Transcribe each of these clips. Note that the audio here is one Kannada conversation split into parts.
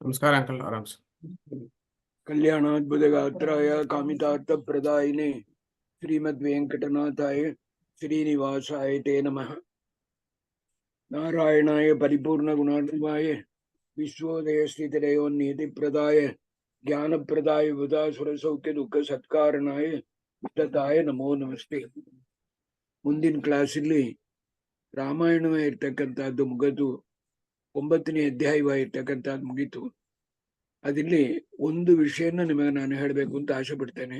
ನಮಸ್ಕಾರ ಅಂಕಲ್, ಆರಾಮ್ಸ್. ಕಲ್ಯಾಣಾದ್ಭುತಗಾತ್ರಾಯ ಕಾಮಿತಾರ್ಥಪ್ರದಾಯಿನೇ ಶ್ರೀಮದ್ ವೆಂಕಟನಾಥಾಯ ಶ್ರೀನಿವಾಸಾಯ ತೇ ನಮಃ. ನಾರಾಯಣಾಯ ಪರಿಪೂರ್ಣ ಗುಣಾರ್ಣವಾಯ ವಿಶ್ವೋದಯ ಸ್ಥಿತಿರಯೋನ್ನಿಧಿಪ್ರದಾಯ ಜ್ಞಾನಪ್ರದಾಯ ಬುಧಾಸುರ ಸೌಖ್ಯ ದುಃಖ ಸತ್ಕಾರಣಾಯ ವಿತತಾಯ ನಮೋ ನಮಸ್ತೆ. ಮುಂದಿನ ಕ್ಲಾಸಲ್ಲಿ ರಾಮಾಯಣವೇ ಇರ್ತಕ್ಕಂಥದ್ದು ಮುಗಿದು 9ನೇ ಅಧ್ಯಾಯವಾಗಿರ್ತಕ್ಕಂಥದ್ದು ಮುಗೀತು. ಅದಿಲ್ಲಿ ಒಂದು ವಿಷಯನ ನಿಮಗೆ ನಾನು ಹೇಳಬೇಕು ಅಂತ ಆಸೆ ಪಡ್ತೇನೆ.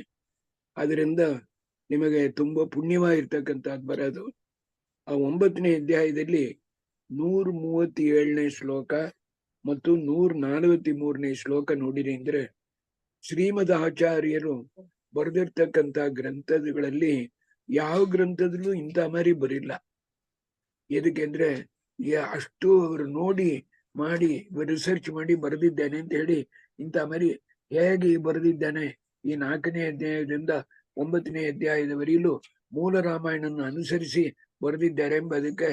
ಅದರಿಂದ ನಿಮಗೆ ತುಂಬಾ ಪುಣ್ಯವಾಗಿರ್ತಕ್ಕಂಥದ್ದು ಬರೋದು. ಆ 9ನೇ ಅಧ್ಯಾಯದಲ್ಲಿ 137ನೇ ಶ್ಲೋಕ ಮತ್ತು 143ನೇ ಶ್ಲೋಕ ನೋಡಿರಿ ಅಂದ್ರೆ ಶ್ರೀಮದ್ ಆಚಾರ್ಯರು ಬರೆದಿರ್ತಕ್ಕಂಥ ಗ್ರಂಥಗಳಲ್ಲಿ ಯಾವ ಗ್ರಂಥದಲ್ಲೂ ಇಂಥ ಮಾರಿ ಬರಿಲ್ಲ. ಎದಕ್ಕೆಂದ್ರೆ ಅಷ್ಟು ಅವರು ನೋಡಿ ಮಾಡಿ ರಿಸರ್ಚ್ ಮಾಡಿ ಬರೆದಿದ್ದೇನೆ ಅಂತ ಹೇಳಿ ಇಂಥ ಮರಿ ಹೇಗೆ ಬರೆದಿದ್ದಾನೆ. ಈ 4ನೇ ಅಧ್ಯಾಯದಿಂದ 9ನೇ ಅಧ್ಯಾಯದವರೆಯಲು ಮೂಲ ರಾಮಾಯಣನ ಅನುಸರಿಸಿ ಬರೆದಿದ್ದಾರೆ ಎಂಬುದಕ್ಕೆ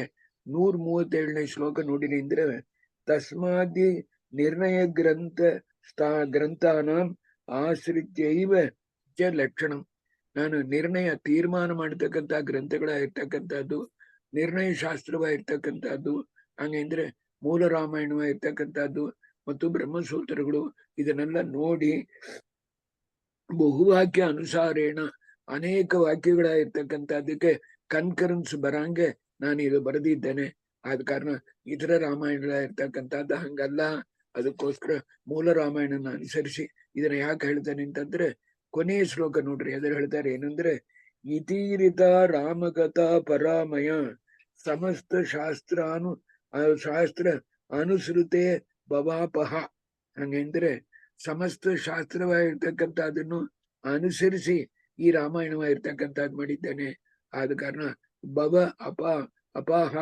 137ನೇ ಶ್ಲೋಕ ನೋಡಿರಿ ಅಂದ್ರೆ ತಸ್ಮಾದಿ ನಿರ್ಣಯ ಗ್ರಂಥಾನ ಆಶ್ರಿತ್ಯೈವ ಚ ಲಕ್ಷಣಂ. ನಾನು ನಿರ್ಣಯ ತೀರ್ಮಾನ ಮಾಡತಕ್ಕಂಥ ಗ್ರಂಥಗಳಾಗಿರ್ತಕ್ಕಂಥದ್ದು, ನಿರ್ಣಯ ಶಾಸ್ತ್ರವಾಗಿರ್ತಕ್ಕಂಥದ್ದು, ಹಂಗಂದ್ರೆ ಮೂಲ ರಾಮಾಯಣವಾಗಿರ್ತಕ್ಕಂಥದ್ದು ಮತ್ತು ಬ್ರಹ್ಮಸೂತ್ರಗಳು ಇದನ್ನೆಲ್ಲ ನೋಡಿ ಬಹುವಾಕ್ಯ ಅನುಸಾರೇಣ ಅನೇಕ ವಾಕ್ಯಗಳಾಗಿರ್ತಕ್ಕಂಥದ್ದಕ್ಕೆ ಕನ್ಕರೆನ್ಸ್ ಬರಂಗೆ ನಾನು ಇದು ಬರೆದಿದ್ದೇನೆ. ಆದ ಕಾರಣ ಇತರ ರಾಮಾಯಣಗಳಾಗಿರ್ತಕ್ಕಂಥದ್ದು ಹಂಗಲ್ಲ. ಅದಕ್ಕೋಸ್ಕರ ಮೂಲ ರಾಮಾಯಣನ ಅನುಸರಿಸಿ ಇದನ್ನ ಯಾಕೆ ಹೇಳ್ತಾನೆ ಅಂತಂದ್ರೆ ಕೊನೆಯ ಶ್ಲೋಕ ನೋಡ್ರಿ. ಅದ್ರ ಹೇಳ್ತಾರೆ ಏನಂದ್ರೆ ಇತೀರಿತ ರಾಮಕಥಾ ಪರಾಮಯ ಸಮಸ್ತ ಶಾಸ್ತ್ರ ಅನುಸೃತೆ ಭವಾಪಹ. ಹಂಗಂದ್ರೆ ಸಮಸ್ತ ಶಾಸ್ತ್ರವಾಗಿರ್ತಕ್ಕಂಥದ್ದನ್ನು ಅನುಸರಿಸಿ ಈ ರಾಮಾಯಣವಾಗಿರ್ತಕ್ಕಂಥದ್ದು ಮಾಡಿದ್ದಾನೆ. ಆದ ಕಾರಣ ಭವ ಅಪಾಹ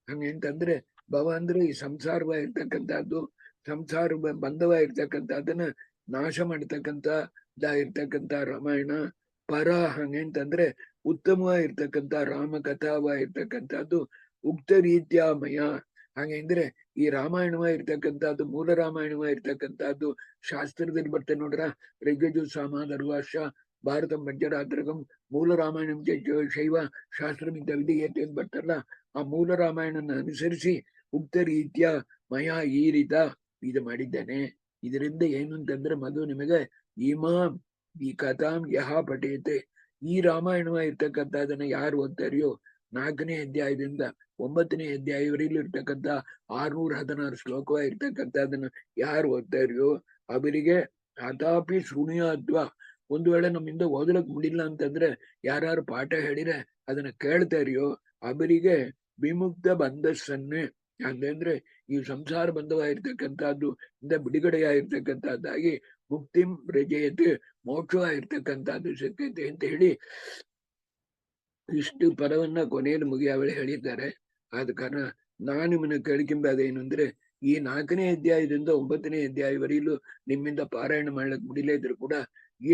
ಹಂಗಂತಂದ್ರೆ ಭವ ಅಂದ್ರೆ ಈ ಸಂಸಾರವಾಗಿರ್ತಕ್ಕಂಥದ್ದು, ಸಂಸಾರ ಬಂಧವಾಗಿರ್ತಕ್ಕಂಥದ್ದನ್ನ ನಾಶ ಮಾಡತಕ್ಕಂಥದ್ದಾಗಿರ್ತಕ್ಕಂಥ ರಾಮಾಯಣ. ಪರ ಹಂಗಂತಂದ್ರೆ ಉತ್ತಮವಾಗಿರ್ತಕ್ಕಂಥ ರಾಮಕಥಾವಾಗಿರ್ತಕ್ಕಂಥದ್ದು ಉಕ್ತ ರೀತ್ಯಾಮಯ. ಹಾಗಂದ್ರೆ ಈ ರಾಮಾಯಣವಾಗಿರ್ತಕ್ಕಂಥದ್ದು ಮೂಲ ರಾಮಾಯಣವಾಗಿರ್ತಕ್ಕಂಥದ್ದು ಶಾಸ್ತ್ರದಲ್ಲಿ ಬರ್ತೇನೆ ನೋಡ್ರ. ಋಗ್ಯಜು ಸಾಮ ದರ್ವಾಶ ಭಾರತ ಪಂಚರಾತ್ರಕಂ ಮೂಲ ರಾಮಾಯಣ ಶೈವ ಶಾಸ್ತ್ರಮಿದ್ದ ವಿಧೇಯತೆ ಅಂತ ಬರ್ತಾರಲ್ಲ, ಆ ಮೂಲ ರಾಮಾಯಣನ ಅನುಸರಿಸಿ ಉಕ್ತ ರೀತ್ಯ ಮಯ ಈ ರೀತ ಇದು ಮಾಡಿದ್ದಾನೆ. ಇದರಿಂದ ಏನು ಅಂತಂದ್ರೆ ಮೊದಲು ನಿಮಗೆ ಇಮಾಂ ಈ ಕಥಾಂ ಯಹ ಪಠೇತೆ, ಈ ರಾಮಾಯಣವಾಗಿರ್ತಕ್ಕಂಥದನ್ನ ಯಾರು ಓದ್ತಾರೆಯೋ 4ನೇ ಅಧ್ಯಾಯದಿಂದ 9ನೇ ಅಧ್ಯಾಯವರೆಗೂ ಇರ್ತಕ್ಕಂಥ 616 ಶ್ಲೋಕವಾಗಿರ್ತಕ್ಕಂಥದನ್ನ ಯಾರು ಓದ್ತಾರೆಯೋ ಅವರಿಗೆ ಅಥಾಪಿ ಶೃಣಿಯಾತ್ವ, ಒಂದು ವೇಳೆ ನಮ್ಮಿಂದ ಓದಲಕ್ ಮುಡಿಲ್ಲ ಅಂತಂದ್ರೆ ಯಾರು ಪಾಠ ಹೇಳಿದ್ರೆ ಅದನ್ನ ಕೇಳ್ತಾರೆಯೋ ಅವರಿಗೆ ವಿಮುಕ್ತ ಬಂಧಸ್ಸನ್ನೇ, ಅಂದ್ರೆ ಈ ಸಂಸಾರ ಬಂಧವಾಗಿರ್ತಕ್ಕಂಥದ್ದು ಇಂದ ಬಿಡುಗಡೆಯಾಗಿರ್ತಕ್ಕಂಥದ್ದಾಗಿ ಮುಕ್ತಿಂ ಪ್ರಜೆಯತೆ ಮೋಕ್ಷವಾಗಿರ್ತಕ್ಕಂಥದ್ದು ಸಿಕ್ಕೈತೆ ಅಂತ ಹೇಳಿ ಇಷ್ಟು ಪದವನ್ನ ಕೊನೆಯಲ್ಲಿ ಮುಗಿಯಾವಳಿ ಹೇಳಿದ್ದಾರೆ. ಆದ ಕಾರಣ ನಾನು ನಿಮ್ಮನ್ನ ಕೇಳ್ಕೊಂಬದೇನು ಅಂದ್ರೆ ಈ 4ನೇ ಅಧ್ಯಾಯದಿಂದ 9ನೇ ಅಧ್ಯಾಯವರೆಗೂ ನಿಮ್ಮಿಂದ ಪಾರಾಯಣ ಮಾಡ್ಲಿಕ್ಕೆ ಮುಡಿಲೇ ಇದ್ರು ಕೂಡ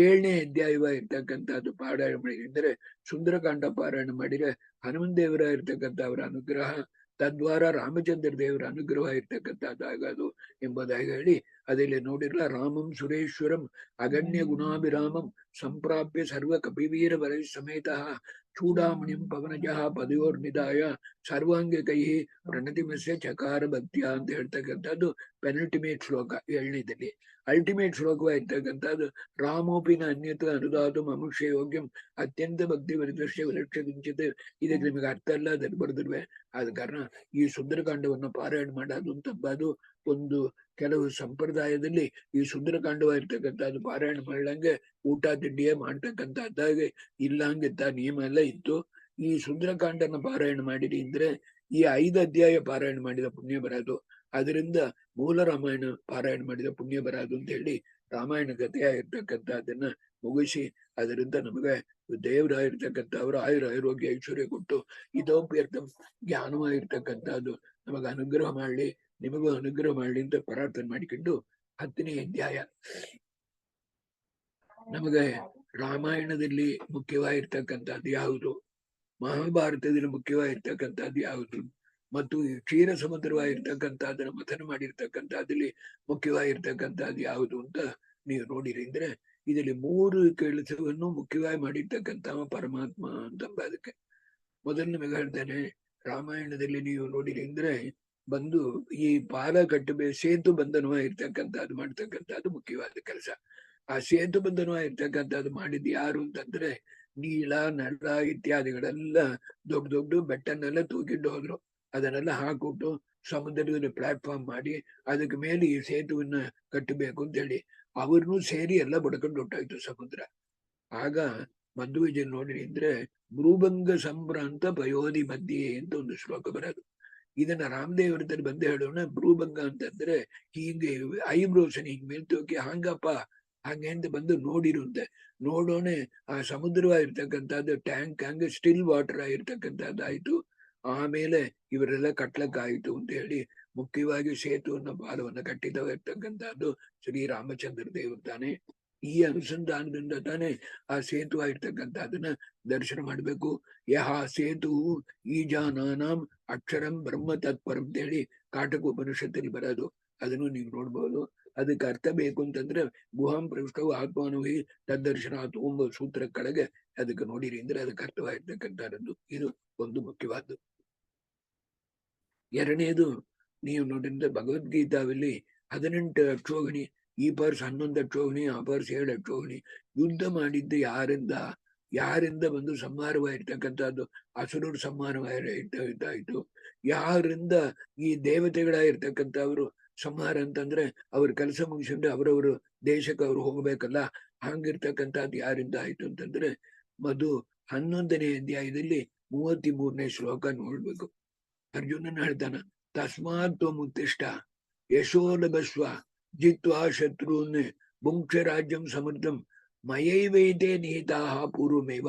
7ನೇ ಅಧ್ಯಾಯವಾಗಿರ್ತಕ್ಕಂಥದ್ದು ಪಾರಾಯಣ ಮಾಡಿದ್ರೆ ಸುಂದರಕಾಂಡ ಪಾರಾಯಣ ಮಾಡಿದ್ರೆ ಹನುಮನ್ ದೇವರ ಇರ್ತಕ್ಕಂಥ ಅವರ ಅನುಗ್ರಹ, ತದ್ವಾರ ರಾಮಚಂದ್ರ ದೇವರ ಅನುಗ್ರಹ ಇರ್ತಕ್ಕಂಥದ್ದಾಗದು ಎಂಬುದಾಗಿ ಹೇಳಿ ಅದಲ್ಲಿ ನೋಡಿರಲ್ಲ. ರಾಮಂ ಸುರೇಶ್ವರಂ ಅಗಣ್ಯ ಗುಣಾಭಿರಾಮಂ ಸಂಪ್ರಾಪ್ಯ ಸರ್ವ ಕಪಿವೀರ ವರ ಸಮೇತ ಚೂಡಾಮಣಿಂ ಪವನಜಃ ಪದಯೋರ್ನಿದಾಯ ಸರ್ವಾಂಗ ಕೈ ಪ್ರಣತಿಮಸ್ಯ ಚಕಾರ ಭಕ್ತಿಯ ಅಂತ ಹೇಳ್ತಕ್ಕಂಥದ್ದು ಪೆನಲ್ಟಿಮೇಟ್ ಶ್ಲೋಕ 7ನೇದಲ್ಲಿ. ಅಲ್ಟಿಮೇಟ್ ಶ್ಲೋಕವಾಗಿರ್ತಕ್ಕಂಥದ್ದು ರಾಮೋಪಿನ ಅನ್ಯತ ಅನುದಾತು ಮನುಷ್ಯ ಯೋಗ್ಯಂ ಅತ್ಯಂತ ಭಕ್ತಿ ವಿದೃಶ್ಯ ವಿಲಕ್ಷಿತ. ಇದಕ್ಕೆ ನಿಮಗೆ ಅರ್ಥ ಅಲ್ಲ, ಅದನ್ನು ಬರೆದಿರುವೆ. ಆದ ಕಾರಣ ಈ ಸುಂದರಕಾಂಡವನ್ನು ಪಾರಾಯಣ ಮಾಡೋದು ಅಂತಂಬದು ಒಂದು ಕೆಲವು ಸಂಪ್ರದಾಯದಲ್ಲಿ ಈ ಸುಂದರಕಾಂಡವಾಗಿರ್ತಕ್ಕಂಥದ್ದು ಪಾರಾಯಣ ಮಾಡ್ಲಂಗೆ ಊಟ ತಿಂಡಿಯೇ ಮಾಡ್ತಕ್ಕಂಥದ್ದಾಗೆ ಇಲ್ಲಂಗಿತ್ತ ನಿಯಮ ಎಲ್ಲ ಇತ್ತು. ಈ ಸುಂದರಕಾಂಡನ ಪಾರಾಯಣ ಮಾಡಿರಿ ಅಂದ್ರೆ ಈ 5 ಅಧ್ಯಾಯ ಪಾರಾಯಣ ಮಾಡಿದ ಪುಣ್ಯ ಬರೋದು, ಅದರಿಂದ ಮೂಲ ರಾಮಾಯಣ ಪಾರಾಯಣ ಮಾಡಿದ ಪುಣ್ಯ ಬರೋದು ಅಂತ ಹೇಳಿ ರಾಮಾಯಣ ಕಥೆಯಾಗಿರ್ತಕ್ಕಂಥದ್ದನ್ನ ಮುಗಿಸಿ ಅದರಿಂದ ನಮಗೆ ದೇವರಾಗಿರ್ತಕ್ಕಂಥ ಅವರು ಆಯುರಾರೋಗ್ಯ ಐಶ್ವರ್ಯ ಕೊಟ್ಟು ಇದೋಪ್ಯರ್ಥ ಜ್ಞಾನವಾಗಿರ್ತಕ್ಕಂಥದ್ದು ನಮಗೆ ಅನುಗ್ರಹ ಮಾಡ್ಲಿ, ನಿಮಗೂ ಅನುಗ್ರಹ ಮಾಡ್ಲಿ ಅಂತ ಪ್ರಾರ್ಥನೆ ಮಾಡಿಕೊಂಡು 10ನೇ ಅಧ್ಯಾಯ. ನಮಗೆ ರಾಮಾಯಣದಲ್ಲಿ ಮುಖ್ಯವಾಗಿರ್ತಕ್ಕಂಥದ್ದು ಯಾವುದು, ಮಹಾಭಾರತದಲ್ಲಿ ಮುಖ್ಯವಾಗಿರ್ತಕ್ಕಂಥದ್ದು ಯಾವುದು, ಮತ್ತು ಈ ಕ್ಷೀರ ಸಮುದ್ರವಾಗಿರ್ತಕ್ಕಂಥದ್ದನ್ನ ಮಥನ ಮಾಡಿರ್ತಕ್ಕಂಥದ್ದಲ್ಲಿ ಮುಖ್ಯವಾಗಿರ್ತಕ್ಕಂಥದ್ದು ಯಾವುದು ಅಂತ ನೀವು ನೋಡಿರಿ ಅಂದ್ರೆ ಇದರಲ್ಲಿ 3 ಕೆಲಸವನ್ನು ಮುಖ್ಯವಾಗಿ ಮಾಡಿರ್ತಕ್ಕಂಥ ಪರಮಾತ್ಮ ಅಂತ ಅದಕ್ಕೆ ಮೊದಲು ನಿಮಗೆ ಹೇಳ್ತೇನೆ. ರಾಮಾಯಣದಲ್ಲಿ ನೀವು ನೋಡಿರಿ ಅಂದ್ರೆ ಬಂದು ಈ ಪಾಲ ಕಟ್ಟಬೇಕು, ಸೇತು ಬಂಧನವಾಗಿರ್ತಕ್ಕಂಥದ್ದು ಮಾಡ್ತಕ್ಕಂಥದ್ದು ಮುಖ್ಯವಾದ ಕೆಲಸ. ಆ ಸೇತು ಬಂಧನವಾಗಿರ್ತಕ್ಕಂಥದ್ದು ಮಾಡಿದ್ ಯಾರು ಅಂತಂದ್ರೆ ನೀಳ ನಳ ಇತ್ಯಾದಿಗಳೆಲ್ಲ ದೊಡ್ಡ ದೊಡ್ಡ ಬೆಟ್ಟನ್ನೆಲ್ಲ ತೂಗಿಟ್ಟು ಹೋದ್ರು. ಅದನ್ನೆಲ್ಲ ಹಾಕ್ಬಿಟ್ಟು ಸಮುದ್ರದಲ್ಲಿ ಪ್ಲಾಟ್ಫಾರ್ಮ್ ಮಾಡಿ ಅದಕ್ಕೆ ಮೇಲೆ ಈ ಸೇತುವನ್ನ ಕಟ್ಟಬೇಕು ಅಂತ ಹೇಳಿ ಅವ್ರನ್ನೂ ಸೇರಿ ಎಲ್ಲ ಬಡ್ಕೊಂಡು ಹೊಟ್ಟಾಯ್ತು ಸಮುದ್ರ. ಆಗ ಮಧ್ವವಿಜಯ ನೋಡಿರಿ ಅಂದ್ರೆ ಭ್ರೂಭಂಗ ಸಂಭ್ರಾಂತ ಪಯೋಧಿ ಮಧ್ಯೆ ಅಂತ ಒಂದು ಶ್ಲೋಕ ಬರೋದು. ಇದನ್ನ ರಾಮದೇವ್ರದಲ್ಲಿ ಬಂದು ಹೇಳೋಣ. ಭ್ರೂಭಂಗ ಅಂತಂದ್ರೆ ಹೀಗೆ ಐಬ್ರೋಸನ್ ಹಿಂಗ್ ಮೇಲ್ತೋಕಿ ಹಂಗಪ್ಪ ಹಂಗೆ ಅಂತ ಬಂದು ನೋಡಿರುಂತೆ. ನೋಡೋಣ ಆ ಸಮುದ್ರವಾಗಿರ್ತಕ್ಕಂಥದ್ದು ಟ್ಯಾಂಕ್ ಹಂಗೆ ಸ್ಟಿಲ್ ವಾಟರ್ ಆಗಿರ್ತಕ್ಕಂಥದ್ದು ಆಯ್ತು. ಆಮೇಲೆ ಇವರೆಲ್ಲ ಕಟ್ಲಕ್ಕಾಯ್ತು ಅಂತ ಹೇಳಿ ಮುಖ್ಯವಾಗಿ ಸೇತುವನ್ನ ಪಾಲವನ್ನ ಕಟ್ಟಿದವಿರ್ತಕ್ಕಂಥದ್ದು ಶ್ರೀರಾಮಚಂದ್ರ ದೇವರು ತಾನೆ. ಈ ಅನುಸಂಧಾನದಿಂದ ತಾನೇ ಆ ಸೇತು ಆಗಿರ್ತಕ್ಕಂಥದ್ದನ್ನ ದರ್ಶನ ಮಾಡ್ಬೇಕು. ಯಹ ಸೇತು ಈ ಜಾನಾನಾಂ ಅಕ್ಷರಂ ಬ್ರಹ್ಮ ತತ್ಪರಂ ಅಂತ ಹೇಳಿ ಕಾಟಕ ಉಪನಿಷತ್ತಲ್ಲಿ ಬರೋದು. ಅದನ್ನು ನೀವು ನೋಡ್ಬೋದು. ಅದಕ್ಕೆ ಅರ್ಥ ಬೇಕು ಅಂತಂದ್ರೆ ಗುಹಾಂ ಪ್ರವಿಷ್ಟವು ಆತ್ಮಾನುಭವಿ ತದ್ದರ್ಶನ ಎಂಬ ಸೂತ್ರ ಕೆಳಗೆ ಅದಕ್ಕೆ ನೋಡಿರಿ ಅಂದ್ರೆ ಅದಕ್ಕೆ ಅರ್ಥವಾಗಿರ್ತಕ್ಕಂಥದ್ದು ಇದು ಒಂದು ಮುಖ್ಯವಾದ್ದು. ಎರಡನೇದು ನೀವು ನೋಡಿದ್ರೆ ಭಗವದ್ಗೀತಾವಲ್ಲಿ 18 ಅಕ್ಷೋಹಿಣಿ, ಈ ಪರ್ಸ್ 11 ಅಕ್ಷೋಹಿಣಿ, ಆ ಪರ್ಸ್ 7 ಅಕ್ಷೋಹಿಣಿ ಯುದ್ಧ ಮಾಡಿದ್ದು ಯಾರಿಂದ ಬಂದು ಸಂಹಾರವಾಗಿರ್ತಕ್ಕಂಥದ್ದು ಅಸುರರು ಸಂಹಾರವಾಗಿರ್ತಾಯಿತು. ಯಾರಿಂದ ಈ ದೇವತೆಗಳಾಗಿರ್ತಕ್ಕಂಥವ್ರು ಸಂಹಾರ ಅಂತಂದ್ರೆ ಅವ್ರ ಕೆಲಸ ಮುಗಿಸಿದ್ರೆ ಅವರವರು ದೇಶಕ್ಕೆ ಅವ್ರು ಹೋಗ್ಬೇಕಲ್ಲ, ಹಂಗಿರ್ತಕ್ಕಂಥದ್ದು ಯಾರಿಂದ ಆಯ್ತು ಅಂತಂದ್ರೆ ಮಧು 11ನೇ ಅಧ್ಯಾಯದಲ್ಲಿ 33ನೇ ಶ್ಲೋಕ ನೋಡ್ಬೇಕು. ಅರ್ಜುನನ ಹೇಳ್ತಾನ, ತಸ್ಮಾತ್ ಮುತ್ತಿಷ್ಟ ಯಶೋಲಭಸ್ವ ಜಿತ್ವಾ ಶತ್ರುನ್ ಭುಂಕ್ಷ ರಾಜ್ಯಂ ಸಮೃದ್ಧಂ ಮಯೈವೈತೆ ನಿಹಿತಾಹ ಪೂರ್ವಮೇವ.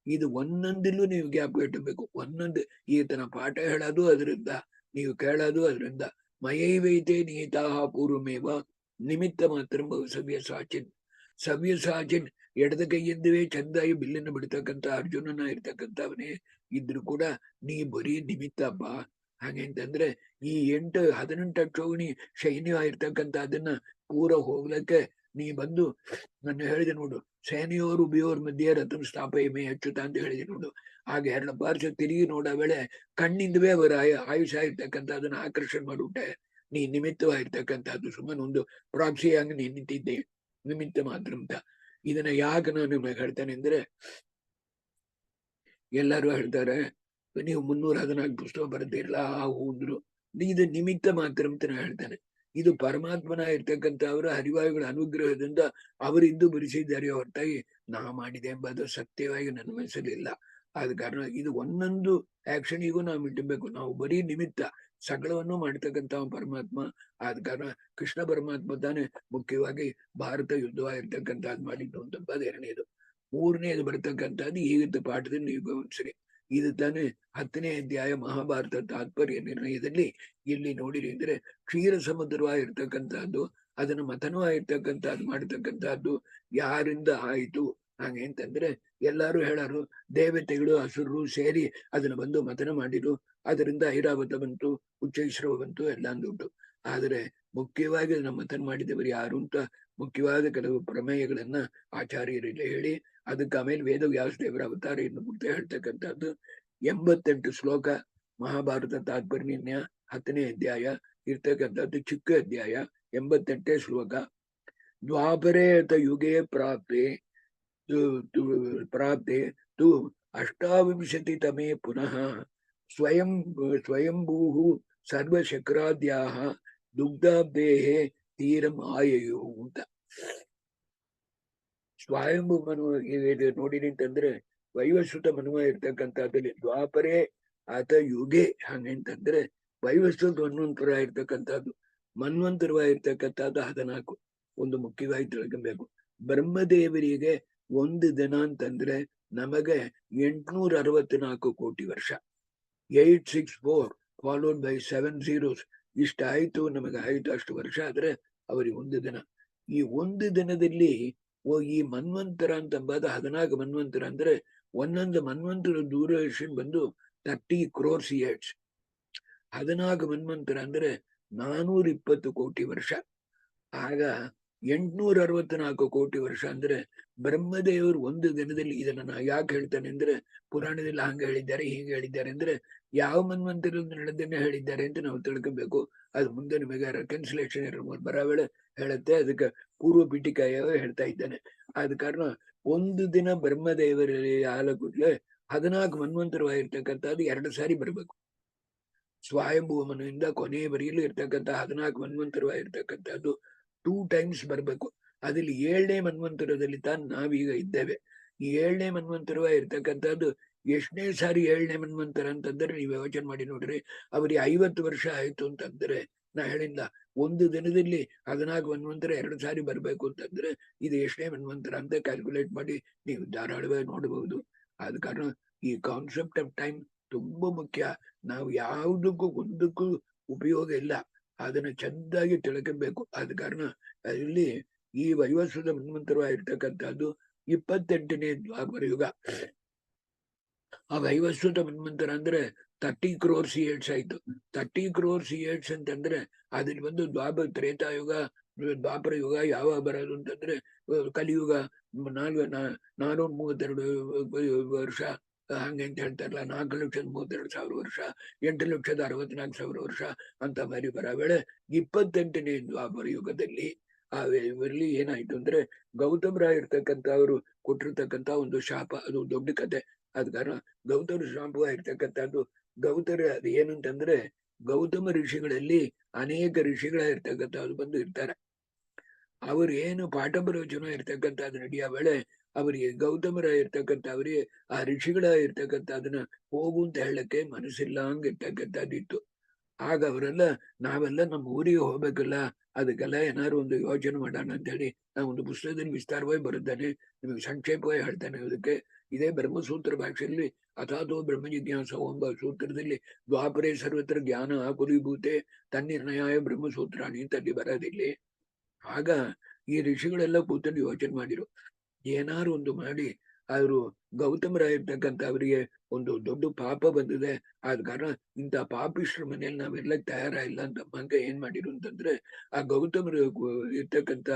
ಇದು ಒಂದೊಂದಿಲ್ಲೂ ನೀವು ಜ್ಞಾಪಕ ಇಟ್ಟಬೇಕು. ಒಂದೊಂದು ಈತನ ಪಾಠ ಹೇಳೋದು ಅದರಿಂದ, ನೀವು ಕೇಳೋದು ಅದರಿಂದ. ಮಯೈವೈತೆ ನಿಹಿತಾಹ ಪೂರ್ವಮೇವ ನಿಮಿತ್ತ ಮಾತ್ರ ಸವ್ಯಸಾಚಿನ್ ಎಡದ ಕೈಯಿಂದವೇ ಚಂದಾಗಿ ಬಿಲ್ಲನ್ನು ಬಿಡ್ತಕ್ಕಂಥ ಅರ್ಜುನನ ಇರ್ತಕ್ಕಂಥವನೇ ಇದ್ರು ಕೂಡ ನೀ ಬರೀ ನಿಮಿತ್ತಪ್ಪ. ಹಾಗೆ ಅಂತಂದ್ರೆ ಈ 18 ಅಕ್ಷೋಹಿಣಿ ಸೈನ್ಯವಾಗಿರ್ತಕ್ಕಂಥದ್ದನ್ನ ಪೂರ ಹೋಗ್ಲಿಕ್ಕೆ ನೀ ಬಂದು ನನ್ನ ಹೇಳಿದೆ ನೋಡು, ಸೇನೆಯೋರು ಉಭಯೋರ್ ಮಧ್ಯೆ ರಥಂ ಸ್ಥಾಪಯಮೇ ಅಚ್ಚುತ ಅಂತ ಹೇಳಿದೆ ನೋಡು. ಹಾಗೆ 2 ಪಾರ್ಶ್ವ ತಿರುಗಿ ನೋಡ ವೇಳೆ ಕಣ್ಣಿಂದವೇ ಅವರ ಆಯುಷ ಇರ್ತಕ್ಕಂಥದ್ದನ್ನ ಆಕರ್ಷಣೆ ಮಾಡ್ಬಿಟ್ಟೆ. ನೀ ನಿಮಿತ್ತವಾಗಿರ್ತಕ್ಕಂಥದ್ದು ಸುಮ್ಮನೆ ಒಂದು ಪ್ರಾಕ್ಸಿಯಾಗಿ ನೀ ನಿಂತಿದ್ದೆ, ನಿಮಿತ್ತ ಮಾತ್ರ ಅಂತ. ಇದನ್ನ ಯಾಕೆ ನಾನು ಹೇಳ್ತೇನೆ ಅಂದ್ರೆ ಎಲ್ಲರೂ ಹೇಳ್ತಾರೆ ನೀವು 314 ಪುಸ್ತಕ ಬರೆದಿರಲ್ಲ ಹೋದ್ರು, ಇದು ನಿಮಿತ್ತ ಮಾತ್ರ ಅಂತ ನಾನು ಹೇಳ್ತೇನೆ. ಇದು ಪರಮಾತ್ಮನ ಇರ್ತಕ್ಕಂಥ ಅವರ ಹರಿವಾಯುಗಳ ಅನುಗ್ರಹದಿಂದ ಅವರಿಂದು ಬರೆಸಿದ್ದಾರೆ ಹೊರತಾಗಿ ನಾ ಮಾಡಿದೆ ಎಂಬುದು ಸತ್ಯವಾಗಿ ನನ್ನ ಮನಸ್ಸಲ್ಲಿಲ್ಲ. ಆದ ಕಾರಣ ಇದು ಒಂದೊಂದು ಆಕ್ಷನಿಗೂ ನಾವು ಇಟ್ಟಬೇಕು. ನಾವು ಬರೀ ನಿಮಿತ್ತ, ಸಕಲವನ್ನು ಮಾಡ್ತಕ್ಕಂಥ ಪರಮಾತ್ಮ. ಆದ ಕಾರಣ ಕೃಷ್ಣ ಪರಮಾತ್ಮ ತಾನೇ ಮುಖ್ಯವಾಗಿ ಭಾರತ ಯುದ್ಧವಾಗಿರ್ತಕ್ಕಂಥದ್ದು ಮಾಡಿದ್ದು ಅಂತ ಎರಡನೇದು. ಮೂರನೇದು ಬರ್ತಕ್ಕಂಥದ್ದು ಈಗಿದ್ದ ಪಾಠದಲ್ಲಿ ನೀವು ಗಮನಿಸ್ರಿ. ಇದು ತಾನೇ 10ನೇ ಅಧ್ಯಾಯ ಮಹಾಭಾರತ ತಾತ್ಪರ್ಯ ನಿರ್ಣಯದಲ್ಲಿ ಇಲ್ಲಿ ನೋಡಿರಿ ಅಂದ್ರೆ ಕ್ಷೀರ ಸಮುದ್ರವಾಗಿರ್ತಕ್ಕಂಥದ್ದು ಅದನ್ನು ಮಥನವಾಗಿರ್ತಕ್ಕಂಥದ್ದು ಮಾಡತಕ್ಕಂಥದ್ದು ಯಾರಿಂದ ಆಯಿತು. ಹಾಗೆ ಅಂತಂದ್ರೆ ಎಲ್ಲಾರು ಹೇಳಾರು ದೇವತೆಗಳು ಅಸುರರು ಸೇರಿ ಅದನ್ನ ಬಂದು ಮಥನ ಮಾಡಿರು, ಅದರಿಂದ ಐರಾವತ ಬಂತು, ಉಚ್ಚೈಶ್ರವ ಬಂತು ಎಲ್ಲ ಅಂದುಂಟು. ಆದರೆ ಮುಖ್ಯವಾಗಿ ಅದನ್ನ ಮಥನ ಮಾಡಿದವರು ಯಾರು ಅಂತ ಮುಖ್ಯವಾದ ಕೆಲವು ಪ್ರಮೇಯಗಳನ್ನ ಆಚಾರ್ಯರಿಗೆ ಹೇಳಿ ಅದಕ್ಕೆ ಆಮೇಲೆ ವೇದ ವ್ಯಾಸದೇವರ ಅವತಾರ ಇನ್ನು ಮುಂದೆ ಹೇಳ್ತಕ್ಕಂಥದ್ದು 88 ಶ್ಲೋಕ ಮಹಾಭಾರತ ತಾತ್ಪರ್ಯ ನಿರ್ಣಯ 10ನೇ ಅಧ್ಯಾಯ ಇರ್ತಕ್ಕಂಥದ್ದು ಚಿಕ್ಕ ಅಧ್ಯಾಯ 88 ಶ್ಲೋಕ. ದ್ವಾಪರೇತ ಯುಗೆ ಪ್ರಾಪ್ತೆ ತು 28 ತಮೇ ಪುನಃ ಸ್ವಯಂಭೂ ಸರ್ವಶಕ್ರಾದ್ಯಾಹ ದುಗ್ಧಾಬ್ದೇಹೇ ತೀರಂ ಆಯಯು ಅಂತ. ಸ್ವಯಂಭೂ ಮನು ನೋಡಿರಿ ಅಂತಂದ್ರೆ ವೈವಸ್ವತ ಮನುವ ಇರ್ತಕ್ಕಂಥದ್ದಲ್ಲಿ ದ್ವಾಪರೇ ಆತ ಯುಗೆ ಹಂಗಂತಂದ್ರೆ ವೈವಸ್ವತ ಮನ್ವಂತರ ಇರ್ತಕ್ಕಂಥದ್ದು, ಮನ್ವಂತರವಾಗಿರ್ತಕ್ಕಂಥದ್ದು 14 ಒಂದು ಮುಖ್ಯವಾಗಿ ತಿಳ್ಕೊಬೇಕು. ಬ್ರಹ್ಮದೇವರಿಗೆ 1 ದಿನ ಅಂತಂದ್ರೆ ನಮಗೆ 864 ಕೋಟಿ ವರ್ಷ. 864 ಫಾಲೋಡ್ ಬೈ 7 zeros ಇಷ್ಟ ಆಯ್ತು, ನಮಗೆ ಆಯ್ತು ಅಷ್ಟು ವರ್ಷ ಆದ್ರೆ ಅವರಿಗೆ 1 ದಿನ. ಈ 1 ದಿನದಲ್ಲಿ ಈ ಮನ್ವಂತರ ಅಂತಂಬಾದ 14 ಮನ್ವಂತರ ಅಂದ್ರೆ ಒಂದೊಂದು ಮನ್ವಂತರ ಡ್ಯೂರೇಷನ್ ಬಂದು 30 crores years. 14 ಮನ್ವಂತರ ಅಂದ್ರೆ 420 ಕೋಟಿ ವರ್ಷ. ಆಗ 864 ಕೋಟಿ ವರ್ಷ ಅಂದ್ರೆ ಬ್ರಹ್ಮದೇವರು ಒಂದು ದಿನದಲ್ಲಿ, ಇದನ್ನ ನಾ ಯಾಕೆ ಹೇಳ್ತಾನೆ ಅಂದ್ರೆ ಪುರಾಣದಲ್ಲಿ ಹಂಗ ಹೇಳಿದ್ದಾರೆ ಹೀಗೆ ಹೇಳಿದ್ದಾರೆ ಅಂದ್ರೆ ಯಾವ ಮನ್ವಂತರದಲ್ಲಿ ನಡೆದನ್ನೇ ಹೇಳಿದ್ದಾರೆ ಅಂತ ನಾವು ತಿಳ್ಕೊಬೇಕು. ಅದು ಮುಂದೆ ನಿಮಗೆ ರೆಕನ್ಸಿಲೇಷನ್ ಬರಾವೇಳೆ ಹೇಳುತ್ತೆ. ಅದಕ್ಕೆ ಪೂರ್ವ ಪೀಠಿಕಾಯ ಹೇಳ್ತಾ ಇದ್ದಾನೆ. ಆದ ಕಾರಣ ಒಂದು ದಿನ ಬ್ರಹ್ಮದೇವರಲ್ಲಿ ಆಲ ಕೂಡ್ಲೆ 14 ಮನ್ವಂತರವಾಗಿರ್ತಕ್ಕಂಥದ್ದು 2 ಸಾರಿ ಬರ್ಬೇಕು. ಸ್ವಯಂಭುವ ಮನೆಯಿಂದ ಕೊನೆಯವರೆಯಲು ಇರ್ತಕ್ಕಂಥ 14 ಮನ್ವಂತರವಾಗಿರ್ತಕ್ಕಂಥದ್ದು 2 ಟೈಮ್ಸ್ ಬರ್ಬೇಕು. ಅದ್ರಲ್ಲಿ 7ನೇ ಮನ್ವಂತರದಲ್ಲಿ ತಾನು ನಾವೀಗ ಇದ್ದೇವೆ. ಈ 7ನೇ ಮನ್ವಂತರವ ಇರ್ತಕ್ಕಂಥದ್ದು ಎಷ್ಟನೇ ಸಾರಿ 7ನೇ ಮನ್ವಂತರ ಅಂತಂದ್ರೆ ನೀವು ಯೋಚನೆ ಮಾಡಿ ನೋಡ್ರಿ. ಅವ್ರಿಗೆ 50 ವರ್ಷ ಆಯ್ತು ಅಂತಂದ್ರೆ, ನಾ ಹೇಳಿಲ್ಲ ಒಂದು ದಿನದಲ್ಲಿ 14 ಮನ್ವಂತರ 2 ಸಾರಿ ಬರ್ಬೇಕು ಅಂತಂದ್ರೆ ಇದು ಎಷ್ಟನೇ ಮನ್ವಂತರ ಅಂತ ಕ್ಯಾಲ್ಕುಲೇಟ್ ಮಾಡಿ ನೀವು ಧಾರಾಳವಾಗಿ ನೋಡಬಹುದು. ಆದ ಕಾರಣ ಈ ಕಾನ್ಸೆಪ್ಟ್ ಆಫ್ ಟೈಮ್ ತುಂಬಾ ಮುಖ್ಯ. ನಾವು ಯಾವುದಕ್ಕೂ ಒಂದಕ್ಕೂ ಉಪಯೋಗ ಇಲ್ಲ, ಅದನ್ನ ಚೆಂದಾಗಿ ತಿಳ್ಕೊಬೇಕು. ಆದ ಕಾರಣ ಅಲ್ಲಿ ಈ ವೈವಸ್ವತ ಮನ್ವಂತರವಾಗಿರ್ತಕ್ಕಂಥದ್ದು 28ನೇ ದ್ವಾಪರ ಯುಗ. ಆ ವೈವಸ್ವತ ಮನ್ವಂತರ ಅಂದ್ರೆ 30 crores years ಆಯ್ತು. 30 crores years ಅಂತಂದ್ರೆ ಅದ್ರಲ್ಲಿ ಬಂದು ತ್ರೇತಾಯುಗ, ದ್ವಾಪರ ಯುಗ ಯಾವ ಬರೋದು ಅಂತಂದ್ರೆ ಕಲಿಯುಗ 432 ವರ್ಷ ಹಂಗೆ ಅಂತ ಹೇಳ್ತಾರಲ್ಲ. 4,32,000 ವರ್ಷ, 8,64,000 ವರ್ಷ ಅಂತ ಮರಿ ಬರೋ ವೇಳೆ 28ನೇ ದ್ವಾಪರ ಯುಗದಲ್ಲಿ ಇವರಲ್ಲಿ ಏನಾಯ್ತು ಅಂದ್ರೆ ಗೌತಮರಾಗಿರ್ತಕ್ಕಂಥವ್ರು ಕೊಟ್ಟಿರ್ತಕ್ಕಂಥ ಒಂದು ಶಾಪ, ಅದು ದೊಡ್ಡ ಕತೆ. ಆದ ಕಾರಣ ಗೌತಮ ಶಾಪವಾಗಿರ್ತಕ್ಕಂಥದ್ದು ಗೌತಮ ಅದು ಏನಂತಂದ್ರೆ ಗೌತಮ ಋಷಿಗಳಲ್ಲಿ ಅನೇಕ ಋಷಿಗಳಾಗಿರ್ತಕ್ಕಂಥವ್ರು ಬಂದು ಇರ್ತಾರೆ. ಅವ್ರು ಏನು ಪಾಠ ಪ್ರವಚನ ಇರ್ತಕ್ಕಂಥದ್ದು ನಡೆಯೋ ವೇಳೆ ಅವರಿಗೆ ಗೌತಮರ ಇರ್ತಕ್ಕಂಥವ್ರಿಗೆ ಆ ಋಷಿಗಳ ಇರ್ತಕ್ಕಂಥದನ್ನ ಹೋಗು ಅಂತ ಹೇಳಕ್ಕೆ ಮನಸ್ಸಿಲ್ಲ ಹಂಗಿರ್ತಕ್ಕಂಥದ್ದಿತ್ತು. ಆಗ ಅವರೆಲ್ಲ ನಾವೆಲ್ಲ ನಮ್ಮ ಊರಿಗೆ ಹೋಗ್ಬೇಕಲ್ಲ, ಅದಕ್ಕೆಲ್ಲ ಏನಾದ್ರು ಒಂದು ಯೋಚನೆ ಮಾಡೋಣ ಅಂತ ಹೇಳಿ ನಾವು ಒಂದು ಪುಸ್ತಕದಲ್ಲಿ ವಿಸ್ತಾರವಾಗಿ ಬರುತ್ತಾನೆ, ನಿಮಗೆ ಸಂಕ್ಷೇಪವಾಗಿ ಹೇಳ್ತಾನೆ. ಅದಕ್ಕೆ ಇದೇ ಬ್ರಹ್ಮಸೂತ್ರ ಭಾಷೆಯಲ್ಲಿ ಅಥಾತೋ ಬ್ರಹ್ಮ ಜಿಜ್ಞಾಸ ಎಂಬ ಸೂತ್ರದಲ್ಲಿ ದ್ವಾಪರೇ ಸರ್ವತ್ರ ಜ್ಞಾನ ಕುಲೀಭೂತೆ ತನ್ನಿರ್ಣಯಾಯ ಬ್ರಹ್ಮಸೂತ್ರಾಣಿ ಅಂತ ಅಲ್ಲಿ ಬರೋದಿಲ್ಲಿ. ಆಗ ಈ ಋಷಿಗಳೆಲ್ಲ ಕೂತಲ್ಲಿ ಯೋಚನೆ ಮಾಡಿರು, ಏನಾರು ಒಂದು ಮಾಡಿ ಅವರು ಗೌತಮರಾಗಿರ್ತಕ್ಕಂಥ ಅವರಿಗೆ ಒಂದು ದೊಡ್ಡ ಪಾಪ ಬಂದಿದೆ. ಆದ ಕಾರಣ ಇಂಥ ಪಾಪಿಷ್ಟ್ರ ಮನೆಯಲ್ಲಿ ನಾವೆಲ್ಲ ತಯಾರಾಗಿಲ್ಲ ಅಂತ ಮಂಗ ಏನ್ ಮಾಡಿರು ಅಂತಂದ್ರೆ ಆ ಗೌತಮರು ಇರ್ತಕ್ಕಂಥ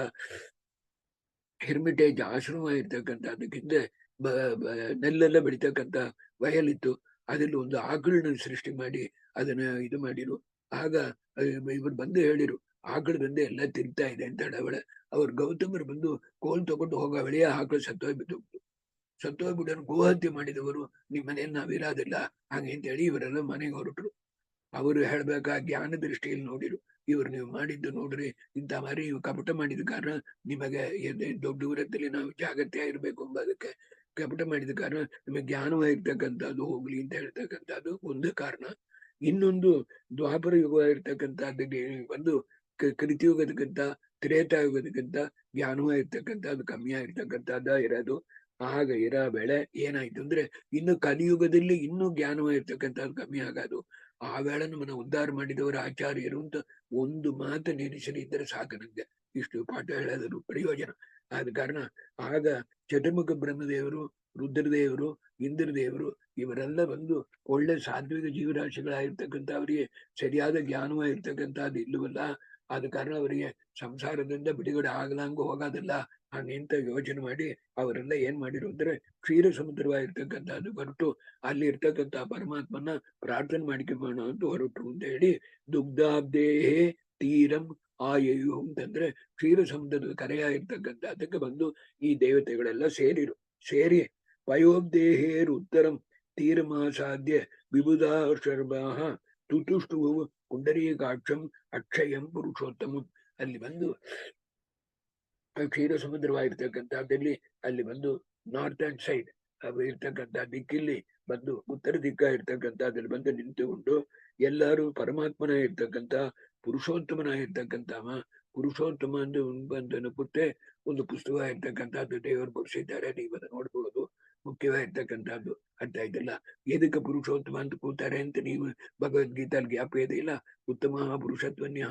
ಹಿರ್ಮಿಟೇಜ್ ಆಶ್ರಮ ಇರ್ತಕ್ಕಂಥ ಅದಕ್ಕಿಂತ ನೆಲ್ಲೆಲ್ಲ ಬೆಳಿತಕ್ಕಂಥ ವಯಲಿತ್ತು. ಅದ್ರಲ್ಲಿ ಒಂದು ಆಕಳನ್ನ ಸೃಷ್ಟಿ ಮಾಡಿ ಅದನ್ನ ಇದು ಮಾಡಿರು. ಆಗ ಇವ್ರು ಬಂದು ಹೇಳಿರು, ಆಕಳು ಬಂದು ಎಲ್ಲ ತಿಂತಾ ಇದೆ ಅಂತ ಹೇಳವಳೆ. ಅವ್ರು ಗೌತಮರು ಬಂದು ಕೋಲ್ ತಗೊಂಡು ಹೋಗವಳೆಯ ಆಕಳು ಸತ್ತೋಗ್ಬಿಟ್ಟು ಗೋಹತ್ಯೆ ಮಾಡಿದವರು ನಿಮ್ಮ ಮನೆಯಲ್ಲಿ ನಾವಿರೋದಿಲ್ಲ ಹಾಗೆ ಅಂತ ಹೇಳಿ ಇವರೆಲ್ಲ ಮನೆಗೆ ಹೊರಟರು. ಅವರು ಹೇಳ್ಬೇಕಾ ಜ್ಞಾನ ದೃಷ್ಟಿಯಲ್ಲಿ ನೋಡಿರು, ಇವ್ರು ನೀವು ಮಾಡಿದ್ದು ನೋಡ್ರಿ, ಇಂಥ ಮಾರಿ ಇವ್ ಕಪಟ ಮಾಡಿದ ಕಾರಣ ನಿಮಗೆ ದೊಡ್ಡ ಊರದಲ್ಲಿ ನಾವು ಜಾಗ್ರತೆ ಇರ್ಬೇಕು ಎಂಬುದಕ್ಕೆ ಕಪಟ ಮಾಡಿದ ಕಾರಣ ನಿಮಗೆ ಜ್ಞಾನವಾಗಿರ್ತಕ್ಕಂಥದ್ದು ಹೋಗ್ಲಿ ಅಂತ ಹೇಳ್ತಕ್ಕಂಥದ್ದು ಒಂದು ಕಾರಣ. ಇನ್ನೊಂದು ದ್ವಾಪರ ಯುಗ ಇರ್ತಕ್ಕಂಥದ್ದು ಒಂದು ಕೃತಿಯುಗದಕ್ಕಿಂತ ತ್ರೇತಾಯುಗದಕ್ಕಿಂತ ಜ್ಞಾನವಾಗಿರ್ತಕ್ಕಂಥದ್ದು ಕಮ್ಮಿ ಆಗಿರ್ತಕ್ಕಂಥದ್ದ ಇರೋದು. ಆಗ ಇರೋ ವೇಳೆ ಏನಾಯ್ತು ಅಂದ್ರೆ ಇನ್ನು ಕಲಿಯುಗದಲ್ಲಿ ಇನ್ನೂ ಜ್ಞಾನವಾಗಿರ್ತಕ್ಕಂಥದ್ದು ಕಮ್ಮಿ ಆಗೋದು. ಆ ವೇಳೆ ನಮ್ಮನ್ನ ಉದ್ಧಾರ ಮಾಡಿದವರು ಆಚಾರ್ಯರು ಅಂತ ಒಂದು ಮಾತು ನೆನೆಸಲಿದ್ದರೆ ಸಾಕು ನಂಗೆ, ಇಷ್ಟು ಪಾಠ ಹೇಳೋದ್ರು ಪ್ರಯೋಜನ. ಆದ ಕಾರಣ ಆಗ ಚತುರ್ಮುಖ ಬ್ರಹ್ಮದೇವರು, ರುದ್ರದೇವರು, ಇಂದ್ರದೇವರು ಇವರೆಲ್ಲ ಬಂದು ಒಳ್ಳೆ ಸಾತ್ವಿಕ ಜೀವರಾಶಿಗಳಾಗಿರ್ತಕ್ಕಂಥವ್ರಿಗೆ ಸರಿಯಾದ ಜ್ಞಾನವಾಗಿರ್ತಕ್ಕಂಥದ್ದು ಇಲ್ಲವಲ್ಲ. ಆದ ಕಾರಣ ಅವರಿಗೆ ಸಂಸಾರದಿಂದ ಬಿಡುಗಡೆ ಆಗಲಂಗ ಹೋಗೋದಿಲ್ಲ ಹಂಗೆಂತ ಯೋಚನೆ ಮಾಡಿ ಅವರೆಲ್ಲ ಏನ್ ಮಾಡಿರು ಅಂದ್ರೆ ಕ್ಷೀರ ಸಮುದ್ರವಾಗಿರ್ತಕ್ಕಂಥದ್ದು ಹೊರಟು ಅಲ್ಲಿ ಇರ್ತಕ್ಕಂಥ ಪರಮಾತ್ಮನ ಪ್ರಾರ್ಥನೆ ಮಾಡ್ಕೊಂಬೋಣ ಅಂತ ಹೊರಟರು ಅಂತ ಹೇಳಿ ದುಗ್ಧಾಬ್ದೇಹೇ ತೀರಂ ಆಯು ಅಂತಂದ್ರೆ ಕ್ಷೀರ ಸಮುದ್ರದ ಕರೆಯಾಗಿರ್ತಕ್ಕಂಥ ಅದಕ್ಕೆ ಬಂದು ಈ ದೇವತೆಗಳೆಲ್ಲ ಸೇರಿ ವಯೋಬ್ದೇಹೇರ್ ಉತ್ತರಂ ತೀರಮಾಸಾಧ್ಯ ವಿಬುಧಾ ಶರ್ಭಾಹ ತುತುಷ್ಟು ಪುಂಡರೀಕಾಕ್ಷಂ ಅಕ್ಷಯಂ ಪುರುಷೋತ್ತಮಂ. ಅಲ್ಲಿ ಬಂದು ಕ್ಷೀರ ಸಮುದ್ರವಾಗಿರ್ತಕ್ಕಂಥದ್ದಲ್ಲಿ ಅಲ್ಲಿ ಬಂದು ನಾರ್ತ್ ಅಂಡ್ ಸೈಡ್ ಇರ್ತಕ್ಕಂಥ ದಿಕ್ಕಿಲ್ಲಿ ಬಂದು ಉತ್ತರ ದಿಕ್ಕ ಇರ್ತಕ್ಕಂಥದ್ರಲ್ಲಿ ಬಂದು ನಿಂತುಕೊಂಡು ಎಲ್ಲರೂ ಪರಮಾತ್ಮನ ಇರ್ತಕ್ಕಂಥ ಪುರುಷೋತ್ತಮನಾಗಿರ್ತಕ್ಕಂಥವ. ಪುರುಷೋತ್ತಮ ಬಂದು ಪುಟ್ಟೆ ಒಂದು ಪುಸ್ತಕ ಇರ್ತಕ್ಕಂಥದ್ದು ದೇವರು ಬರೆಸಿದ್ದಾರೆ, ನೀವು ಅದನ್ನ ನೋಡ್ಬೋದು. ಮುಖ್ಯವಾಗಿರ್ತಕ್ಕಂಥದ್ದು ಅರ್ಥ ಆಯ್ತಲ್ಲ. ಎದಕ್ಕೆ ಪುರುಷೋತ್ತಮ ಅಂತ ಕೂತಾರೆ ಅಂತ ನೀವು ಭಗವದ್ಗೀತೆಯಲ್ಲಿ ಜ್ಞಾಪ ಇದೆ ಇಲ್ಲ, ಉತ್ತಮ ಪುರುಷತ್ವನ್ಯ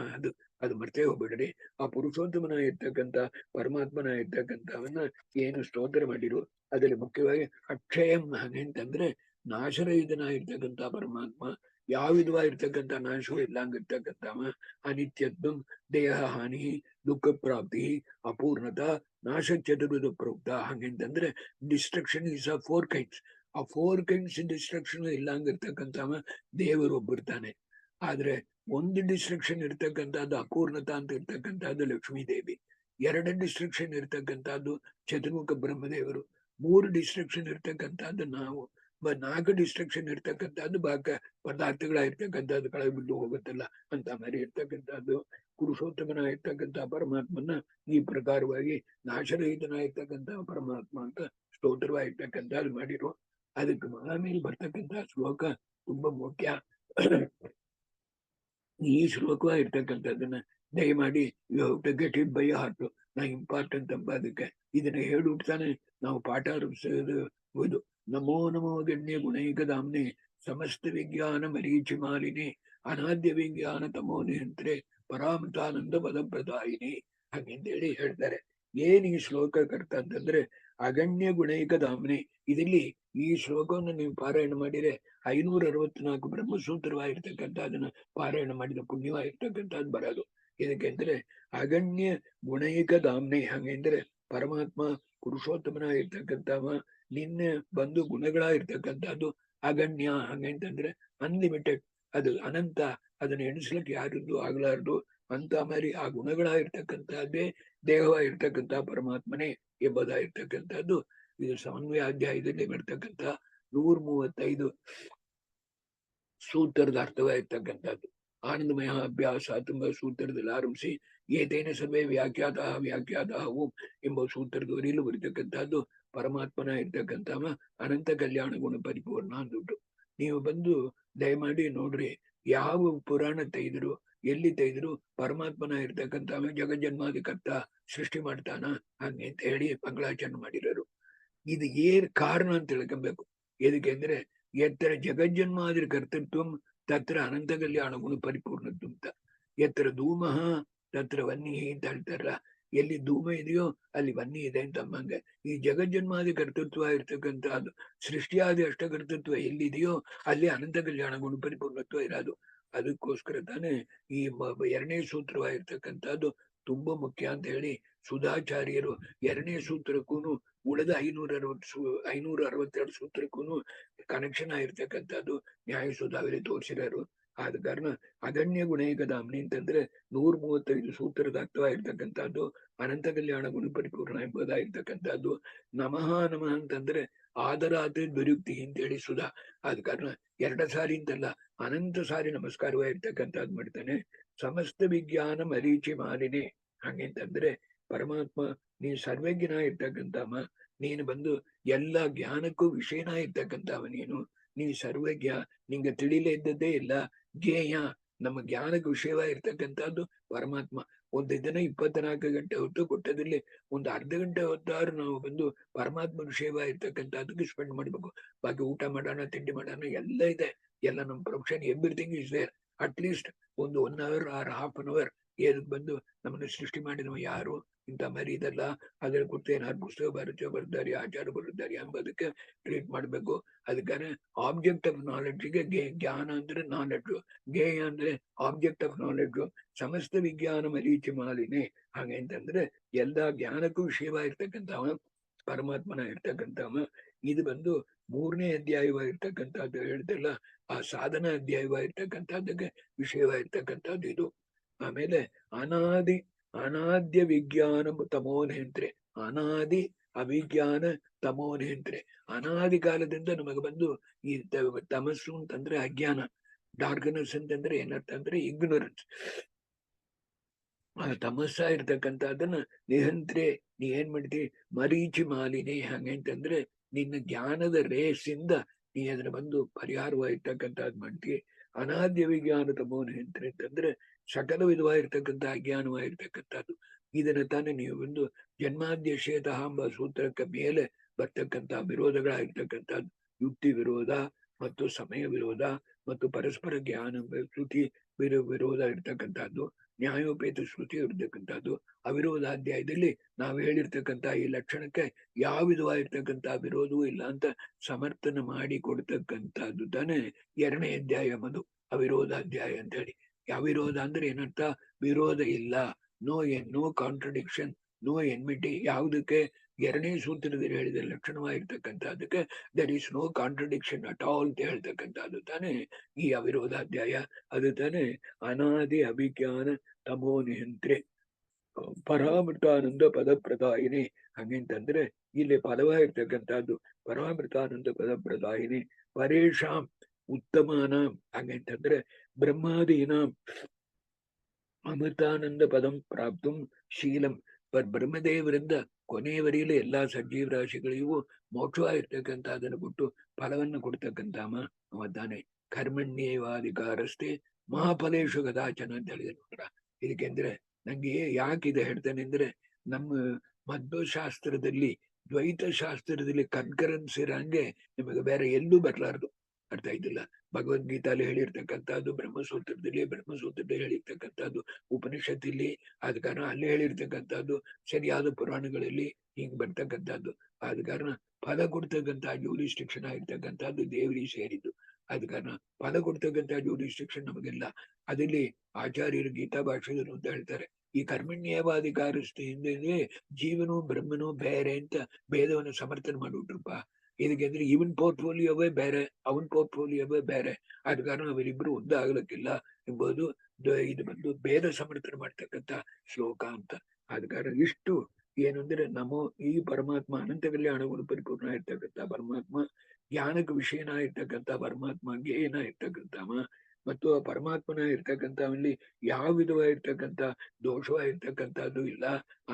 ಅದು ಮರ್ತೇ ಹೋಗ್ಬೇಡ್ರಿ. ಆ ಪುರುಷೋತ್ತಮನ ಇರ್ತಕ್ಕಂಥ ಪರಮಾತ್ಮನ ಇರ್ತಕ್ಕಂಥವನ್ನ ಏನು ಸ್ತೋತ್ರ ಮಾಡಿರು ಅದರಲ್ಲಿ ಮುಖ್ಯವಾಗಿ ಅಕ್ಷಯಂ ಅಂತಂದ್ರೆ ನಾಶರಹಿತನಾಗಿರ್ತಕ್ಕಂಥ ಪರಮಾತ್ಮ ಯಾವ ವಿಧವಾಗಿರ್ತಕ್ಕಂಥ ನಾಶವೂ ಇಲ್ಲಂಗಿರ್ತಕ್ಕಂಥವ ಅನಿತ್ಯತ್ವಂ ದೇಹ ಹಾನಿ ದುಃಖ ಪ್ರಾಪ್ತಿ ಅಪೂರ್ಣತ ನಾಶ ಚತುರ್ವಿಧ ಪ್ರೋಕ್ತ. ಹಂಗಂತಂದ್ರೆ ಡಿಸ್ಟ್ರಕ್ಷನ್ ಇಸ್ ಆ 4 kinds. ಆ 4 kinds ಡಿಸ್ಟ್ರಕ್ಷನ್ ಇಲ್ಲಂಗಿರ್ತಕ್ಕಂಥವ ದೇವರು ಒಬ್ಬಿರ್ತಾನೆ. ಆದ್ರೆ ಒಂದು ಡಿಸ್ಟ್ರಕ್ಷನ್ ಇರ್ತಕ್ಕಂಥದ್ದು ಅಪೂರ್ಣತ ಅಂತ ಇರ್ತಕ್ಕಂಥದ್ದು ಲಕ್ಷ್ಮೀ ದೇವಿ, 2 ಡಿಸ್ಟ್ರಕ್ಷನ್ ಇರ್ತಕ್ಕಂಥದ್ದು ಚತುರ್ಮುಖ ಬ್ರಹ್ಮದೇವರು, 3 ಡಿಸ್ಟ್ರಕ್ಷನ್ ಇರ್ತಕ್ಕಂಥದ್ದು ನಾವು, 4 ಡಿಸ್ಟ್ರಕ್ಷನ್ ಇರ್ತಕ್ಕಂಥದ್ದು ಬಾಕ ಪದಾರ್ಥಗಳಾಗಿರ್ತಕ್ಕಂಥದ್ದು ಕೆಳಗೆ ಬಿದ್ದು ಹೋಗುತ್ತಲ್ಲ ಅಂತ ಮರಿ ಇರ್ತಕ್ಕಂಥದ್ದು ಪುರುಷೋತ್ತಮನಾಗಿರ್ತಕ್ಕಂಥ ಪರಮಾತ್ಮನ ಈ ಪ್ರಕಾರವಾಗಿ ನಾಶರಹಿತನಾಗಿರ್ತಕ್ಕಂಥ ಪರಮಾತ್ಮ ಅಂತ ಸ್ತೋತ್ರವಾಗಿರ್ತಕ್ಕಂಥದ್ದು ಮಾಡಿರೋ. ಅದಕ್ಕೆ ಆಮೇಲೆ ಬರ್ತಕ್ಕಂಥ ಶ್ಲೋಕ ತುಂಬಾ ಮುಖ್ಯ. ಈ ಶ್ಲೋಕವಾಗಿರ್ತಕ್ಕಂಥದ್ದನ್ನ ದಯಮಾಡಿ you have to get it by heart. ನಾ ಇಂಪಾರ್ಟೆಂಟ್ ಅಂಬ ಅದಕ್ಕೆ ಇದನ್ನ ಹೇಳ್ಬಿಡ್ತಾನೆ ನಾವು ಪಾಠ ಆರಂಭಿಸೋದು. ನಮೋ ನಮೋ ಗಣ್ಯ ಗುಣೈಕಧಾಮ್ನೆ ಸಮಸ್ತ ವಿಜ್ಞಾನ ಮರೀಚಿ ಮಾಲಿನಿ ಅನಾದ್ಯ ವಿಜ್ಞಾನ ತಮೋ ನಿಯಂತ್ರೆ ಪರಾಮೃತಾನಂದ ಪದಪ್ರದಾಯಿನಿ ಹಾಗೆಂತೇಳಿ ಹೇಳ್ತಾರೆ. ಏನ್ ಈ ಶ್ಲೋಕ ಕರ್ತ ಅಂತಂದ್ರೆ ಅಗಣ್ಯ ಗುಣೈಕಧಾಮ್ನೆ. ಇದರಲ್ಲಿ ಈ ಶ್ಲೋಕವನ್ನು ನೀವು ಪಾರಾಯಣ ಮಾಡಿದ್ರೆ 564 ಬ್ರಹ್ಮಸೂತ್ರವಾಗಿರ್ತಕ್ಕಂಥ ಅದನ್ನ ಪಾರಾಯಣ ಮಾಡಿದ ಪುಣ್ಯವಾಗಿರ್ತಕ್ಕಂಥದ್ದು ಬರೋದು. ಇದಕ್ಕೆಂದ್ರೆ ಅಗಣ್ಯ ಗುಣೈಕ ಧಾಮ್ನೆ. ಹಂಗಂದ್ರೆ ಪರಮಾತ್ಮ ಪುರುಷೋತ್ತಮನಾಗಿರ್ತಕ್ಕಂಥವ ನಿನ್ನೆ ಬಂದು ಗುಣಗಳಾಗಿರ್ತಕ್ಕಂಥದ್ದು ಅಗಣ್ಯ. ಹಂಗಂತಂದ್ರೆ ಅನ್ಲಿಮಿಟೆಡ್, ಅದು ಅನಂತ, ಅದನ್ನ ಎಣಿಸ್ಲಿಕ್ಕೆ ಯಾರಿದ್ದು ಆಗ್ಲಾರ್ದು ಅಂತ ಮರಿ ಆ ಗುಣಗಳಾಗಿರ್ತಕ್ಕಂಥದ್ದೇ ದೇಹವಾಗಿರ್ತಕ್ಕಂಥ ಪರಮಾತ್ಮನೇ ಎಂಬುದಾಗಿರ್ತಕ್ಕಂಥದ್ದು ಇದು ಸಮನ್ವಯಾಧ್ಯಾಯದಲ್ಲಿ ಬರ್ತಕ್ಕಂಥ 135 ಸೂತ್ರದ ಅರ್ಥವಾಗಿರ್ತಕ್ಕಂಥದ್ದು. ಆನಂದಮಯ ಅಭ್ಯಾಸ ತುಂಬ ಸೂತ್ರದಲ್ಲಿ ಆರಂಭಿಸಿ ಏತೇನ ಸರ್ವೇ ವ್ಯಾಖ್ಯಾತ ಓಂ ಎಂಬ ಸೂತ್ರದವರೆಲ್ಲೂ ಬರ್ತಕ್ಕಂಥದ್ದು ಪರಮಾತ್ಮನ ಇರ್ತಕ್ಕಂಥವ ಅನಂತ ಕಲ್ಯಾಣ ಗುಣ ಪರಿಪೂರ್ಣ ಅಂದ್ಬಿಟ್ಟು. ನೀವು ಬಂದು ದಯಮಾಡಿ ನೋಡ್ರಿ, ಯಾವ ಪುರಾಣ ತೆಗೆದ್ರು ಎಲ್ಲಿ ತೆಗೆದ್ರು ಪರಮಾತ್ಮನ ಇರ್ತಕ್ಕಂಥವ ಜಗಜ್ಜನ್ಮಾದಿ ಕರ್ತ ಸೃಷ್ಟಿ ಮಾಡ್ತಾನ ಹಂಗೆ ಅಂತ ಹೇಳಿ ಮಂಗಳಾಚರಣೆ ಮಾಡಿರೋರು. ಇದು ಏನ್ ಕಾರಣ ಅಂತ ತಿಳ್ಕೊಬೇಕು. ಎದಕ್ಕೆ ಅಂದ್ರೆ ಎತ್ತರ ಜಗಜ್ಜನ್ಮಾದಿರ ಕರ್ತೃತ್ವಂ ತತ್ರ ಅನಂತ ಕಲ್ಯಾಣ ಗುಣ ಪರಿಪೂರ್ಣತ್ವ ಅಂತ. ಎತ್ತರ ಧೂಮಃ ತತ್ರ ವನ್ನಿ ಅಂತ ಹೇಳ್ತಾರಲ್ಲ, ಎಲ್ಲಿ ಧೂಮ ಇದೆಯೋ ಅಲ್ಲಿ ವನ್ನಿ ಇದೆ ಅಂತ ಅಂಬಂಗೆ ಈ ಜಗಜ್ಜನ್ಮಾದಿ ಕರ್ತೃತ್ವ ಇರ್ತಕ್ಕಂಥದ್ದು ಸೃಷ್ಟಿಯಾದಿ ಅಷ್ಟಕರ್ತೃತ್ವ ಎಲ್ಲಿದೆಯೋ ಅಲ್ಲಿ ಅನಂತ ಕಲ್ಯಾಣ ಗುಣ ಪರಿಪೂರ್ಣತ್ವ ಇರೋದು. ಅದಕ್ಕೋಸ್ಕರ ತಾನೇ ಈ 2ನೇ ಸೂತ್ರವಾಗಿರ್ತಕ್ಕಂಥದ್ದು ತುಂಬಾ ಮುಖ್ಯ ಅಂತ ಹೇಳಿ ಸುಧಾಚಾರ್ಯರು 2ನೇ ಸೂತ್ರಕ್ಕೂ ಉಳಿದ 562 ಸೂತ್ರಕ್ಕೂ ಕನೆಕ್ಷನ್ ಆಗಿರ್ತಕ್ಕಂಥದ್ದು ನ್ಯಾಯಸುಧಾವಿಗೆ ತೋರಿಸಿರೋರು. ಆದ ಕಾರಣ ಅಗಣ್ಯ ಗುಣೈಕಧಾಮ್ನಿ ಅಂತಂದ್ರೆ 135 ಸೂತ್ರದ ಅರ್ಥವಾಗಿರ್ತಕ್ಕಂಥದ್ದು ಅನಂತ ಕಲ್ಯಾಣ ಗುಣ ಪರಿಪೂರ್ಣ ಎಂಬುದಾಗಿರ್ತಕ್ಕಂಥದ್ದು. ನಮಃ ನಮಃ ಅಂತಂದ್ರೆ ಆದರಾದ ದುರುಕ್ತಿ ಅಂತೇಳಿ ಸುಧಾ. ಆದ ಕಾರಣ 2 ಸಾರಿ ಅಂತಲ್ಲ ಅನಂತ ಸಾರಿ ನಮಸ್ಕಾರವಾಗಿರ್ತಕ್ಕಂಥದ್ದು ಮಾಡ್ತಾನೆ. ಸಮಸ್ತ ವಿಜ್ಞಾನ ಮರೀಚಿ ಮಾಲಿನಿ. ಹಂಗಂತಂದ್ರೆ ಪರಮಾತ್ಮ ನೀನು ಸರ್ವಜ್ಞನ ಇರ್ತಕ್ಕಂಥವ, ನೀನು ಬಂದು ಎಲ್ಲ ಜ್ಞಾನಕ್ಕೂ ವಿಷಯನ ಇರ್ತಕ್ಕಂಥವ, ನೀ ಸರ್ವಜ್ಞ, ನಿಂಗೆ ತಿಳಿಲೇ ಇದ್ದದ್ದೇ ಇಲ್ಲ. ಜ್ಞೇಯ, ನಮ್ಮ ಜ್ಞಾನಕ್ಕೆ ವಿಷಯವಾಗಿರ್ತಕ್ಕಂಥದ್ದು ಪರಮಾತ್ಮ. ಒಂದು ದಿನ 24 ಗಂಟೆ ಹೊತ್ತು ಕೊಟ್ಟದಲ್ಲಿ ಒಂದು ಅರ್ಧ ಗಂಟೆ ಹೊತ್ತಾರು ನಾವು ಬಂದು ಪರಮಾತ್ಮ ವಿಷಯವಾಗಿರ್ತಕ್ಕಂಥದ್ದಕ್ಕೆ ಸ್ಪೆಂಡ್ ಮಾಡ್ಬೇಕು. ಬಾಕಿ ಊಟ ಮಾಡೋಣ, ತಿಂಡಿ ಮಾಡೋಣ ಎಲ್ಲ ಇದೆ, ಎಲ್ಲ ನಮ್ಮ profession everything is there. At least ಒಂದು 1 hour or half an hour ಏದಕ್ ಬಂದು ನಮ್ಮನ್ನು ಸೃಷ್ಟಿ ಮಾಡಿದವ ಯಾರು ಇಂಥ ಮರಿ ಇದಲ್ಲ, ಅದ್ರ ಕುರಿತು ಏನಾದ್ರು ಪುಸ್ತಕ ಬರ್ತಾರೆ, ಆಚಾರ ಬರುತ್ತಾರೆ ಎಂಬುದಕ್ಕೆ ಟ್ರೀಟ್ ಮಾಡ್ಬೇಕು. ಅದಕ್ಕೆ ಆಬ್ಜೆಕ್ಟ್ ಆಫ್ ನಾಲೆಡ್ಜ್ಗೆ ಜ್ಞಾನ ಅಂದ್ರೆ ನಾಲೆಡ್ಜು, ಜ್ಞೇಯ ಅಂದ್ರೆ ಆಬ್ಜೆಕ್ಟ್ ಆಫ್ ನಾಲೆಡ್ಜು. ಸಮಸ್ತ ವಿಜ್ಞಾನ ಮರೀಚಿ ಮಾಲಿನಿ. ಹಾಗೆ ಅಂತಂದ್ರೆ ಎಲ್ಲ ಜ್ಞಾನಕ್ಕೂ ವಿಷಯವಾಗಿರ್ತಕ್ಕಂಥವ ಪರಮಾತ್ಮನ ಇರ್ತಕ್ಕಂಥವ. ಇದು ಬಂದು 3ನೇ ಅಧ್ಯಾಯವಾಗಿರ್ತಕ್ಕಂಥದ್ದು ಹೇಳ್ತಲ್ಲ, ಆ ಸಾಧನ ಅಧ್ಯಾಯವಾಗಿರ್ತಕ್ಕಂಥದ್ದಕ್ಕೆ ವಿಷಯವಾಗಿರ್ತಕ್ಕಂಥದ್ದು ಇದು. ಆಮೇಲೆ ಅನಾದ್ಯ ವಿಜ್ಞಾನ ತಮೋನೇಂತ್ರೆ. ಅನಾದಿ ಅವಿಜ್ಞಾನ ತಮೋನೇಂತ್ರೆ. ಅನಾದಿ ಕಾಲದಿಂದ ನಮಗೆ ಬಂದು ಈ ತಮಸ್ಸು ಅಂತಂದ್ರೆ ಅಜ್ಞಾನ, ಡಾರ್ಕ್ನೆಸ್ ಅಂತಂದ್ರೆ ಏನರ್ಥ ಅಂದ್ರೆ ಇಗ್ನೋರೆನ್ಸ್. ಆ ತಮಸ್ಸ ಇರ್ತಕ್ಕಂಥದ್ದನ್ನ ನಿಹಂತ್ರೆ, ನೀ ಏನ್ ಮಾಡ್ತಿ, ಮರೀಚಿ ಮಾಲಿನಿ. ಹಂಗಂತಂದ್ರೆ ನಿನ್ನ ಜ್ಞಾನದ ರೇಸಿಂದ ನೀ ಅದನ್ನ ಬಂದು ಪರಿಹಾರವಾಗಿರ್ತಕ್ಕಂಥದ್ದು ಮಾಡ್ತಿ. ಅನಾದ್ಯ ವಿಜ್ಞಾನ ತಮೋನೇಂತ್ರೆ ಅಂತಂದ್ರೆ ಸಕಲ ವಿಧವಾಗಿರ್ತಕ್ಕಂಥ ಅಜ್ಞಾನವಾಗಿರ್ತಕ್ಕಂಥದ್ದು. ಇದನ್ನ ತಾನೇ ನೀವು ಒಂದು ಜನ್ಮಾದ್ಯ ಶೇತಃ ಎಂಬ ಸೂತ್ರಕ್ಕೆ ಮೇಲೆ ಬರ್ತಕ್ಕಂಥ ವಿರೋಧಗಳಾಗಿರ್ತಕ್ಕಂಥದ್ದು ಯುಕ್ತಿ ವಿರೋಧ ಮತ್ತು ಸಮಯ ವಿರೋಧ ಮತ್ತು ಪರಸ್ಪರ ಜ್ಞಾನ ಶ್ರುತಿ ವಿರೋಧ ಇರ್ತಕ್ಕಂಥದ್ದು. ನ್ಯಾಯೋಪೇತ ಶ್ರುತಿ ಇರ್ತಕ್ಕಂಥದ್ದು. ಅವಿರೋಧಾಧ್ಯಾಯದಲ್ಲಿ ನಾವು ಹೇಳಿರ್ತಕ್ಕಂಥ ಈ ಲಕ್ಷಣಕ್ಕೆ ಯಾವ ವಿಧವಾಗಿರ್ತಕ್ಕಂಥ ವಿರೋಧವೂ ಇಲ್ಲ ಅಂತ ಸಮರ್ಥನೆ ಮಾಡಿ ಕೊಡ್ತಕ್ಕಂಥದ್ದು ತಾನೇ 2ನೇ ಅಧ್ಯಾಯ ಮದು ಅವಿರೋಧಾಧ್ಯಾಯ ಅಂತ ಹೇಳಿ. ಅವಿರೋಧ ಅಂದ್ರೆ ಏನರ್ಥ? ವಿರೋಧ ಇಲ್ಲ, ನೋ ಕಾಂಟ್ರಡಿಕ್ಷನ್, ನೋ ಎನ್ಮಿಟಿ. ಯಾವುದಕ್ಕೆ? 2ನೇ ಸೂತ್ರದಲ್ಲಿ ಹೇಳಿದ ಲಕ್ಷಣವಾಗಿರ್ತಕ್ಕಂಥದ್ದಕ್ಕೆ there is no contradiction at all ಅಂತ ಹೇಳ್ತಕ್ಕಂಥದ್ದು ತಾನೇ ಈ ಅವಿರೋಧಾಧ್ಯಾಯ. ಅದು ತಾನೇ ಅನಾದಿ ಅಭಿಜ್ಞಾನ ತಮೋ ನಿಯಂತ್ರೆ ಪರಾಮೃತಾನಂದ ಪದಪ್ರದಾಯಿನಿ. ಹಂಗಂತಂದ್ರೆ ಇಲ್ಲಿ ಪದವಾಗಿರ್ತಕ್ಕಂಥದ್ದು ಪರಾಮೃತಾನಂದ ಪದಪ್ರದಾಯಿನಿ. ಪರೇಶಾಂ ಉತ್ತಮಾನ. ಹಂಗಂತಂದ್ರೆ ಬ್ರಹ್ಮಾದೀನ ಅಮೃತಾನಂದ ಪದಂ ಪ್ರಾಪ್ತು ಶೀಲಂ. ಬ್ರಹ್ಮದೇವರಿಂದ ಕೊನೆಯವರೆಯಲು ಎಲ್ಲಾ ಸಜ್ಜೀವ ರಾಶಿಗಳಿಗೂ ಮೋಕ್ಷವಾಗಿರ್ತಕ್ಕಂಥ ಅದನ್ನು ಕೊಟ್ಟು ಫಲವನ್ನು ಕೊಡ್ತಕ್ಕಂಥಮ ಅವತ್ತಾನೆ. ಕರ್ಮಣ್ಯೇವಾಧಿಕಾರಸ್ಥೆ ಮಹಾಫಲೇಶು ಗದಾಚನ ಅಂತ ಹೇಳಿದ್ರು. ಇದಕ್ಕೆಂದ್ರೆ ನಂಗೆ ಯಾಕಿದೆ ಹೇಳ್ತಾನೆ ಅಂದ್ರೆ, ನಮ್ಮ ಮಧ್ವಶಾಸ್ತ್ರದಲ್ಲಿ ದ್ವೈತ ಶಾಸ್ತ್ರದಲ್ಲಿ ಕನ್ಕರೆನ್ಸ್ ಇರಂಗೆ ನಿಮಗೆ ಬೇರೆ ಎಲ್ಲೂ ಬರ್ಲಾರ್ದು. ಅರ್ಥ ಆಯ್ತಿಲ್ಲ? ಭಗವದ್ಗೀತಾಲಿ ಹೇಳಿರ್ತಕ್ಕಂಥದ್ದು, ಬ್ರಹ್ಮಸೂತ್ರದಲ್ಲಿ ಹೇಳಿರ್ತಕ್ಕಂಥದ್ದು, ಉಪನಿಷತ್ತಿಲ್ಲಿ ಆದ ಕಾರಣ ಅಲ್ಲಿ ಹೇಳಿರ್ತಕ್ಕಂಥದ್ದು, ಸರಿಯಾದ ಪುರಾಣಗಳಲ್ಲಿ ಹಿಂಗ್ ಬರ್ತಕ್ಕಂಥದ್ದು. ಆದ ಕಾರಣ ಫಲ ಕೊಡ್ತಕ್ಕಂಥ ಜ್ಯೂರಿಸ್ಟಿಕ್ಷನ್ ಆಗಿರ್ತಕ್ಕಂಥದ್ದು ದೇವರಿಗೆ ಸೇರಿದ್ದು. ಆದ ಕಾರಣ ಫಲ ಕೊಡ್ತಕ್ಕಂಥ ಜ್ಯೂರಿಸ್ಟಿಕ್ಷನ್ ನಮಗೆಲ್ಲ. ಅದಲ್ಲಿ ಆಚಾರ್ಯರು ಗೀತಾ ಭಾಷೆಗಳು ಅಂತ ಹೇಳ್ತಾರೆ, ಈ ಕರ್ಮಣ್ಯವಾಧಿಕಾರಸ್ಥೆಯಿಂದಲೇ ಜೀವನು ಬ್ರಹ್ಮನು ಬೇರೆ ಅಂತ ಭೇದವನ್ನು ಸಮರ್ಥನೆ ಮಾಡಿಬಿಟ್ರಪ್ಪ. ಇದಕ್ಕೆಂದ್ರೆ ಇವನ್ ಪೋರ್ಟ್ಫೋಲಿಯೋವೇ ಬೇರೆ, ಅವನ್ ಪೋರ್ಟ್ಫೋಲಿಯೋವೇ ಬೇರೆ. ಆದ ಕಾರಣ ಅವರಿಬ್ರು ಒಂದಾಗ್ಲಿಕ್ಕಿಲ್ಲ ಎಂಬುದು ಇದು ಬಂದು ಭೇದ ಸಮರ್ಥನೆ ಮಾಡ್ತಕ್ಕಂಥ ಶ್ಲೋಕ ಅಂತ. ಆದ ಕಾರಣ ಇಷ್ಟು ಏನು ಅಂದ್ರೆ ನಮೋ ಈ ಪರಮಾತ್ಮ ಅನಂತ ಕಲ್ಯಾಣಗಳು ಪರಿಪೂರ್ಣ ಇರ್ತಕ್ಕಂಥ ಪರಮಾತ್ಮ, ಜ್ಞಾನಕ್ಕೆ ವಿಷಯನ ಇರ್ತಕ್ಕಂಥ ಪರಮಾತ್ಮ, ಜ್ಞೇಯನ ಇರ್ತಕ್ಕಂಥವ, ಮತ್ತು ಆ ಪರಮಾತ್ಮನ ಇರ್ತಕ್ಕಂಥವಲ್ಲಿ ಯಾವ ವಿಧವಾಗಿರ್ತಕ್ಕಂಥ ದೋಷವಾಗಿರ್ತಕ್ಕಂಥದ್ದು ಇಲ್ಲ.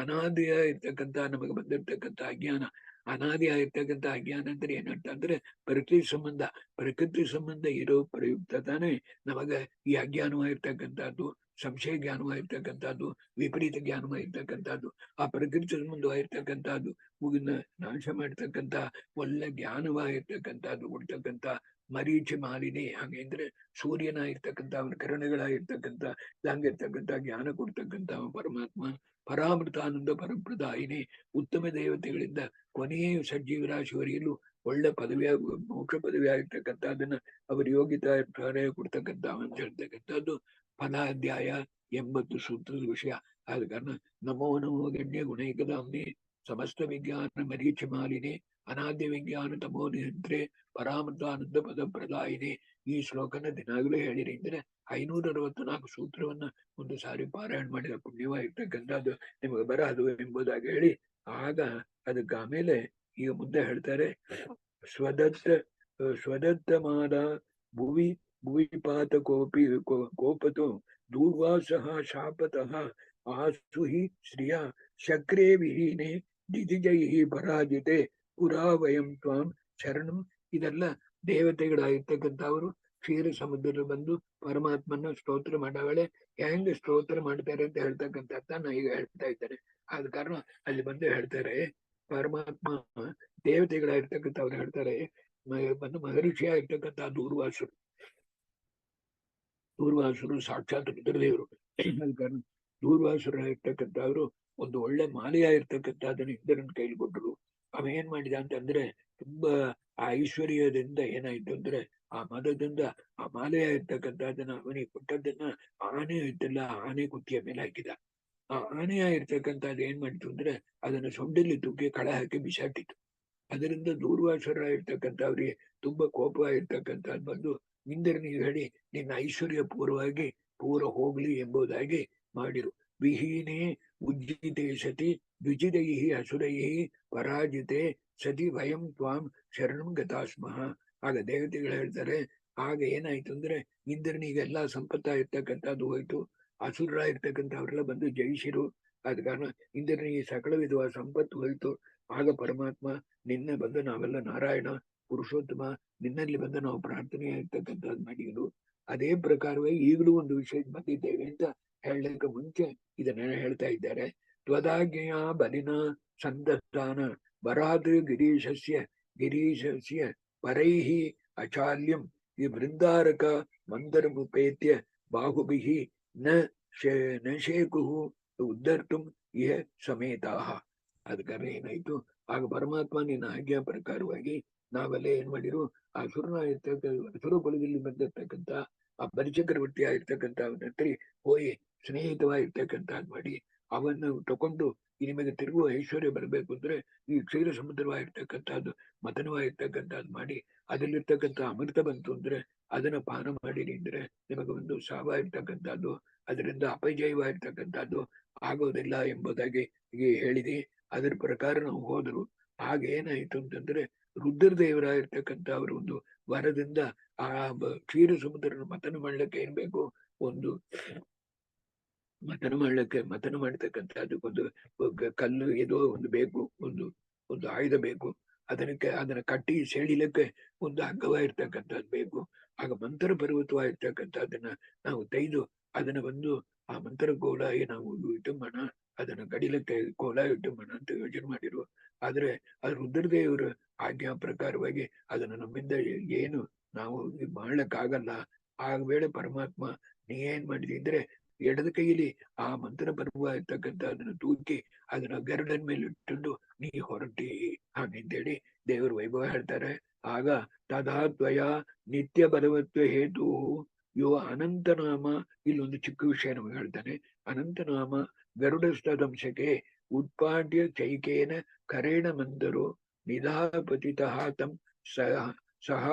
ಅನಾದಿಯ ಇರ್ತಕ್ಕಂಥ ನಮಗೆ ಬಂದಿರ್ತಕ್ಕಂಥ ಅಜ್ಞಾನ, ಅನಾದಿಯಾಗಿರ್ತಕ್ಕಂಥ ಅಜ್ಞಾನ ಅಂದ್ರೆ ಏನಂತ ಅಂದ್ರೆ ಪ್ರಕೃತಿ ಸಂಬಂಧ ಇರೋ ಪ್ರಯುಕ್ತ ತಾನೇ ನಮಗ ಈ ಅಜ್ಞಾನವಾಗಿರ್ತಕ್ಕಂಥದ್ದು, ಸಂಶಯ ಜ್ಞಾನವಾಗಿರ್ತಕ್ಕಂಥದ್ದು, ವಿಪರೀತ ಜ್ಞಾನವಾಗಿರ್ತಕ್ಕಂಥದ್ದು. ಆ ಪ್ರಕೃತಿ ಸಂಬಂಧವಾಗಿರ್ತಕ್ಕಂಥದ್ದು ಮುಗಿನ ನಾಶ ಮಾಡ್ತಕ್ಕಂಥ ಒಳ್ಳೆ ಜ್ಞಾನವಾಗಿರ್ತಕ್ಕಂಥದ್ದು ಕೊಡ್ತಕ್ಕಂಥ ಮರೀಚಿ ಮಾಲಿನಿ. ಹಾಗೆಂದ್ರೆ ಸೂರ್ಯನ ಇರ್ತಕ್ಕಂಥ ಅವನ ಕಿರಣಗಳಾಗಿರ್ತಕ್ಕಂಥ ಹಂಗಿರ್ತಕ್ಕಂಥ ಜ್ಞಾನ ಕೊಡ್ತಕ್ಕಂಥ ಪರಮಾತ್ಮ. ಪರಾಮೃತಾನಂದ ಪರಪ್ರದಾಯಿನಿ. ಉತ್ತಮ ದೇವತೆಗಳಿಂದ ಕೊನೆಯ ಸಜ್ಜೀವ ರಾಶಿವರೆಯಲು ಒಳ್ಳೆ ಪದವಿಯ ಮೋಕ್ಷ ಪದವಿ ಆಗಿರ್ತಕ್ಕಂಥ ಅದನ್ನ ಅವರ ಯೋಗ್ಯತಾ ಕೊಡ್ತಕ್ಕಂಥ ಅಂತ ಹೇಳ್ತಕ್ಕಂಥದ್ದು ಫಲಾಧ್ಯಾಯ 80 ಸೂತ್ರದ ವಿಷಯ. ಆದ ಕಾರಣ ನಮೋ ನಮೋ ಗಣ್ಯ ಗುಣೈಕದಾಮ್ನಿ ಸಮಸ್ತ ವಿಜ್ಞಾನ ಮರೀಚ ಮಾಲಿನಿ ಅನಾದ್ಯ ವಿಜ್ಞಾನ ತಮೋ ನಿಯಂತ್ರೆ ಪರಾಮೃತಾನಂದ ಪದ ಪ್ರದಾಯಿನಿ. ಈ ಶ್ಲೋಕನ ದಿನಾಗಲೂ ಹೇಳಿರಿ ಅಂದ್ರೆ 564 ಸೂತ್ರವನ್ನ ಒಂದು ಸಾರಿ ಪಾರಾಯಣ ಮಾಡಿದ ಪುಣ್ಯವಾಗಿರ್ತಕ್ಕಂಥದ್ದು ನಿಮಗೆ ಬರದು ಎಂಬುದಾಗಿ ಹೇಳಿ, ಆಗ ಅದಕ್ಕೆ ಆಮೇಲೆ ಈಗ ಮುಂದೆ ಹೇಳ್ತಾರೆ, ಸ್ವದತ್ತಮಾದ ಭುವಿ ಭುವಿಪಾತ ಕೋಪತು ದೂರ್ವಾಸಃ ಶಾಪತಃ ಆಸುಹಿ ಶ್ರಿಯ ಶಕ್ರೇ ವಿಹೀನೆ ದಿತಿಜೈಃ ಪರಾಜಿತೆ ಪುರಾ ವಯಂ ತ್ವಾಂ ಶರಣಂ. ಇದೆಲ್ಲ ದೇವತೆಗಳಾಗಿರ್ತಕ್ಕಂಥವರು ಕ್ಷೀರ ಸಮುದ್ರ ಬಂದು ಪರಮಾತ್ಮನ ಸ್ತೋತ್ರ ಮಾಡವಳೆ. ಹೆಂಗ್ ಸ್ತೋತ್ರ ಮಾಡ್ತಾರೆ ಅಂತ ಹೇಳ್ತಕ್ಕಂಥ ನಾ ಈಗ ಹೇಳ್ತಾ ಇದ್ದೇನೆ. ಆದ ಕಾರಣ ಅಲ್ಲಿ ಬಂದು ಹೇಳ್ತಾರೆ, ಪರಮಾತ್ಮ ದೇವತೆಗಳಾಗಿರ್ತಕ್ಕಂಥವ್ರು ಹೇಳ್ತಾರೆ, ಬಂದು ಮಹರ್ಷಿ ಆಗಿರ್ತಕ್ಕಂಥ ದೂರ್ವಾಸರು ಸಾಕ್ಷಾತ್ ರುದ್ರದೇವರು. ಆದ ಕಾರಣ ದೂರ್ವಾಸರಾಗಿರ್ತಕ್ಕಂಥವ್ರು ಒಂದು ಒಳ್ಳೆ ಮಾಲೆಯಾಗಿರ್ತಕ್ಕಂಥದ್ದನ್ನು ಇಂದ್ರನ ಕೈಲಿ ಕೊಟ್ಟರು. ಅವ ಏನ್ ಮಾಡಿದ ಅಂತಂದ್ರೆ, ತುಂಬಾ ಆ ಐಶ್ವರ್ಯದಿಂದ ಏನಾಯ್ತು ಅಂದ್ರೆ, ಆ ಮದದಿಂದ ಆ ಮಾಲೆಯಾಗಿರ್ತಕ್ಕಂಥದ್ದನ್ನ ಅವನಿಗೆ ಕೊಟ್ಟದ್ದನ್ನ ಆನೆ ಇದ್ದಲ್ಲ, ಆನೆ ಕುತ್ತಿಯ ಮೇಲೆ ಹಾಕಿದ. ಆ ಆನೆಯಾಗಿರ್ತಕ್ಕಂಥದ್ದು ಏನ್ ಮಾಡಿತು ಅಂದ್ರೆ, ಅದನ್ನ ಸೊಂಡಲ್ಲಿ ತುಕ್ಕಿ ಕಳ ಹಾಕಿ ಬಿಸಾಟಿತ್ತು. ಅದರಿಂದ ದೂರ್ವಾಸರಾಗಿರ್ತಕ್ಕಂಥವ್ರಿಗೆ ತುಂಬಾ ಕೋಪವಾಗಿರ್ತಕ್ಕಂಥದ್ದು ಬಂದು ಇಂದ್ರನಿಗೆ ಹೇಳಿ, ನಿನ್ನ ಐಶ್ವರ್ಯ ಪೂರ ಹೋಗ್ಲಿ ಎಂಬುದಾಗಿ ಮಾಡಿರು. ವಿಹೀನೇ ಉಜ್ಜಿತೆ ಸತಿ ದ್ವಿಜಿದೈಹಿ ಅಸುರೈಹಿ ಪರಾಜಿತೆ ಸತಿ ವಯಂ ತ್ವಾಂ ಶರಣಂ ಗತಾಸ್ಮಃ. ಆಗ ದೇವತೆಗಳು ಹೇಳ್ತಾರೆ, ಆಗ ಏನಾಯ್ತು ಅಂದ್ರೆ ಇಂದ್ರನಿಗೆ ಎಲ್ಲಾ ಸಂಪತ್ತಾಗಿರ್ತಕ್ಕಂಥದ್ದು ಹೋಯ್ತು, ಅಸುರರಾಗಿರ್ತಕ್ಕಂಥವ್ರೆಲ್ಲ ಬಂದು ಜಯಿಸಿರು. ಆದ ಕಾರಣ ಇಂದ್ರನಿಗೆ ಸಕಲ ವಿಧವಾದ ಸಂಪತ್ತು ಹೋಯ್ತು. ಆಗ ಪರಮಾತ್ಮ ನಿನ್ನೆ ಬಂದು ನಾವೆಲ್ಲ ನಾರಾಯಣ ಪುರುಷೋತ್ತಮ ನಿನ್ನಲ್ಲಿ ಬಂದು ನಾವು ಪ್ರಾರ್ಥನೆ ಆಗಿರ್ತಕ್ಕಂಥದ್ದು ಮಾಡಿದ್ರು. ಅದೇ ಪ್ರಕಾರವೇ ಈಗಲೂ ಒಂದು ವಿಷಯ ಬಂದಿದ್ದೇವೆ ಅಂತ ಹೇಳಲಿಕ್ಕೆ ಮುಂಚೆ ಇದನ್ನೆಲ್ಲ ಹೇಳ್ತಾ ಇದ್ದಾರೆ. ತ್ವದಾಜ್ಞೆಯ ಬಲಿನ ಸಂದತ್ತಾನ ವರಾದ್ ಗಿರೀಶಸ್ಯ ಪರೈಹಿ ಅಚಾಲ್ಯಂ ಈ ವೃಂದಾರಕ ಮಂದರಮುಪೇತ್ಯ ಬಾಹುಭಿಃ ನ ಶೇಕುಹು ಉದ್ಧರ್ತುಂ ಇಹ ಸಮೇತಾಹ. ಅದಕ್ಕಾಗ ಏನಾಯ್ತು, ಆಗ ಪರಮಾತ್ಮ ನಿನ್ನ ಆಜ್ಞಾ ಪ್ರಕಾರವಾಗಿ ನಾವೆಲ್ಲ ಏನ್ ಮಾಡಿರು, ಆ ಸುರ ಕುಲದಲ್ಲಿ ಬಂದಿರ್ತಕ್ಕಂಥ ಆ ಬಲಿಚಕ್ರವರ್ತಿ ಆಗಿರ್ತಕ್ಕಂಥ ಅವನ ಹತ್ರ ಹೋಗಿ ಸ್ನೇಹಿತವಾಗಿರ್ತಕ್ಕಂಥದ್ದು ಮಾಡಿ ಅವನ್ನು ತಕೊಂಡು ನಿಮಗೆ ತಿರುಗುವ ಐಶ್ವರ್ಯ ಬರಬೇಕು ಅಂದ್ರೆ ಈ ಕ್ಷೀರ ಸಮುದ್ರವಾಗಿರ್ತಕ್ಕಂಥದ್ದು ಮತನವಾಗಿರ್ತಕ್ಕಂಥದ್ದು ಮಾಡಿ ಅದರಲ್ಲಿರ್ತಕ್ಕಂಥ ಅಮೃತ ಬಂತು ಅಂದ್ರೆ ಅದನ್ನ ಪಾನ ಮಾಡಿರಿ ಅಂದ್ರೆ ನಿಮಗೆ ಒಂದು ಸಾವಾಗಿರ್ತಕ್ಕಂಥದ್ದು, ಅದರಿಂದ ಅಪಜಯವಾಗಿರ್ತಕ್ಕಂಥದ್ದು ಆಗೋದಿಲ್ಲ ಎಂಬುದಾಗಿ ಹೇಳಿದೆ. ಅದರ ಪ್ರಕಾರ ನಾವು ಹೋದ್ರು. ಹಾಗೇನಾಯ್ತು ಅಂತಂದ್ರೆ ರುದ್ರದೇವರಾಗಿರ್ತಕ್ಕಂಥ ಅವರ ಒಂದು ವರದಿಂದ ಆ ಕ್ಷೀರ ಸಮುದ್ರ ಮತನ ಮಾಡ್ಲಿಕ್ಕೆ ಏನ್ ಬೇಕು, ಒಂದು ಮತನ ಮಾಡ್ತಕ್ಕಂಥದ್ದು ಒಂದು ಕಲ್ಲು ಏನೋ ಒಂದು ಬೇಕು, ಒಂದು ಆಯುಧ ಬೇಕು. ಅದನ್ನ ಕಟ್ಟಿ ಸೆಳಿಲಿಕ್ಕೆ ಒಂದು ಹಗ್ಗವಾಗಿರ್ತಕ್ಕಂಥದ್ದು ಬೇಕು. ಆಗ ಮಂತ್ರ ಪರ್ವತವಾಗಿರ್ತಕ್ಕಂಥದ್ದನ್ನ ನಾವು ತೆಗೆದು ಅದನ್ನ ಬಂದು ಆ ಮಂತ್ರ ಕೋಲ ನಾವು ಇಟ್ಟುಮಣ, ಅದನ್ನ ಕಡಿಲಕ್ಕೆ ಕೋಲ ಇಟ್ಟುಮಣ ಅಂತ ಯೋಚನೆ ಮಾಡಿರುವ. ಆದ್ರೆ ಅದು ರುದ್ರದೇವರ ಆಜ್ಞಾ ಪ್ರಕಾರವಾಗಿ ಅದನ್ನ ನಮ್ಮಿಂದ ಏನು ನಾವು ಮಾಡ್ಲಿಕ್ಕಾಗಲ್ಲ. ಆ ವೇಳೆ ಪರಮಾತ್ಮ ನೀ ಏನ್ ಮಾಡಿದಿ ಅಂದ್ರೆ ಎಡದ ಕೈಯಲ್ಲಿ ಆ ಮಂತ್ರ ಪರ್ವ ಇರ್ತಕ್ಕಂಥ ಅದನ್ನ ತೂಕಿ ಅದನ್ನ ಗರುಡನ ಮೇಲೆ ಇಟ್ಟುಕೊಂಡು ನೀ ಹೊರಟಿ ಹಾಗಂತೇಳಿ ದೇವರು ವೈಭವ ಹೇಳ್ತಾರೆ. ಆಗ ತದಾತ್ವಯ ನಿತ್ಯ ಬಲವತ್ವ ಹೇತು ಯೋ ಅನಂತನಾಮ, ಇಲ್ಲೊಂದು ಚಿಕ್ಕ ವಿಷಯ ನಮಗೆ ಹೇಳ್ತಾನೆ. ಅನಂತನಾಮ ಗರುಡಸ್ತದಂಶಕ್ಕೆ ಉತ್ಪಾಟ್ಯ ಚೈಕೇನ ಕರೇಣ ಮಂದರು ನಿಧಾಪತಿತಃ ತಂ ಸಹ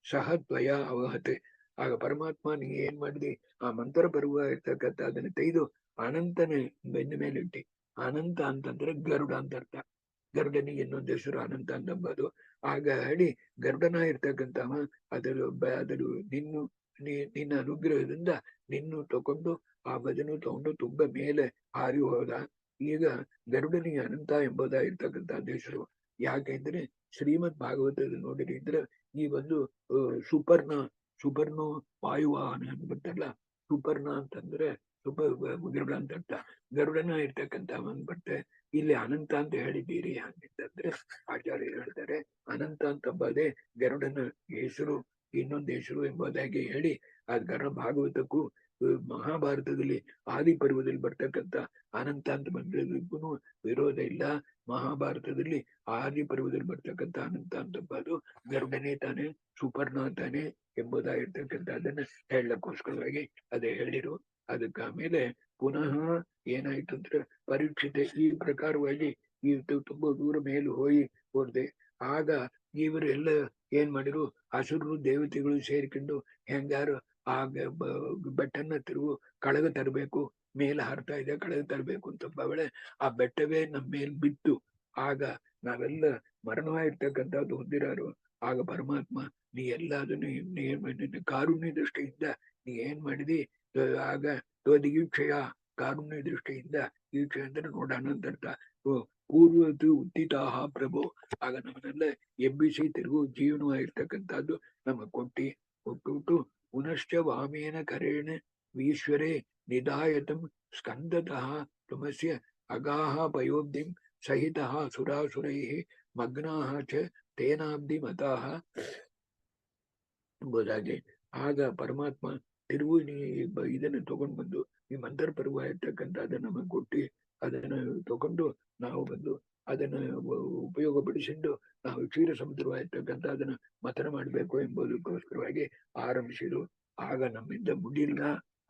ಸಹ ತ್ವಯ ಅವಹತೆ. ಆಗ ಪರಮಾತ್ಮ ನೀ ಏನ್ ಮಾಡಿದಿ, ಆ ಮಂತ್ರ ಪರ್ವ ಇರ್ತಕ್ಕಂಥ ಅದನ್ನ ತೆಗೆದು ಅನಂತನ ಬೆನ್ನ ಮೇಲೆ ಇಟ್ಟಿ. ಅನಂತ ಅಂತಂದ್ರೆ ಗರುಡ ಅಂತ ಅರ್ಥ. ಗರುಡನಿಗೆ ಇನ್ನೊಂದು ಹೆಸರು ಅನಂತ ಅಂತಂಬುದು. ಆಗ ಹೇಳಿ ಗರುಡನ ಇರ್ತಕ್ಕಂಥವ ಅದರ ನಿನ್ನ ಅನುಗ್ರಹದಿಂದ ನಿನ್ನು ತಕೊಂಡು ಆ ಭಜನು ತಗೊಂಡು ತುಂಬ ಮೇಲೆ ಹಾರಿ ಹೋದ. ಈಗ ಗರುಡನಿಗೆ ಅನಂತ ಎಂಬುದಾಗಿರ್ತಕ್ಕಂಥ ಹೆಸರು. ಯಾಕೆಂದ್ರೆ ಶ್ರೀಮದ್ ಭಾಗವತದಲ್ಲಿ ನೋಡಿರಿ ಅಂದ್ರೆ ಈ ಒಂದು ಸುಪರ್ಣ ವಾಯುವಾಹನ ಅಂದ್ಬಿಟ್ಟಲ್ಲ. ಸುಪರ್ಣ ಅಂತಂದ್ರೆ ಗರುಡ ಅಂತ ಅರ್ಥ. ಗರುಡನ ಇರ್ತಕ್ಕಂಥ ಬಂದ್ಬಿಟ್ಟೆ ಇಲ್ಲಿ ಅನಂತ ಅಂತ ಹೇಳಿದ್ದೀರಿ ಅಂತಂದ್ರೆ ಆಚಾರ್ಯರು ಹೇಳ್ತಾರೆ ಅನಂತ ಅಂತಂಬದೇ ಗರುಡನ ಹೆಸರು, ಇನ್ನೊಂದು ಹೆಸರು ಎಂಬುದಾಗಿ ಹೇಳಿ ಅದ್ರ ಭಾಗವತಕ್ಕೂ ಮಹಾಭಾರತದಲ್ಲಿ ಆದಿ ಪರ್ವದಲ್ಲಿ ಬರ್ತಕ್ಕಂಥ ಅನಂತ ಅಂತ ಬಂದಿರೋದಕ್ಕೂ ವಿರೋಧ ಇಲ್ಲ. ಮಹಾಭಾರತದಲ್ಲಿ ಆದಿ ಪರ್ವದಲ್ಲಿ ಬರ್ತಕ್ಕಂಥ ಅನಂತ ಅಂತಂಬದು ಗರುಡನೇ ತಾನೆ, ಸುಪರ್ಣ ತಾನೆ ಎಂಬುದಾಗಿರ್ತಕ್ಕಂಥ ಅದನ್ನ ಹೇಳಕ್ಕೋಸ್ಕರವಾಗಿ ಅದೇ ಹೇಳಿರು. ಅದಕ್ಕೆ ಆಮೇಲೆ ಪುನಃ ಏನಾಯ್ತು ಅಂದ್ರೆ ಪರೀಕ್ಷಿತೆ ಈ ಪ್ರಕಾರವಾಗಿ ಈ ತುಂಬಾ ದೂರ ಮೇಲೆ ಹೋದೆ. ಆಗ ಇವರು ಎಲ್ಲ ಏನ್ ಮಾಡಿರು, ಹಸುರು ದೇವತೆಗಳು ಸೇರ್ಕೊಂಡು ಹೆಂಗಾರು ಆ ಬೆಟ್ಟನ್ನ ತಿರುಗು ಕಳಗ ತರಬೇಕು, ಮೇಲೆ ಹಾರ್ತಾ ಇದೆ ಕಳಗ ತರಬೇಕು ಅಂತ ವೇಳೆ ಆ ಬೆಟ್ಟವೇ ನಮ್ಮ ಮೇಲೆ ಬಿತ್ತು. ಆಗ ನಾವೆಲ್ಲ ಮರಣವಾಗಿರ್ತಕ್ಕಂಥದ್ದು ಹೊಂದಿರಾರು. ಆಗ ಪರಮಾತ್ಮ ನೀ ಎಲ್ಲದನ್ನು ಕಾರುಣ್ಯ ದೃಷ್ಟಿಯಿಂದ ನೀ ಏನ್ ಮಾಡಿದಿ, ಆಗ ಈಕ್ಷಯ ಕಾರುಣ್ಯ ದೃಷ್ಟಿಯಿಂದ, ಈಕ್ಷೆ ಅಂದ್ರೆ ನೋಡೋಣ ಅಂತ ಅರ್ಥ. ಪೂರ್ವದ ಉತ್ತಿತಾಹ ಪ್ರಭು, ಆಗ ನಮ್ಮನ್ನೆಲ್ಲ ಎಬ್ಬಿಸಿ ತಿರುಗು ಜೀವನವಾಗಿರ್ತಕ್ಕಂಥದ್ದು ನಮಗೆ ಕೊಟ್ಟು ಪುನಶ್ಚ ವಾಮೇನ ಕರೇಣ ಈಶ್ವರೇ ನಿಧಾಯತಂ ಸ್ಕಂದತಃ ತುಮಸ್ಯ ಅಗಾಹ ಪಯೋಬ್ಧಿಂ ಸಹಿತಃ ಸುರಾಸುರೈಃ ಮಗ್ನಾಃ ಚ ತೇನಾಬ್ಧಿ ಮತಾಃ ಎಂಬುದಾಗಿ. ಆಗ ಪರಮಾತ್ಮ ತಿರುವು ಇದನ್ನು ತಗೊಂಡು ಬಂದು ಈ ಮಂತ್ರ ಪರ್ವ ಇರ್ತಕ್ಕಂಥ ಅದನ್ನ ನಮಗೆ ಕೊಟ್ಟು ಅದನ್ನ ತಗೊಂಡು ನಾವು ಬಂದು ಅದನ್ನ ಉಪಯೋಗಪಡಿಸಿಕೊಂಡು ನಾವು ಕ್ಷೀರ ಸಮುದ್ರವಾಗಿರ್ತಕ್ಕಂಥ ಅದನ್ನ ಮಥನ ಮಾಡಬೇಕು ಎಂಬುದಕ್ಕೋಸ್ಕರವಾಗಿ ಆರಂಭಿಸಿದ್ರು. ಆಗ ನಮ್ಮಿಂದ ಮುಡಿಲ್ಲ,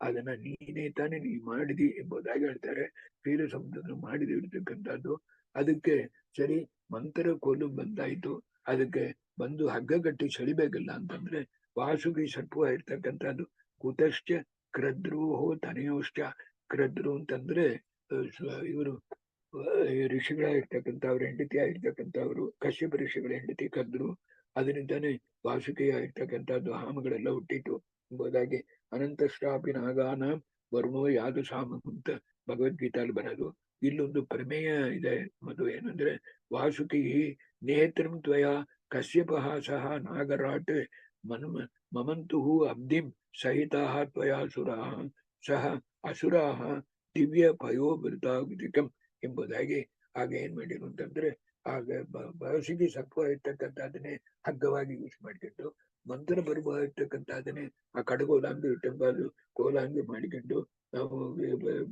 ಅದನ್ನ ನೀನೇ ತಾನೇ ನೀ ಮಾಡಿದಿ ಎಂಬುದಾಗಿ ಹೇಳ್ತಾರೆ. ಕ್ಷೀರ ಸಮುದ್ರ ಮಾಡಿದಿರ್ತಕ್ಕಂಥದ್ದು. ಅದಕ್ಕೆ ಸರಿ ಮಂತ್ರ ಕೋಲು ಬಂದಾಯ್ತು, ಅದಕ್ಕೆ ಬಂದು ಹಗ್ಗ ಗಟ್ಟಿ ಸೆಳಿಬೇಕಲ್ಲ ಅಂತಂದ್ರೆ ವಾಸುಕಿ ಸರ್ಪ ಇರ್ತಕ್ಕಂಥದ್ದು. ಕುತಶ್ಚ ಕ್ರದ್ರೋಹೋ ತನಯೋಶ್ಚ, ಕ್ರದ್ರು ಅಂತಂದ್ರೆ ಇವರು ಋಷಿಗಳಾಗಿರ್ತಕ್ಕಂಥವ್ರು, ಹೆಂಡತಿ ಆಗಿರ್ತಕ್ಕಂಥವ್ರು, ಕಶ್ಯಪ ಋಷಿಗಳ ಹೆಂಡತಿ ಕದ್ರು. ಅದರಿಂದಾನೇ ವಾಸುಕಿಯ ಇರ್ತಕ್ಕಂಥದ್ದು ಹಾಮಗಳೆಲ್ಲ ಹುಟ್ಟಿತು ಎಂಬುದಾಗಿ. ಅನಂತಶ್ರಾಪಿ ನಾಗಾನ ವರುಣೋ ಯಾದು ಸಾಮ ಅಂತ ಭಗವದ್ಗೀತೆಯಲ್ಲಿ ಬರೋದು. ಇಲ್ಲೊಂದು ಪ್ರಮೇಯ ಇದೆ. ಅದು ಏನಂದ್ರೆ ವಾಸುಕಿ ನೇತ್ರಂ ತ್ವಯ ಕಶ್ಯಪ ಸಹ ನಾಗರಾಟ್ ಮಮಂತು ಅಬ್ಧಿಂ ಸಹಿತಾಃ ತ್ವಯಾಸುರಾಃ ಸಹ ಅಸುರಾಃ ದಿವ್ಯ ಪಯೋವೃತಾಗತಿಕಂ ಎಂಬುದಾಗಿ. ಆಗ ಏನ್ ಮಾಡಿರು ಅಂತಂದ್ರೆ ಆಗ ಬಸಿಗೆ ಸತ್ವ ಇರ್ತಕ್ಕಂಥದನ್ನೇ ಹಗ್ಗವಾಗಿ ಯೂಸ್ ಮಾಡಿಕೊಂಡು ಮಂತ್ರ ಬರುವ ಇರ್ತಕ್ಕಂಥದನ್ನೇ ಆ ಕಡಗೋಲಾಂಗಿ ಇಟ್ಟಂಬಾದು ಕೋಲಾಂಗಿ ಮಾಡಿಕೊಂಡು ನಾವು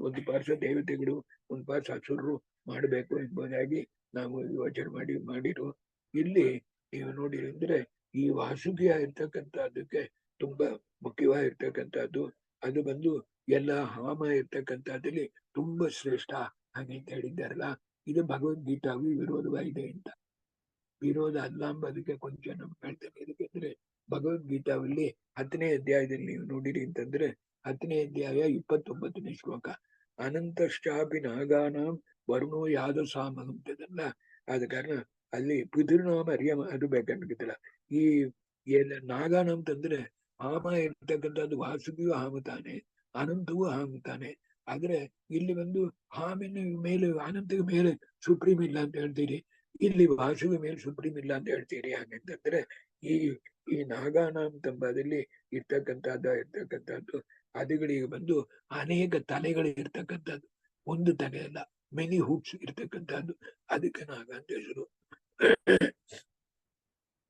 ಒಂದು ಪಾರ್ಶ್ವ ದೇವತೆಗಳು, ಒಂದು ಪಾರ್ಶ್ವ ಅಸುರರು ಮಾಡಬೇಕು ಎಂಬುದಾಗಿ ನಾವು ಯೋಚನೆ ಮಾಡಿರು. ಇಲ್ಲಿ ನೀವು ನೋಡಿರಿ ಅಂದ್ರೆ ಈ ವಾಸುಕಿಯ ಇರ್ತಕ್ಕಂಥದ್ದಕ್ಕೆ ತುಂಬಾ ಮುಖ್ಯವಾಗಿರ್ತಕ್ಕಂಥದ್ದು. ಅದು ಬಂದು ಎಲ್ಲ ಹಾಮ ಇರ್ತಕ್ಕಂಥದ್ದಲ್ಲಿ ತುಂಬಾ ಶ್ರೇಷ್ಠ ಹಾಗೆ ಅಂತ ಹೇಳಿದ್ದಾರಲ್ಲ, ಇದು ಭಗವದ್ಗೀತಾಗೂ ವಿರೋಧವಾಗಿದೆ ಅಂತ. ವಿರೋಧ ಅಲ್ಲ ಎಂಬುದಕ್ಕೆ ಕೊಂಚ ನಮ್ಗೆ ಹೇಳ್ತೇನೆ. ಇದಕ್ಕೆಂದ್ರೆ ಭಗವದ್ಗೀತಾವಲ್ಲಿ 10ನೇ ಅಧ್ಯಾಯದಲ್ಲಿ ನೀವು ನೋಡಿರಿ ಅಂತಂದ್ರೆ 10ನೇ ಅಧ್ಯಾಯ 29ನೇ ಶ್ಲೋಕ, ಅನಂತಶ್ಚಾಪಿ ನಾಗಾನಾಂ ವರುಣೋ ಯಾದ ಸಾಮಂತದಲ್ಲ. ಆದ ಕಾರಣ ಅಲ್ಲಿ ಪಿತೃನಾಮ ಅರಿಯಮ ಅದು ಬೇಕಂಗಿದ್ದಲ್ಲ. ಈ ನಾಗಾನ ಅಂತಂದ್ರೆ ಹಾಮ ಇರ್ತಕ್ಕಂಥದ್ದು ವಾಸುಗಿಯೂ ಹಾಮುತ್ತಾನೆ, ಅನಂತವೂ ಹಾಮುತ್ತಾನೆ. ಆದ್ರೆ ಇಲ್ಲಿ ಒಂದು ಹಾಮಿನ ಮೇಲೆ ಅನಂತದ ಮೇಲೆ ಸುಪ್ರೀಂ ಇಲ್ಲ ಅಂತ ಹೇಳ್ತೀರಿ, ಇಲ್ಲಿ ವಾಸುವಿನ ಮೇಲೆ ಸುಪ್ರೀಂ ಇಲ್ಲ ಅಂತ ಹೇಳ್ತೀರಿ. ಹಾಗಂತಂದ್ರೆ ಈ ಈ ನಾಗಾನಾಂತಂಬದಲ್ಲಿ ಇರ್ತಕ್ಕಂಥದ್ದು ಅದುಗಳಿಗೆ ಬಂದು ಅನೇಕ ತಲೆಗಳು ಇರ್ತಕ್ಕಂಥದ್ದು, ಒಂದು ತಲೆ ಅಲ್ಲ, ಮೆನಿ ಹುಕ್ಸ್ ಇರ್ತಕ್ಕಂಥದ್ದು. ಅದಕ್ಕೆ ನಾಗ ಅಂತ ಹೆಸರು.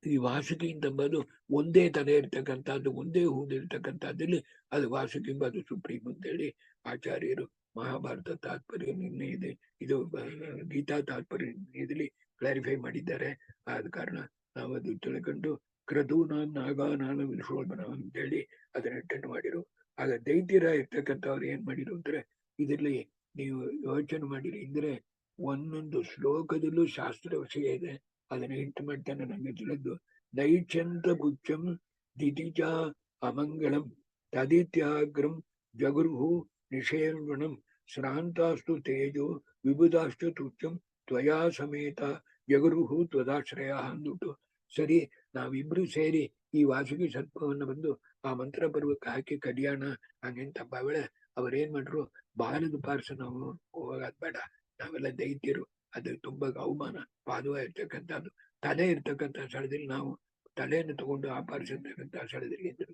ಈ ವಾಸುಕಿ ಎಂಬುದು ಒಂದೇ ತಲೆ ಇರ್ತಕ್ಕಂಥದ್ದು, ಒಂದೇ ಹೂದಿರ್ತಕ್ಕಂಥದ್ದಲ್ಲಿ ಅದು ವಾಸುಕಿ ಎಂಬುದು ಸುಪ್ರೀಂ ಅಂತೇಳಿ ಆಚಾರ್ಯರು ಮಹಾಭಾರತ ತಾತ್ಪರ್ಯ ನಿರ್ಣಯ ಇದು ಗೀತಾ ತಾತ್ಪರ್ಯ ನಿರ್ಣಯದಲ್ಲಿ ಕ್ಲಾರಿಫೈ ಮಾಡಿದ್ದಾರೆ. ಆದ ಕಾರಣ ನಾವು ಅದು ತಿಳ್ಕೊಂಡು ಕ್ರತೂನಾಂ ನಾಗಾನಾಂ ವಿಶ್ವೋಲ್ಬನ ಅಂತೇಳಿ ಅದನ್ನ ಅಟೆಂಡ್ ಮಾಡಿರು. ಆಗ ದೈತ್ಯರ ಇರ್ತಕ್ಕಂಥವ್ರು ಏನ್ ಮಾಡಿರು ಅಂದ್ರೆ, ಇದರಲ್ಲಿ ನೀವು ಯೋಚನೆ ಮಾಡಿರಿ ಅಂದ್ರೆ ಒಂದೊಂದು ಶ್ಲೋಕದಲ್ಲೂ ಶಾಸ್ತ್ರ ವಿಷಯ ಇದೆ. ಅದನ್ನ ಇಂಟು ಮಾಡ್ತಾನೆ ನಂಗೆ ತಿಳಿದು, ನೈಚ್ಛಂತ ಪುಚ್ಚಂ ದಿತಿಜ ಅಮಂಗಳಂ ತದಿತ್ಯಾಗ್ರಂ ಜಗುರ್ಹು ನಿಷೇರ್ವಣಂ ಶ್ರಾಂತಾಸ್ತು ತೇಜೋ ವಿಬುಧಾಸ್ತು ತುಚ್ಚಂ ತ್ವಯಾ ಸಮೇತ ಜಗುರುಹು ತ್ವದಾಶ್ರಯ ಅಂದ್ಬಿಟ್ಟು. ಸರಿ, ನಾವಿಬ್ರು ಸೇರಿ ಈ ವಾಸುಕಿ ಸರ್ಪವನ್ನು ಬಂದು ಆ ಮಂತ್ರ ಪರ್ವಕ್ಕೆ ಹಾಕಿ ಕಡಿಯೋಣ ಹಂಗಂತ ವೇಳೆ ಅವರೇನ್ ಮಾಡ್ರು, ಬಾಲದ ಪಾರ್ಸ ನಾವು ಹೋಗೋದ್ ಬೇಡ, ನಾವೆಲ್ಲ ದೈತ್ಯರು, ಅದು ತುಂಬಾ ಅವಮಾನ, ಪಾದವ ಇರ್ತಕ್ಕಂಥದ್ದು, ತಲೆ ಇರ್ತಕ್ಕಂಥ ಸ್ಥಳದಲ್ಲಿ ನಾವು ತಲೆಯನ್ನು ತಗೊಂಡು ಆಪಾದಿಸಿರ್ತಕ್ಕಂಥ ಸ್ಥಳದಲ್ಲಿ ಇದ್ರು.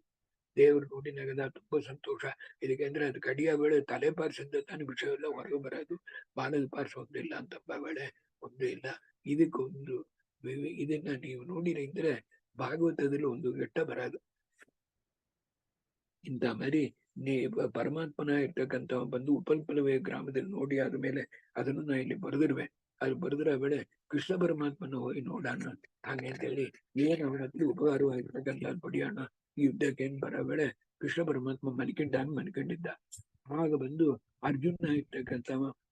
ದೇವರು ನೋಡಿ ನಗದ, ತುಂಬಾ ಸಂತೋಷ. ಇದಕ್ಕೆಂದ್ರೆ ಅದು ಕಡಿಯ ವೇಳೆ ತಲೆ ಪಾರಿಸಿದ ತಾನು ವಿಷಯವೆಲ್ಲ ಹೊರಗೆ ಬರೋದು, ಬಾಲದ ಪಾರ್ಸ ಒಂದಿಲ್ಲ ಅಂತ ವೇಳೆ ಒಂದು ಇಲ್ಲ. ಇದಕ್ಕೊಂದು ಇದನ್ನ ನೀವು ನೋಡಿರಿ ಅಂದ್ರೆ ಭಾಗವತದಲ್ಲಿ ಒಂದು ಘಟ್ಟ ಬರೋದು. ಇಂಥ ಮರಿ ಪರಮಾತ್ಮನ ಇರ್ತಕ್ಕಂಥ ಬಂದು ಉಪಲ್ಪಲವೇ ಗ್ರಾಮದಲ್ಲಿ ನೋಡಿ ಆದ್ಮೇಲೆ ಅದನ್ನು ನಾ ಇಲ್ಲಿ ಬರೆದಿರುವೆ. ಅದು ಬರೆದ್ರ ವೇಳೆ ಕೃಷ್ಣ ಪರಮಾತ್ಮನ ಹೋಗಿ ನೋಡೋಣ ಹಾಗೆ ಅಂತೇಳಿ ಏನ್ ಅವನ ಹತ್ರ ಉಪಕಾರವಾಗಿರ್ತಕ್ಕಂಥ ಪಡಿಯೋಣ. ಈ ಯುದ್ಧಕ್ಕೆ ಏನ್ ಬರೋ ವೇಳೆ ಕೃಷ್ಣ ಪರಮಾತ್ಮ ಮನ್ಕೊಂಡಿದ್ದ. ಆಗ ಬಂದು ಅರ್ಜುನ ಇರ್ತಕ್ಕಂಥ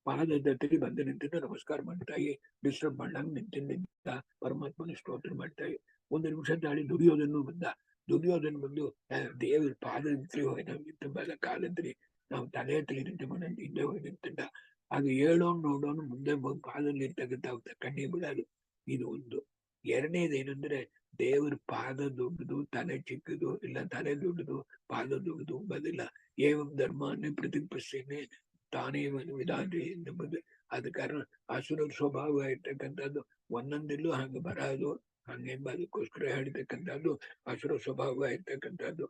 ಪಾದದ ಹತ್ತಿರ ಬಂದು ನಿಂತಿದ್ದ, ನಮಸ್ಕಾರ ಮಾಡ್ತಾಯಿ, ಡಿಸ್ಟರ್ಬ್ ಮಾಡಂಗ್ ನಿಂತಿದ್ದ, ಪರಮಾತ್ಮನ ಸ್ತೋತ್ರ ಮಾಡ್ತಾಯಿ. ಒಂದು ನಿಮಿಷ ತಾಳಿ ದುರ್ಯೋಧನ ಬಂದು ದೇವ್ರ ಪಾದದ್ರಿ ಹೋಗಿ ನಾವು ನಿಂತ ಕಾಲದ್ರಿ ನಾವು ತಲೆ ಹತ್ತಿರ ನಿಂತು ಮನೆಯಲ್ಲಿ ಹಿಂದೆ ಹೋಗಿ ನಿಂತಿದ್ದ. ಅದು ಹೇಳೋನ್ ನೋಡೋನು ಮುಂದೆ ಪಾದಲ್ಲಿ ಇರ್ತಕ್ಕಂಥ ಕಣ್ಣಿ ಬಿಡೋದು. ಇದು ಒಂದು. ಎರಡನೇದೇನಂದ್ರೆ ದೇವ್ರ ಪಾದ ದೊಡ್ಡದು, ತಲೆ ಚಿಕ್ಕದು, ಇಲ್ಲ ತಲೆ ದೊಡ್ಡದು ಪಾದ ದೊಡ್ಡದು ಬದಿಲ್ಲ. ಏವಂ ಧರ್ಮಾನ್ನೇ ಪ್ರತಿಪಶ್ಯನೆ ತಾನೇ ವಿಧಾನ ಎಂಬುದು. ಆದ ಕಾರಣ ಅಸುರ ಸ್ವಭಾವ ಇರ್ತಕ್ಕಂಥದ್ದು ಒಂದೊಂದಿಲ್ಲೂ ಹಂಗ ಬರೋದು, ಹಂಗೆಂಬ ಅದಕ್ಕೋಸ್ಕರ ಹೇಳಿರ್ತಕ್ಕಂಥದ್ದು ಅಸುರ ಸ್ವಭಾವ ಇರ್ತಕ್ಕಂಥದ್ದು.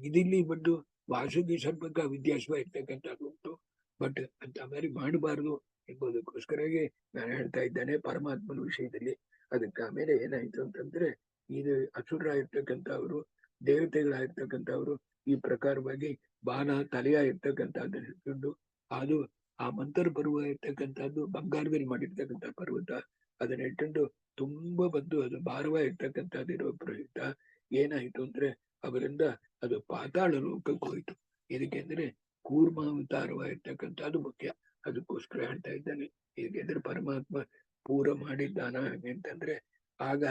ಇದಿಲ್ಲಿ ಬಂದು ವಾಸುಕಿ ಸರ್ಪಕ ವಿದ್ಯಾಸ್ವ ಇರ್ತಕ್ಕಂಥದ್ದು ಉಂಟು. ಬಟ್ ಅಂತ ಮಾರಿ ಮಾಡಬಾರ್ದು ಎಂಬುದಕ್ಕೋಸ್ಕರಗೆ ನಾನು ಹೇಳ್ತಾ ಇದ್ದೇನೆ ಪರಮಾತ್ಮನ ವಿಷಯದಲ್ಲಿ. ಅದಕ್ಕೆ ಆಮೇಲೆ ಏನಾಯ್ತು ಅಂತಂದ್ರೆ, ಇದು ಅಸುರ ಇರ್ತಕ್ಕಂಥವ್ರು, ದೇವತೆಗಳಾಗಿರ್ತಕ್ಕಂಥವ್ರು ಈ ಪ್ರಕಾರವಾಗಿ ಬಾಣ ತಲೆಯ ಇರ್ತಕ್ಕಂಥದ್ದನ್ನು ಹಿಡ್ಕೊಂಡು ಅದು ಆ ಮಂತ್ರ ಪರ್ವ ಇರ್ತಕ್ಕಂಥದ್ದು ಬಂಗಾರದಲ್ಲಿ ಮಾಡಿರ್ತಕ್ಕಂಥ ಪರ್ವತ, ಅದನ್ನ ಇಟ್ಕೊಂಡು ತುಂಬಾ ಬಂದು ಅದು ಭಾರವ ಇರ್ತಕ್ಕಂಥದ್ದಿರೋ ಪ್ರಯುಕ್ತ ಏನಾಯ್ತು ಅಂದ್ರೆ ಅವರಿಂದ ಅದು ಪಾತಾಳ ಲೋಕಕ್ಕೆ ಹೋಯ್ತು. ಇದಕ್ಕೆಂದ್ರೆ ಕೂರ್ಮಾವತಾರವಾಗಿರ್ತಕ್ಕಂಥದ್ದು ಮುಖ್ಯ. ಅದಕ್ಕೋಸ್ಕರ ಹೇಳ್ತಾ ಇದ್ದಾನೆ. ಇದಕ್ಕೆಂದ್ರೆ ಪರಮಾತ್ಮ ಪೂರ ಮಾಡಿದ್ದಾನ ಅಂತಂದ್ರೆ ಆಗ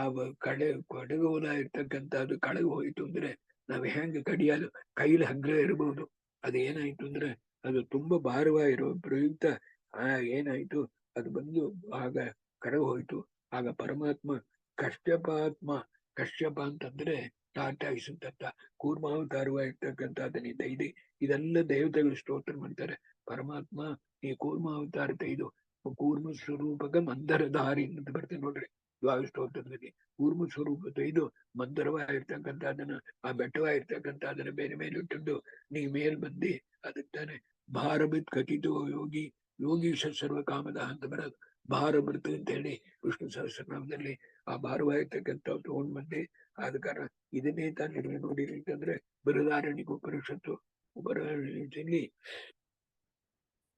ಆ ಕಡಗೋಲ ಇರ್ತಕ್ಕಂಥದ್ದು ಕಳಗ ಹೋಯ್ತು ಅಂದ್ರೆ ನಾವ್ ಹೆಂಗ ಕಡಿಯಲು ಕೈಲಿ ಹಗ್ರ ಇರಬಹುದು. ಅದೇನಾಯ್ತು ಅಂದ್ರೆ ಅದು ತುಂಬಾ ಭಾರವಾಗಿರೋ ಪ್ರಯುಕ್ತ ಏನಾಯ್ತು, ಅದು ಬಂದು ಆಗ ಕರಗ ಹೋಯ್ತು. ಆಗ ಪರಮಾತ್ಮ ಕಶ್ಯಪ ಅಂತಂದ್ರೆ ಟಾಟಾಯಿಸುತ್ತ ಕೂರ್ಮಾವತಾರವಾಗಿರ್ತಕ್ಕಂಥದ್ದನ್ನಿಂದ ಇದೆಲ್ಲ ದೇವತೆಗಳು ಸ್ತೋತ್ರ ಮಾಡ್ತಾರೆ. ಪರಮಾತ್ಮ ಈ ಕೂರ್ಮಾವತಾರ ಇದು ಕೂರ್ಮ ಸ್ವರೂಪಕ ಮಂದರಧಾರಿ ಅಂತ ಬರ್ತೇನೆ ನೋಡ್ರಿ ದ್ವಾರ ಸ್ತೋತ್ರದಲ್ಲಿ. ಕೂರ್ಮ ಸ್ವರೂಪ ಇದು ಮಂದರವಾಗಿರ್ತಕ್ಕಂಥದ್ದನ್ನ, ಆ ಬೆಟ್ಟವಾಗಿರ್ತಕ್ಕಂಥದ್ದನ್ನ ಬೇರೆ ಮೇಲೆ ಇಟ್ಟುಕೊಂಡು ನೀ ಮೇಲ್ ಬಂದಿ. ಅದಕ್ಕೆ ತಾನೆ ಭಾರಬಿತ್ ಕಥಿತೋ ಯೋಗೀಶ ಸರ್ವ ಕಾಮದ ಅಂತ ಬರೋದು. ಭಾರ ಬರ್ತದೆ ಅಂತ ಹೇಳಿ ವಿಷ್ಣು ಸಹಸ್ರನಾಮದಲ್ಲಿ ಆ ಭಾರವಾಗಿರ್ತಕ್ಕಂಥ ತಗೊಂಡ್ ಬಂದೆ. ಆದ ಕಾರಣ ಇದನ್ನೇ ತಾನು ನೋಡಿರಿ ಅಂತಂದ್ರೆ ಬೃಹದಾರಣ್ಯಕ ಉಪನಿಷತ್ತು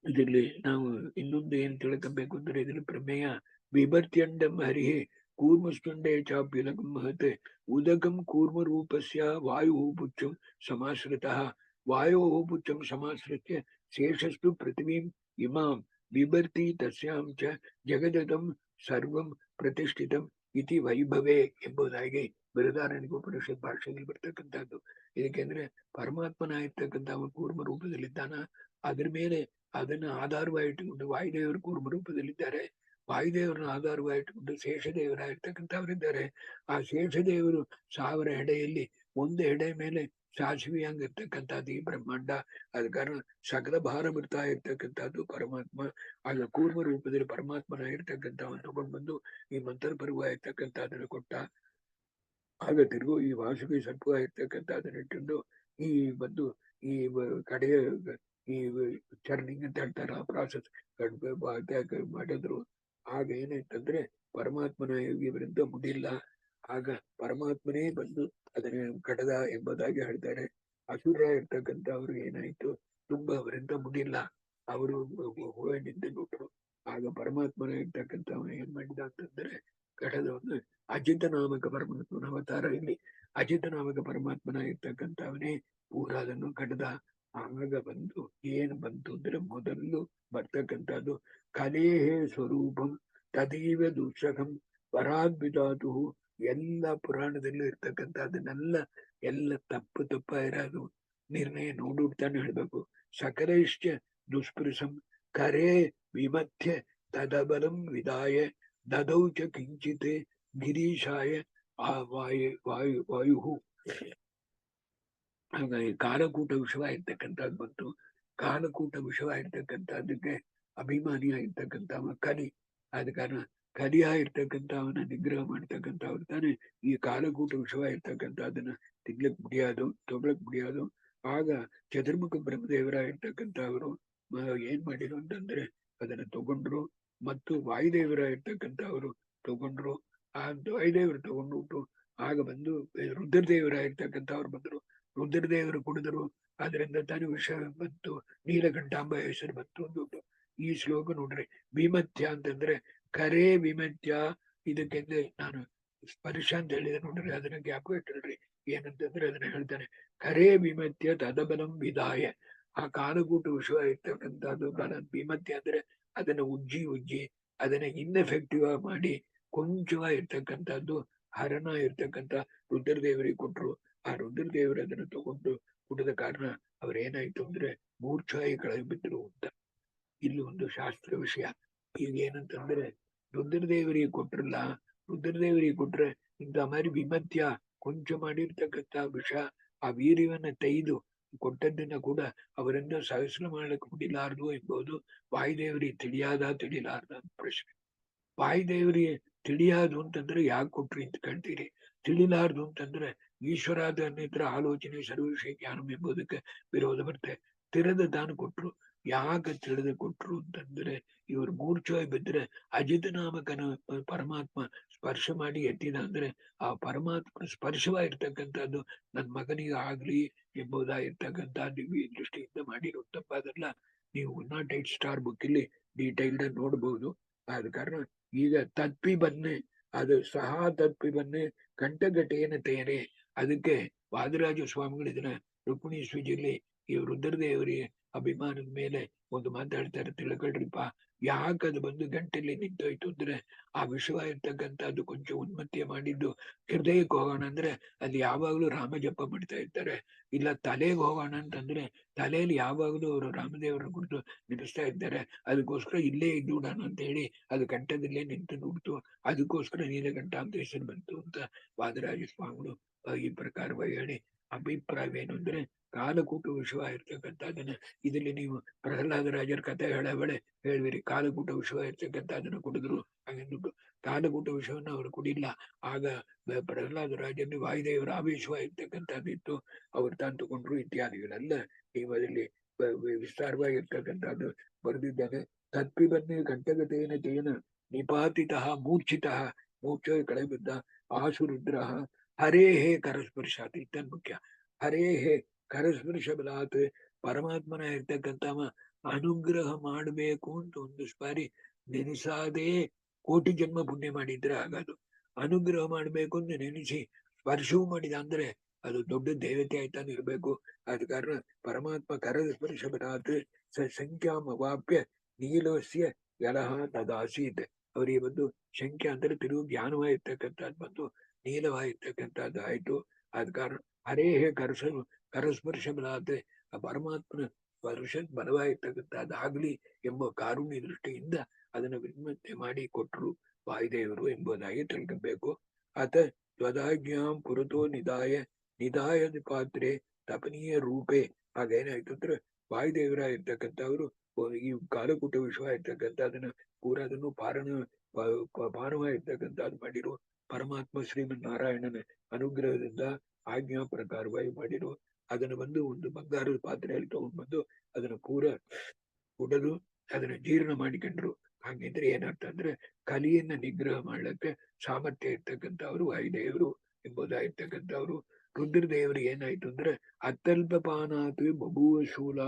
ಇದರಲ್ಲಿ ನಾವು ಇನ್ನೊಂದು ಏನ್ ತಿಳ್ಕೊಬೇಕು ಅಂದ್ರೆ ಇದ್ರಲ್ಲಿ ಪ್ರಮೇಯ ಬಿಭರ್ತ್ಯಂಡಂ ಹರಿಹೇ ಕೂರ್ಮಸ್ತುಂಡೇ ಚಾಪ್ಯುಲಕಂ ಮಹತ್ ಉದಕಂ ಕೂರ್ಮ ರೂಪಸ್ಯ ವಾಯು ಪುಚ್ಚಂ ಸಮಾಶ್ರಿತಃ ವಾಯೋ ಪುಚ್ಚಂ ಸಮಾಶ್ರಿತ್ಯ ಶೇಷಸ್ತು ಪೃಥ್ವೀಂ ಇಮಾಂ ಬಿಭರ್ತಿ ತಸ್ಯಾಂ ಚ ಜಗದಂ ಸರ್ವಂ ಪ್ರತಿಷ್ಠಿತಂ ಇತಿ ವೈಭವೇ ಎಂಬುದಾಗಿ ಬೃಹದಾರಣ್ಯಕೋಪನಿಷತ್ ಭಾಷೆಯಲ್ಲಿ ಬರ್ತಕ್ಕಂಥದ್ದು. ಇದಕ್ಕೆಂದ್ರೆ ಪರಮಾತ್ಮನಾಗಿರ್ತಕ್ಕಂಥ ಅವನು ಕೂರ್ಮ ರೂಪದಲ್ಲಿದ್ದಾನ, ಅದ್ರ ಮೇಲೆ ಅದನ್ನ ಆಧಾರವಾಗಿಟ್ಟುಕೊಂಡು ವಾಯುದೇವರು ಕೂರ್ಮ ರೂಪದಲ್ಲಿದ್ದಾರೆ. ವಾಯುದೇವರನ್ನು ಆಧಾರವಾಗಿಟ್ಟುಕೊಂಡು ಶೇಷದೇವರಾಗಿರ್ತಕ್ಕಂಥವರಿದ್ದಾರೆ. ಆ ಶೇಷದೇವರು 1000 ಹೆಡೆಯಲ್ಲಿ ಒಂದು ಹೆಡೆ ಮೇಲೆ ಸಾಸಿವೆಯಂಗಿರ್ತಕ್ಕಂಥದ್ದು ಈ ಬ್ರಹ್ಮಾಂಡ. ಅದ ಕಾರಣ ಸಕಲ ಭಾರ ಬಿಡ್ತಾ ಇರ್ತಕ್ಕಂಥದ್ದು ಪರಮಾತ್ಮ. ಆಗ ಕೂರ್ಮ ರೂಪದಲ್ಲಿ ಪರಮಾತ್ಮನಾಗಿರ್ತಕ್ಕಂಥವನ್ನು ತಗೊಂಡು ಬಂದು ಈ ಮಂತ್ರಪರವಾಗಿರ್ತಕ್ಕಂಥದ್ದನ್ನು ಕೊಟ್ಟ. ಆಗ ತಿರುಗು ಈ ವಾಸುಕಿ ಸರ್ಪವಾಗಿರ್ತಕ್ಕಂಥದ್ದನ್ನು ಇಟ್ಟುಕೊಂಡು ಈ ಬಂದು ಈ ಕಡೆಯ ಈ ಚರ್ನಿಂಗ್ ಅಂತ ಹೇಳ್ತಾರ ಆ ಪ್ರಾಸೆಸ್ ಮಾಡಿದ್ರು. ಆಗ ಏನಾಯ್ತಂದ್ರೆ ಪರಮಾತ್ಮನ ಇವರಿಂದ ಮುಡಿಲ್ಲ. ಆಗ ಪರಮಾತ್ಮನೇ ಬಂದು ಅದನ್ನ ಕಡದ ಎಂಬುದಾಗಿ ಹೇಳ್ತಾರೆ. ಅಸುರ ಇರ್ತಕ್ಕಂಥ ಅವ್ರಿಗೆ ಏನಾಯ್ತು, ತುಂಬಾ ಅವರಿಂದ ಮುಡಿಲ್ಲ, ಅವರು ನಿಂತುಬಿಟ್ರು. ಆಗ ಪರಮಾತ್ಮನ ಇರ್ತಕ್ಕಂಥವನು ಏನ್ ಮಾಡಿದ ಅಂತಂದ್ರೆ ಕಡದವನ್ನು ಅಜಿತ ನಾಮಕ ಪರಮಾತ್ಮನ ಅವತಾರ. ಇಲ್ಲಿ ಅಜಿತ ನಾಮಕ ಪರಮಾತ್ಮನ ಇರ್ತಕ್ಕಂಥವನೇ ಪೂರಾದನ್ನು ಕಡದ. ಆಗ ಬಂದು ಏನ್ ಬಂತು ಅಂದ್ರೆ ಮೊದಲು ಬರ್ತಕ್ಕಂಥದ್ದು ಕಲೇಹೇ ಸ್ವರೂಪಂ ತದೀವ ದುಸ್ಸಹಂ ಪರಾದ್ವಿಧಾತು. ಎಲ್ಲ ಪುರಾಣದಲ್ಲೂ ಇರ್ತಕ್ಕಂಥದ್ದನ್ನೆಲ್ಲ ಎಲ್ಲ ತಪ್ಪ ಇರೋದು ನಿರ್ಣಯ ನೋಡುತ್ತಾನೆ ಹೇಳ್ಬೇಕು. ಸಕಲೈಶ್ಚ ದುಷ್ಪೃಶಂ ಕರೇ ವಿಮಥ್ಯ ತದಬಲಂ ವಿದಾಯ ದದೌ ಚ ಕಿಂಚಿತ್ ಗಿರೀಶಾಯ ಆ ವಾಯು. ಹಾಗಾಗಿ ಕಾಲಕೂಟ ವಿಷವಾಗಿರ್ತಕ್ಕಂಥದ್ದು ಬಂತು. ಕಾಲಕೂಟ ವಿಷವಾಗಿರ್ತಕ್ಕಂಥದ್ದಕ್ಕೆ ಅಭಿಮಾನಿಯಾಗಿರ್ತಕ್ಕಂಥವ ಕಲಿ. ಆದ ಕಾರಣ ಕಲಿಯಾಗಿರ್ತಕ್ಕಂಥವನ್ನ ನಿಗ್ರಹ ಮಾಡ್ತಕ್ಕಂಥವ್ರು ತಾನೆ ಈ ಕಾಲಕೂಟ ವಿಷವಾಗಿರ್ತಕ್ಕಂಥದ್ದನ್ನ ತಿನ್ಲಕ್ ಮುಡಿಯೋದು, ತೊಗೊಳಕ್ ಮುಡಿಯೋದು. ಆಗ ಚತುರ್ಮುಖ ಬ್ರಹ್ಮದೇವರಾಗಿರ್ತಕ್ಕಂಥವ್ರು ಏನ್ ಮಾಡಿದ್ರು ಅಂತಂದ್ರೆ ಅದನ್ನ ತಗೊಂಡ್ರು. ಮತ್ತು ವಾಯುದೇವರಾಗಿರ್ತಕ್ಕಂಥವ್ರು ತಗೊಂಡ್ರು. ಆ ವಾಯುದೇವರು ತಗೊಂಡ್ಬಿಟ್ಟು ಆಗ ಬಂದು ರುದ್ರದೇವರಾಗಿರ್ತಕ್ಕಂಥವ್ರು ಬಂದ್ರು. ರುದ್ರದೇವರು ಕುಡಿದ್ರು. ಅದರಿಂದ ತಾನು ವಿಷ ಬಂತು, ನೀಲಕಂಠಾಂಬ ಹೆಸರು ಬಂತು ಅಂದ್ಬಿಟ್ಟು ಈ ಶ್ಲೋಕ ನೋಡ್ರಿ. ವಿಮಥ್ಯ ಅಂತಂದ್ರೆ ಕರೇ ವಿಮಥ್ಯ. ಇದಕ್ಕೆಂದ್ರೆ ನಾನು ಸ್ಪರ್ಶ ಅಂತ ಹೇಳಿದೆ ನೋಡ್ರಿ, ಅದನ್ನ ಜ್ಞಾಪಕ ಇಟ್ಟಿಲ್ರಿ. ಏನಂತಂದ್ರೆ ಅದನ್ನ ಹೇಳ್ತಾನೆ ಕರೇ ವಿಮಥ್ಯ ತದಬಲಂ ವಿದಾಯ. ಆ ಕಾಲಕೂಟ ವಿಷಯ ಇರ್ತಕ್ಕಂಥದ್ದು ಬಲ. ವಿಮಥ್ಯ ಅಂದ್ರೆ ಅದನ್ನ ಉಜ್ಜಿ ಅದನ್ನ ಇನ್ಎಫೆಕ್ಟಿವ್ ಆಗಿ ಮಾಡಿ ಕೊಂಚವಾಗಿರ್ತಕ್ಕಂಥದ್ದು ಹರಣ ಇರ್ತಕ್ಕಂಥ ರುದ್ರದೇವರಿಗೆ ಕೊಟ್ರು. ಆ ರುದ್ರದೇವರು ಅದನ್ನು ತಗೊಂಡು ಕುಡಿದ ಕಾರಣ ಅವ್ರೇನಾಯ್ತು ಅಂದ್ರೆ ಮೂರ್ಛಾಯಿ ಕೆಳಗೆ ಬಿದ್ರು ಅಂತ ಇಲ್ಲಿ ಒಂದು ಶಾಸ್ತ್ರ ವಿಷಯ. ಈಗ ಏನಂತಂದ್ರೆ ರುದ್ರದೇವರಿಗೆ ಕೊಟ್ರಲ್ಲ, ರುದ್ರದೇವರಿಗೆ ಕೊಟ್ರೆ ಇಂಥ ಮಾರಿ ವಿಮಥ್ಯ ಕೊಂಚ ಮಾಡಿರ್ತಕ್ಕಂಥ ವಿಷ ಆ ವೀರ್ಯವನ್ನ ತೆಗೆದು ಕೊಟ್ಟದ್ದನ್ನ ಕೂಡ ಅವರನ್ನ ಸಹಸ್ರ ಮಾಡಲಿಕ್ಕೆ ಮುಡಿಲಾರ್ದು ಎಂಬುದು ವಾಯುದೇವರಿಗೆ ತಿಳಿಲಾರ್ದ ಪ್ರಶ್ನೆ. ವಾಯುದೇವರಿಗೆ ತಿಳಿயாது ಅಂತಂದ್ರೆ ಯಾಕೆ ಕೊಟ್ರಿ ಅಂತ ಕೇಳ್ತೀರಿ. ತಿಳಿಲಾರ್ದು ಅಂತಂದ್ರೆ ಈಶ್ವರಾದ ಅನ್ನಿದ್ರ ಆಲೋಚನೆ ಸರ್ವವಿಷಯ ಜ್ಞಾನ ಎಂಬುದಕ್ಕೆ ವಿರೋಧ ಬರುತ್ತೆ. ತೆರೆದ ದಾನ ಕೊಟ್ರು. ಯಾಕೆ ತಿಳಿದು ಕೊಟ್ರು ಅಂತಂದ್ರೆ ಇವರು ಮೂರ್ಛವಾಗಿ ಬಿದ್ರೆ ಅಜಿತ ನಾಮಕನ ಪರಮಾತ್ಮ ಸ್ಪರ್ಶ ಮಾಡಿ ಎತ್ತಿದ ಅಂದ್ರೆ ಆ ಪರಮಾತ್ಮ ಸ್ಪರ್ಶವಾಗಿರ್ತಕ್ಕಂಥದ್ದು ನನ್ನ ಮಗನಿಗೆ ಆಗ್ಲಿ ಎಂಬುದಾಗಿರ್ತಕ್ಕಂಥದ್ದು ಈ ದೃಷ್ಟಿಯಿಂದ ಮಾಡಿರುತ್ತಪ್ಪ. ಅದೆಲ್ಲ ನೀವು 108 ಸ್ಟಾರ್ ಬುಕ್ ಇಲ್ಲಿ ಡೀಟೈಲ್ಡ್ ನೋಡ್ಬಹುದು. ಆದ ಕಾರಣ ಈಗ ತತ್ಪಿ ಬನ್ನೆ ಅದು ಸಹ ತತ್ಪಿ ಬನ್ನೆ ಕಂಠಘಟೇನ ತೇನೆ. ಅದಕ್ಕೆ ವಾದಿರಾಜ ಸ್ವಾಮಿಗಳು ಇದನ್ನ ರುಕ್ಮಿಣಿ ಸ್ವೀಜಿಲಿ ಈ ರುದ್ರದೇವರಿಗೆ ಅಭಿಮಾನದ ಮೇಲೆ ಒಂದು ಮಾತಾಡ್ತಾರೆ. ತಿಳ್ಕೊಳ್ರಿಪ್ಪ, ಯಾಕದು ಬಂದು ಗಂಟೆಲ್ಲಿ ನಿಂತೋಯ್ತು ಅಂದ್ರೆ ಆ ವಿಷವಾಗಿರ್ತಕ್ಕಂಥದ್ದು ಕೊಂಚ ಉನ್ಮತ್ಯ ಮಾಡಿದ್ದು ಹೃದಯಕ್ಕೆ ಹೋಗೋಣ ಅಂದ್ರೆ ಅಲ್ಲಿ ಯಾವಾಗ್ಲೂ ರಾಮ ಜಪ ಮಾಡ್ತಾ ಇರ್ತಾರೆ. ಇಲ್ಲ ತಲೆಗೆ ಹೋಗೋಣ ಅಂತಂದ್ರೆ ತಲೆಯಲ್ಲಿ ಯಾವಾಗ್ಲೂ ಅವರು ರಾಮದೇವರ ಕುರಿತು ನಿಲ್ಲಿಸ್ತಾ ಇದ್ದಾರೆ. ಅದಕ್ಕೋಸ್ಕರ ಇಲ್ಲೇ ಇದ್ದೂಡೋಣ ಅಂತ ಹೇಳಿ ಅದು ಕಂಠದಲ್ಲೇ ನಿಂತು ನುಡ್ತು. ಅದಕ್ಕೋಸ್ಕರ ನೀಲಕಂಠ ಅಂತ ಹೆಸರು ಬಂತು ಅಂತ ವಾದರಾಜ ಸ್ವಾಮಿಗಳು ಈ ಪ್ರಕಾರವಾಗಿ ಹೇಳಿ ಅಭಿಪ್ರಾಯವೇನು ಅಂದ್ರೆ ಕಾಲಕೂಟ ವಿಷವಾಗಿರ್ತಕ್ಕಂಥದ್ದನ್ನ ಇದರಲ್ಲಿ ನೀವು ಪ್ರಹ್ಲಾದ ರಾಜರ ಕಥೆ ಹೇಳಬೇಳೆ ಹೇಳ್ವಿರಿ. ಕಾಲಕೂಟ ವಿಷವಾಗಿರ್ತಕ್ಕಂಥದ್ದನ್ನ ಕುಡಿದ್ರು. ಹಾಗೆಂದ್ಬಿಟ್ಟು ಕಾಲಕೂಟ ವಿಷವನ್ನ ಅವರು ಕುಡಿಲ್ಲ. ಆಗ ಪ್ರಹ್ಲಾದ ರಾಜರಲ್ಲಿ ವಾಯುದೇವರ ಆವೇಶವಾಗಿರ್ತಕ್ಕಂಥದ್ದಿತ್ತು. ಅವ್ರು ತಾನು ತಗೊಂಡ್ರು ಇತ್ಯಾದಿಗಳೆಲ್ಲ ನೀವು ಅದರಲ್ಲಿ ವಿಸ್ತಾರವಾಗಿರ್ತಕ್ಕಂಥದ್ದು ಬರೆದಿದ್ದಾನೆ. ತತ್ಪಿ ಬನ್ನಿ ಕಂಠಗತೇನ ತೇನ ನಿಪಾತಿತಃ ಮೂರ್ಛಿತಃ ಮೂರ್ಛ ಕಳೆ ಬಿದ್ದ ಆಸು ರುದ್ರ ಹರೇ ಹೇ ಕರಸ್ಪರ್ಶಾತ್. ಇತ್ತನ್ ಮುಖ್ಯ. ಹರೇ ಹೇ ಕರಸ್ಪರ್ಶ ಬಲಾತ್ ಪರಮಾತ್ಮನ ಇರ್ತಕ್ಕಂಥವ ಅನುಗ್ರಹ ಮಾಡಬೇಕು ಅಂತ ಒಂದು ಬಾರಿ ನೆನೆಸಾದೇ ಕೋಟಿ ಜನ್ಮ ಪುಣ್ಯ ಮಾಡಿದ್ರೆ ಆಗದು. ಅನುಗ್ರಹ ಮಾಡ್ಬೇಕು ಅಂತ ನೆನೆಸಿ ಸ್ಪರ್ಶವು ಮಾಡಿದ ಅಂದ್ರೆ ಅದು ದೊಡ್ಡ ದೇವತೆ ಆಯ್ತಾನೆ ಇರ್ಬೇಕು. ಆದ ಕಾರಣ ಪರಮಾತ್ಮ ಕರದ ಸ್ಪರ್ಶ ಬರಾತ್ ಸಂಖ್ಯಾಮವಾಪ್ಯ ನೀಲಸ್ಯ ಯಲಹ ತದಾಸೀತ್. ಅವರಿಗೆ ಬಂದು ಸಂಖ್ಯಾ ಅಂದ್ರೆ ತಿರುವು ಜ್ಞಾನವಾಗಿರ್ತಕ್ಕಂಥದ್ದು ಬಂದು ನೀಲವಾಗಿರ್ತಕ್ಕಂಥದ್ದು ಆಯ್ತು. ಆದ ಕಾರಣ ಹರೇಹೇ ಕರಸ್ಪರ್ಶ ಬಲಾತ್ ಆ ಪರಮಾತ್ಮನ ಸ್ಪರ್ಶ ಬಲವಾಗಿರ್ತಕ್ಕಂಥದ್ದಾಗ್ಲಿ ಎಂಬ ಕಾರುಣ್ಯ ದೃಷ್ಟಿಯಿಂದ ಅದನ್ನು ವಿಮರ್ಶೆ ಮಾಡಿ ಕೊಟ್ಟರು ವಾಯುದೇವರು ಎಂಬುದಾಗಿ ತಿಳ್ಕೊಬೇಕು. ಆತ ತ್ವದಾಜ್ಞಾಂ ಪುರತೋ ನಿಧಾಯ ಪಾತ್ರೆ ತಪನೀಯ ರೂಪೆ. ಹಾಗೇನಾಯ್ತು ಅಂದ್ರೆ ವಾಯುದೇವರಾಗಿರ್ತಕ್ಕಂಥವ್ರು ಈ ಕಾಲಕೂಟ ವಿಶ್ವ ಇರ್ತಕ್ಕಂಥ ಅದನ್ನ ಅದನ್ನು ಪಾನವಾಗಿರ್ತಕ್ಕಂಥದ್ದು ಮಾಡಿರು. ಪರಮಾತ್ಮ ಶ್ರೀಮನ್ ನಾರಾಯಣನ ಅನುಗ್ರಹದಿಂದ ಆಜ್ಞಾ ಪ್ರಕಾರವಾಗಿ ಮಾಡಿರು. ಅದನ್ನು ಬಂದು ಒಂದು ಬಂಗಾರದ ಪಾತ್ರೆಯಲ್ಲಿ ತಗೊಂಡು ಬಂದು ಅದನ್ನು ಕುಡದು ಅದನ್ನ ಜೀರ್ಣ ಮಾಡಿಕೊಂಡ್ರು. ಹಾಗಿದ್ರೆ ಏನರ್ಥ ಅಂದ್ರೆ ಕಲಿಯನ್ನ ನಿಗ್ರಹ ಮಾಡ್ಲಿಕ್ಕೆ ಸಾಮರ್ಥ್ಯ ಇರ್ತಕ್ಕಂಥವ್ರು ವಾಯುದೇವರು ಎಂಬುದಾಗಿರ್ತಕ್ಕಂಥವ್ರು. ರುದ್ರದೇವರಿಗೆ ಏನಾಯ್ತು ಅಂದ್ರೆ ಅತ್ಯಲ್ಪ ಪಾನಾತ್ ಬಭೂವ ಶೂಲ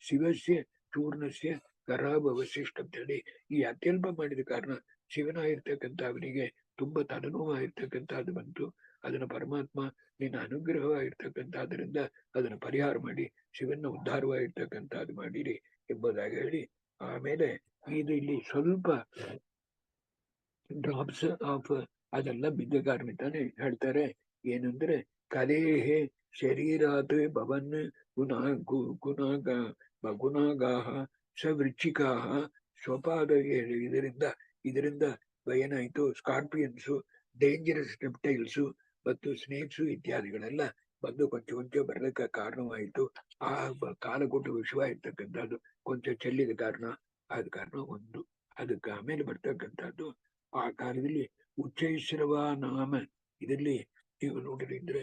ಶಿವಸ್ಯ ಚೂರ್ಣಸ್ಯ ಗರಾಭವಶಿಷ್ಟ ಅಂತ ಹೇಳಿ ಈ ಅತ್ಯಲ್ಪ ಮಾಡಿದ ಕಾರಣ ಶಿವನಾಗಿರ್ತಕ್ಕಂಥ ಅವನಿಗೆ ತುಂಬಾ ತಲೆನೋವಾಗಿರ್ತಕ್ಕಂಥದ್ದು ಬಂತು. ಅದನ್ನ ಪರಮಾತ್ಮ ನಿನ್ನ ಅನುಗ್ರಹವಾಗಿರ್ತಕ್ಕಂಥದ್ರಿಂದ ಅದನ್ನು ಪರಿಹಾರ ಮಾಡಿ ಶಿವನ ಉದ್ಧಾರವಾಗಿರ್ತಕ್ಕಂಥದ್ದು ಮಾಡಿರಿ ಎಂಬುದಾಗಿ ಹೇಳಿ ಆಮೇಲೆ ಇದು ಇಲ್ಲಿ ಸ್ವಲ್ಪ ಡ್ರಾಪ್ಸ್ ಆಫ್ ಅದೆಲ್ಲ ಬಿದ್ದ ಕಾರಣ ತಾನೆ ಹೇಳ್ತಾರೆ. ಏನಂದ್ರೆ ಕಲೇಹೆ ಶರೀರಾತ್ ಭವನ್ ಗುಣಾಗಾಹ ಸವೃಚ್ಚಿಕಾಹ ಸ್ವಪಾದ. ಇದರಿಂದ ಏನಾಯ್ತು ಸ್ಕಾರ್ಪಿಯನ್ಸು ಡೇಂಜರಸ್ ರೆಪ್ಟೈಲ್ಸು ಮತ್ತು ಸ್ನೇಕ್ಸು ಇತ್ಯಾದಿಗಳೆಲ್ಲ ಬಂದು ಕೊಂಚ ಬರಲಿಕ್ಕೆ ಕಾರಣವಾಯಿತು. ಆ ಕಾಲಕೂಟ ವಿಷಯ ಇರ್ತಕ್ಕಂಥದ್ದು ಕೊಂಚ ಚೆಲ್ಲಿದ ಕಾರಣ. ಆದ ಕಾರಣ ಒಂದು ಅದಕ್ಕೆ ಆಮೇಲೆ ಬರ್ತಕ್ಕಂಥದ್ದು ಆ ಕಾಲದಲ್ಲಿ ಉಚ್ಚೈಶ್ರವ ನಾಮ. ಇದರಲ್ಲಿ ನೀವು ನೋಡಿದ್ರೆ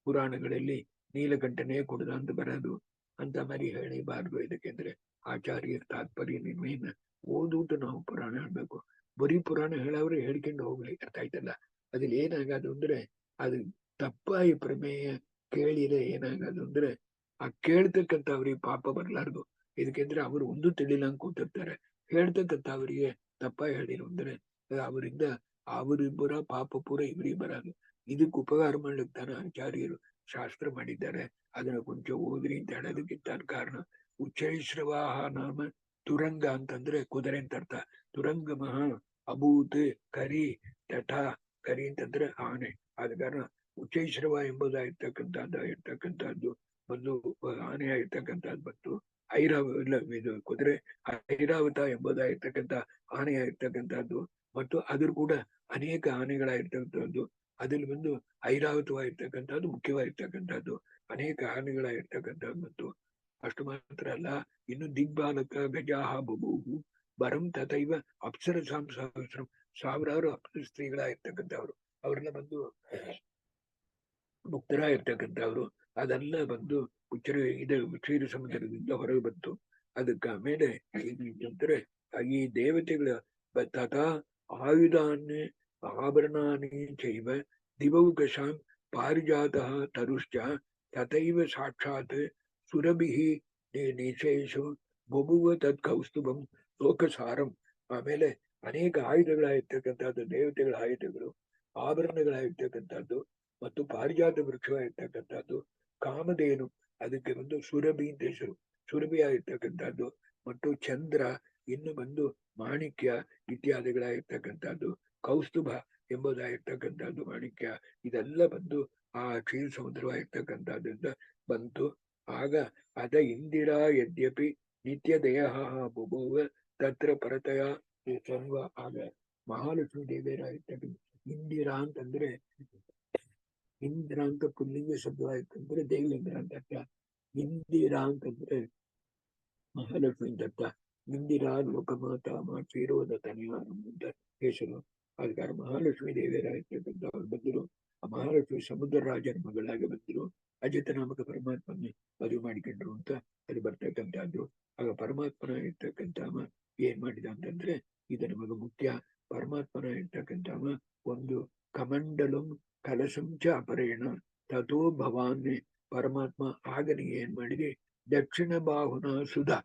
ಪುರಾಣಗಳಲ್ಲಿ ನೀಲಕಂಠನೇ ಕುಡಿದ ಅಂತ ಬರೋದು ಅಂತ ಮರಿ ಹೇಳಿಬಾರ್ದು. ಇದಕ್ಕೆಂದ್ರೆ ಆಚಾರ್ಯರ ತಾತ್ಪರ್ಯ ನಿರ್ಣಯನ ಓದುವುದು ನಾವು ಪುರಾಣ ಹೇಳ್ಬೇಕು. ಬರೀ ಪುರಾಣ ಹೇಳವ್ರೆ ಹೇಳ್ಕೊಂಡು ಹೋಗ್ಲಿ ಅರ್ಥ ಆಯ್ತಲ್ಲ. ಅದ್ರಲ್ಲಿ ಏನಾಗದು ಅಂದ್ರೆ ಅದು ತಪ್ಪಾಗಿ ಪ್ರಮೇಯ ಕೇಳಿದ್ರೆ ಏನಾಗದು ಅಂದ್ರೆ ಆ ಕೇಳ್ತಕ್ಕಂಥ ಅವ್ರಿಗೆ ಪಾಪ ಬರ್ಲಾರ್ದು. ಇದಕ್ಕೆಂದ್ರೆ ಅವರು ಒಂದು ತಿಳಿಲಂಗ್ ಕೂತಿರ್ತಾರೆ. ಹೇಳ್ತಕ್ಕಂಥ ಅವರಿಗೆ ತಪ್ಪಾಗಿ ಹೇಳಿರು ಅಂದ್ರೆ ಅವರಿಂದ ಅವರಿಬ್ಬರ ಪಾಪ ಪೂರ ಇವರಿಗೆ ಬರೋದು. ಇದಕ್ಕೆ ಉಪಕಾರ ಮಾಡ್ಲಿಕ್ಕೆ ತಾನ ಆಚಾರ್ಯರು ಶಾಸ್ತ್ರ ಮಾಡಿದ್ದಾರೆ. ಅದನ್ನ ಕೊಂಚ ಓದ್ರಿ ಅಂತ ಹೇಳೋದಕ್ಕಿಂತ ಕಾರಣ. ಉಚ್ಚೈಶ್ರವಾಹ ನಾಮ ತುರಂಗ ಅಂತಂದ್ರೆ ಕುದುರೆ ಅಂತ ಅರ್ಥ. ತುರಂಗ ಮಹಾ ಅಭೂತ್ ಕರಿ ತಟ. ಕರಿ ಅಂತಂದ್ರೆ ಆನೆ. ಆದ ಕಾರಣ ಉಚ್ಚೈಶ್ರವ ಎಂಬುದಾಗಿರ್ತಕ್ಕಂಥದ್ದು ಒಂದು ಆನೆ ಆಗಿರ್ತಕ್ಕಂಥದ್ದು ಬಂತು. ಇದು ಕುದುರೆ ಐರಾವತ ಎಂಬುದಾಗಿರ್ತಕ್ಕಂಥ ಆನೆ ಆಗಿರ್ತಕ್ಕಂಥದ್ದು ಮತ್ತು ಅದ್ರ ಕೂಡ ಅನೇಕ ಆನೆಗಳಾಗಿರ್ತಕ್ಕಂಥದ್ದು. ಅದ್ರಲ್ಲಿ ಬಂದು ಐರಾವತವಾಗಿರ್ತಕ್ಕಂಥದ್ದು ಮುಖ್ಯವಾಗಿರ್ತಕ್ಕಂಥದ್ದು. ಅನೇಕ ಆನೆಗಳಾಗಿರ್ತಕ್ಕಂಥದ್ದು ಮತ್ತು ಅಷ್ಟು ಮಾತ್ರ ಅಲ್ಲ, ಇನ್ನು ದಿಗ್ಬಾಲಕ ಗಜಾಹ ಬಭೂವು ಬರಂ ತಥೈವ ಅಪ್ಸರಸಾಂ ಸಹಸ್ರಂ. ಸಾವಿರಾರು ಅಪ್ಸರ ಸ್ತ್ರೀಗಳಾಗಿರ್ತಕ್ಕಂಥವ್ರು ಅವ್ರನ್ನ ಬಂದು ಮುಕ್ತರಾಗಿರ್ತಕ್ಕಂಥವ್ರು. ಅದೆಲ್ಲ ಬಂದು ಕ್ಷೀರ ಸಮುದ್ರದಿಂದ ಹೊರಗೆ ಬಂತು. ಅದಕ್ಕೆ ಆಮೇಲೆ ಅಂದ್ರೆ ಈ ದೇವತೆಗಳ ತಥಾ ಆಯುಧಾನ್ಯ ಆಭರಣಾನಿ ಚೈವ ದಿವೌಕಶಾಂ ಪಾರಿಜಾತಃ ತರುಶ್ಚ ತಥೈವ ಸಾಕ್ಷಾತ್ ಸುರಭಿಃ ನಿಶೇಷು ಬಭುವ ತತ್ ಕೌಸ್ತುಭಂ ಲೋಕಸಾರಂ. ಆಮೇಲೆ ಅನೇಕ ಆಯುಧಗಳಾಗಿರ್ತಕ್ಕಂಥದ್ದು, ದೇವತೆಗಳ ಆಯುಧಗಳು, ಆಭರಣಗಳಾಗಿರ್ತಕ್ಕಂಥದ್ದು ಮತ್ತು ಪಾರಿಜಾತ ವೃಕ್ಷವಾಗಿರ್ತಕ್ಕಂಥದ್ದು, ಕಾಮಧೇನು ಅದಕ್ಕೆ ಒಂದು ಸುರಭಿ ಅಂತ ಹೆಸರು, ಸುರಭಿ ಆಗಿರ್ತಕ್ಕಂಥದ್ದು ಮತ್ತು ಚಂದ್ರ, ಇನ್ನು ಬಂದು ಮಾಣಿಕ್ಯ ಇತ್ಯಾದಿಗಳಾಗಿರ್ತಕ್ಕಂಥದ್ದು, ಕೌಸ್ತುಭ ಎಂಬುದಾಗಿರ್ತಕ್ಕಂಥದ್ದು ಮಾಣಿಕ್ಯ. ಇದೆಲ್ಲ ಬಂದು ಆ ಕ್ಷೀರ ಸಮುದ್ರವಾಗಿರ್ತಕ್ಕಂಥದ್ರಿಂದ ಬಂತು. ಆಗ ಅದ ಇಂದಿರಾ ಯದ್ಯಪಿ ನಿತ್ಯ ದೇಹ ಬಭೂವ ತತ್ರ ಪರತಯ ಸರ್ವ. ಆಗ ಮಹಾಲಕ್ಷ್ಮೀ ದೇವಿಯರಾಗಿರ್ತಕ್ಕಂಥ ಇಂದಿರಾ ಅಂತಂದ್ರೆ ಇಂದ್ರ ಅಂತ ಪುಲ್ಲಿಂಗ ಶಬ್ದವಾಯ್ತಂದ್ರೆ ದೇವೇಂದ್ರ ಅಂತ ಅರ್ಥ. ಇಂದಿರಾ ಅಂತಂದ್ರೆ ಮಹಾಲಕ್ಷ್ಮಿ ಅಂತ. ಇಂದಿರಾ ಲೋಕಮಾತಾ ಕ್ಷೀರೋದ ತನಯ ಅಂತ ಹೆಸರು. ಅದಕ್ಕಾರ ಮಹಾಲಕ್ಷ್ಮೀ ದೇವಿಯರಾಗಿರ್ತಕ್ಕಂಥವ್ರು ಬಂದರು. ಆ ಮಹಾಲಕ್ಷ್ಮಿ ಸಮುದ್ರ ರಾಜನ ಮಗಳಾಗಿ ಬಂದರು. ಅಜಿತ ನಾಮಕ ಪರಮಾತ್ಮನ ಮದುವೆ ಮಾಡಿಕೊಂಡ್ರು ಅಂತ ಅದು ಬರ್ತಕ್ಕಂಥದ್ದು. ಆಗ ಪರಮಾತ್ಮನ ಇರ್ತಕ್ಕಂಥವ ಏನ್ ಮಾಡಿದ ಅಂತಂದ್ರೆ ಇದು ನಮಗೆ ಮುಖ್ಯ. ಪರಮಾತ್ಮನ ಇರ್ತಕ್ಕಂಥವ ಒಂದು ಕಮಂಡಲಂ ಕಲಶಂಚ ಅಪರೇಣ ತಥೋ ಭವಾನ್. ಪರಮಾತ್ಮ ಆಗನಿಗೆ ಏನ್ ಮಾಡಿದೆ ದಕ್ಷಿಣ ಬಾಹುನ ಸುಧಾ,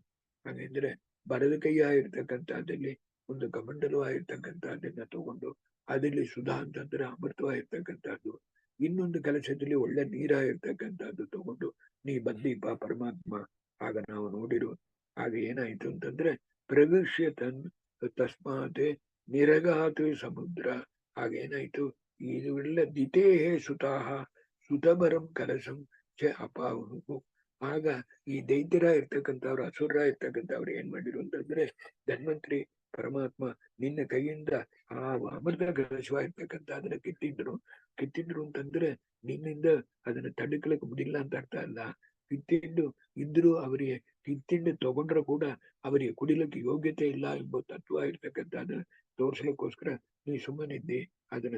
ಹಾಗೆಂದ್ರೆ ಬಲದ ಕೈಯಾಗಿರ್ತಕ್ಕಂಥದ್ದಲ್ಲಿ ಒಂದು ಕಮಂಡಲವಾಗಿರ್ತಕ್ಕಂಥದ್ದನ್ನ ತಗೊಂಡು ಅದರಲ್ಲಿ ಸುಧಾ ಅಂತಂದ್ರೆ ಅಮೃತವಾಗಿರ್ತಕ್ಕಂಥದ್ದು, ಇನ್ನೊಂದು ಕಲಶದಲ್ಲಿ ಒಳ್ಳೆ ನೀರಾಗಿರ್ತಕ್ಕಂಥದ್ದು ತಗೊಂಡು ನೀ ಬಂದೀಪ ಪರಮಾತ್ಮ. ಆಗ ನಾವು ನೋಡಿರು, ಆಗ ಏನಾಯ್ತು ಅಂತಂದ್ರೆ ಪ್ರವಿಶ್ಯ ತಸ್ಮಾತ್ ನಿರಗಾತ್ ಸಮುದ್ರ. ಹಾಗೇನಾಯ್ತು, ಇವೆಲ್ಲ ದಿತೇಹೇ ಸುತಾಹ ಸುತಬರಂ ಕಲಶಂ ಚ ಅಪಾವನು. ಆಗ ಈ ದೈತ್ಯರ ಇರ್ತಕ್ಕಂಥವ್ರು, ಅಸುರ ಇರ್ತಕ್ಕಂಥವ್ರು ಏನ್ ಮಾಡಿರು ಅಂತಂದ್ರೆ, ಧನ್ವಂತ್ರಿ ಪರಮಾತ್ಮ ನಿನ್ನ ಕೈಯಿಂದ ಆ ಅಮೃತ ಕಲಶವಾಗಿರ್ತಕ್ಕಂಥ ಅದನ್ನ ಕಿತ್ತಿದ್ರು ಅಂತಂದ್ರೆ ನಿನ್ನಿಂದ ಅದನ್ನ ತಡ್ಕಲಕ್ ಬಿಡಿಲ್ಲ ಅಂತ ಅರ್ಥ ಅಲ್ಲ. ಕಿತ್ತಿದ್ದು ಇದ್ರು ಅವರಿಗೆ, ಕಿತ್ತಿಂಡು ತಗೊಂಡ್ರು ಕೂಡ ಅವರಿಗೆ ಕುಡಿಲಿಕ್ಕೆ ಯೋಗ್ಯತೆ ಇಲ್ಲ ಎಂಬ ತತ್ವ ಇರ್ತಕ್ಕಂಥ ಅದನ್ನ ತೋರ್ಸ್ಲಿಕ್ಕೋಸ್ಕರ ನೀ ಸುಮ್ಮನಿದ್ದಿ. ಅದನ್ನ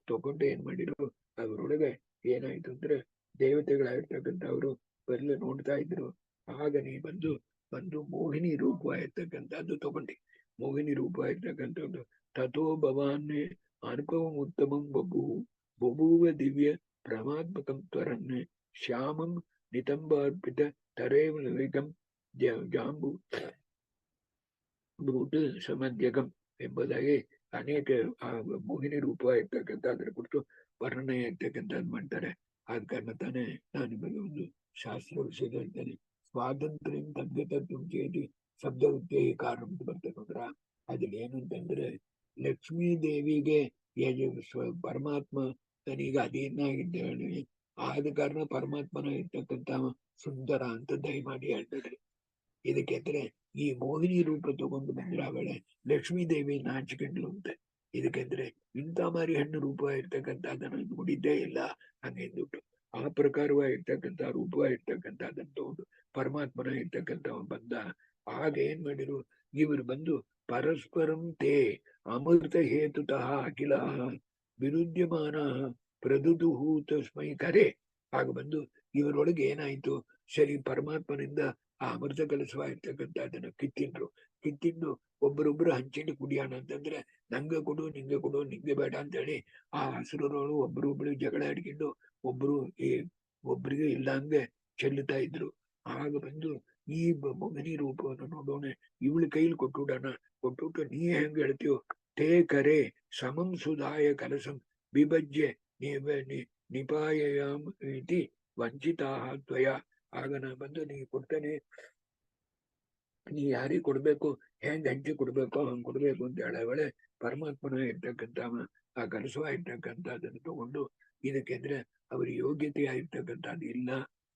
ತಗೊಂಡು ಏನ್ ಮಾಡಿದ್ರು, ಅವರೊಳಗೆ ಏನಾಯ್ತು ಅಂದ್ರೆ ದೇವತೆಗಳಾಗಿರ್ತಕ್ಕಂಥವ್ರು ಬರ್ಲಿ ನೋಡ್ತಾ ಇದ್ರು. ಆಗ ನೀ ಬಂದು ಮೋಹಿನಿ ರೂಪವಾಗಿರ್ತಕ್ಕಂಥದ್ದು ತಗೊಂಡಿ. ಮೋಹಿನಿ ರೂಪವಾಗಿರ್ತಕ್ಕಂಥದ್ದು ತಥೋ ಭವಾನ್ನೇ ಅನುಪವಂ ಉತ್ತಮಂ ಬಭೂವ ದಿವ್ಯ ಪ್ರಮಾತ್ಮಕಂ ತ್ವರನ್ನೇ ಶ್ಯಾಮಂ ನಿತಂಬಾರ್ಪಿತ ತರೇವ ವೇಗಂ ಜಾಂಬು ಭೂತ ಸಮಧ್ಯಗಂ ಎಂಬುದಾಗಿ ಅನೇಕ ಆ ಮೋಹಿನಿ ರೂಪ ಇರ್ತಕ್ಕಂಥ ಅದರ ಕುರಿತು ವರ್ಣನೆ ಇರ್ತಕ್ಕಂಥದ್ದು ಮಾಡ್ತಾರೆ. ಆದ ಕಾರಣ ತಾನೇ ನಾನು ನಿಮಗೆ ಒಂದು ಶಾಸ್ತ್ರ ವಿಷಯ ಹೇಳ್ತೇನೆ. ಸ್ವಾತಂತ್ರ್ಯ ತದ್ಗತತ್ವ ಚೇತಿ ಶಬ್ದ ಉತ್ತೇಹಿ ಕಾರಣ ಅಂತ ಬರ್ತದೆ ನೋಡ್ರ. ಅದ್ರಲ್ಲಿ ಏನು ಅಂತಂದ್ರೆ, ಲಕ್ಷ್ಮೀ ದೇವಿಗೆ ಪರಮಾತ್ಮ ತನೀಗ ಅಧೀನಾಗಿದ್ದೇನೆ, ಆದ ಕಾರಣ ಪರಮಾತ್ಮನ ಇರ್ತಕ್ಕಂಥ ಸುಂದರ ಅಂತ ದಯಮಾಡಿ ಹೇಳ್ತಾರೆ. ಇದಕ್ಕೆ ಈ ಮೋಹಿನಿ ರೂಪ ತಗೊಂಡು ಬಂದ್ರೆ ಅವಳೆ ಲಕ್ಷ್ಮೀ ದೇವಿ ನಾಚಿಕೊಂಡ್ಲು ಅಂತ. ಇದಕ್ಕೆ ಇಂಥ ಮಾರಿ ಹಣ್ಣು ರೂಪ ಇರ್ತಕ್ಕಂಥ ಅದನ್ನು ನೋಡಿದ್ದೇ ಇಲ್ಲ ಹಂಗೆಂದುಬಿಟ್ಟು ಆ ಪ್ರಕಾರವಾಗಿರ್ತಕ್ಕಂಥ ರೂಪವಾಗಿರ್ತಕ್ಕಂಥ ಅದನ್ನು ತಗೊಂಡು ಪರಮಾತ್ಮನ ಇರ್ತಕ್ಕಂಥ ಬಂದ. ಆಗ ಏನ್ ಮಾಡಿರು, ಇವರು ಬಂದು ಪರಸ್ಪರಂ ತೇ ಅಮೃತ ಹೇತುತಃ ಅಖಿಲ ವಿರುದ್ಯಮಾನ ಪ್ರದುದುಹು ತಸ್ಮೈ ಕರೆ. ಆಗ ಬಂದು ಇವರೊಳಗೆ ಏನಾಯ್ತು, ಸರಿ ಪರಮಾತ್ಮನಿಂದ ಆ ಅಮೃತ ಕಲಸವಾಗಿರ್ತಕ್ಕಂಥ ಅದನ್ನ ಕಿತ್ತಿಂದು ಒಬ್ಬರೊಬ್ರು ಹಂಚಿಂಡು ಕುಡಿಯೋಣ ಅಂತಂದ್ರೆ, ನಂಗೆ ಕೊಡು ನಿಂಗೆ ಕೊಡು ನಿಂಗೆ ಬೇಡ ಅಂತ ಹೇಳಿ ಆ ಹಸುರರು ಒಬ್ರು ಜಗಳ ಆಡ್ಕೊಂಡು ಒಬ್ರಿಗೆ ಇಲ್ಲಂಗೆ ಚೆಲ್ಲುತ್ತಾ ಇದ್ರು. ಆಗ ಬಂದು ಈ ಮೋಹಿನಿ ರೂಪವನ್ನು ನೋಡೋಣ, ಇವಳ ಕೈಲಿ ಕೊಟ್ಟುಬಿಟ್ಟು ನೀ ಹೆಂಗ್ ಹೇಳ್ತೀಯೋ, ತೇ ಕರೆ ಸಮಂ ಸುಧಾಯ ಕಲಸಂ ಬಿಭಜ್ಯ ನಿಪಾಯಾಮ್ ಇತಿ ವಂಚಿತಾ ತ್ವಯ. ಆಗ ನಾ ಬಂದು ನೀ ಕೊಡ್ತೇನೆ, ನೀ ಯಾರಿಗೆ ಕೊಡ್ಬೇಕು, ಹೆಂಗ್ ಹಂಚಿ ಕೊಡ್ಬೇಕು ಹಂಗ್ ಕೊಡ್ಬೇಕು ಅಂತ ಹೇಳವಳೆ. ಪರಮಾತ್ಮನ ಇರ್ತಕ್ಕಂಥ ಆ ಕಲಸುವ ಇರ್ತಕ್ಕಂಥ ಅದನ್ನು ತಗೊಂಡು, ಇದಕ್ಕೆಂದ್ರೆ ಅವ್ರಿಗೆ ಯೋಗ್ಯತೆ ಆಗಿರ್ತಕ್ಕಂಥದ್ದು ಇಲ್ಲ.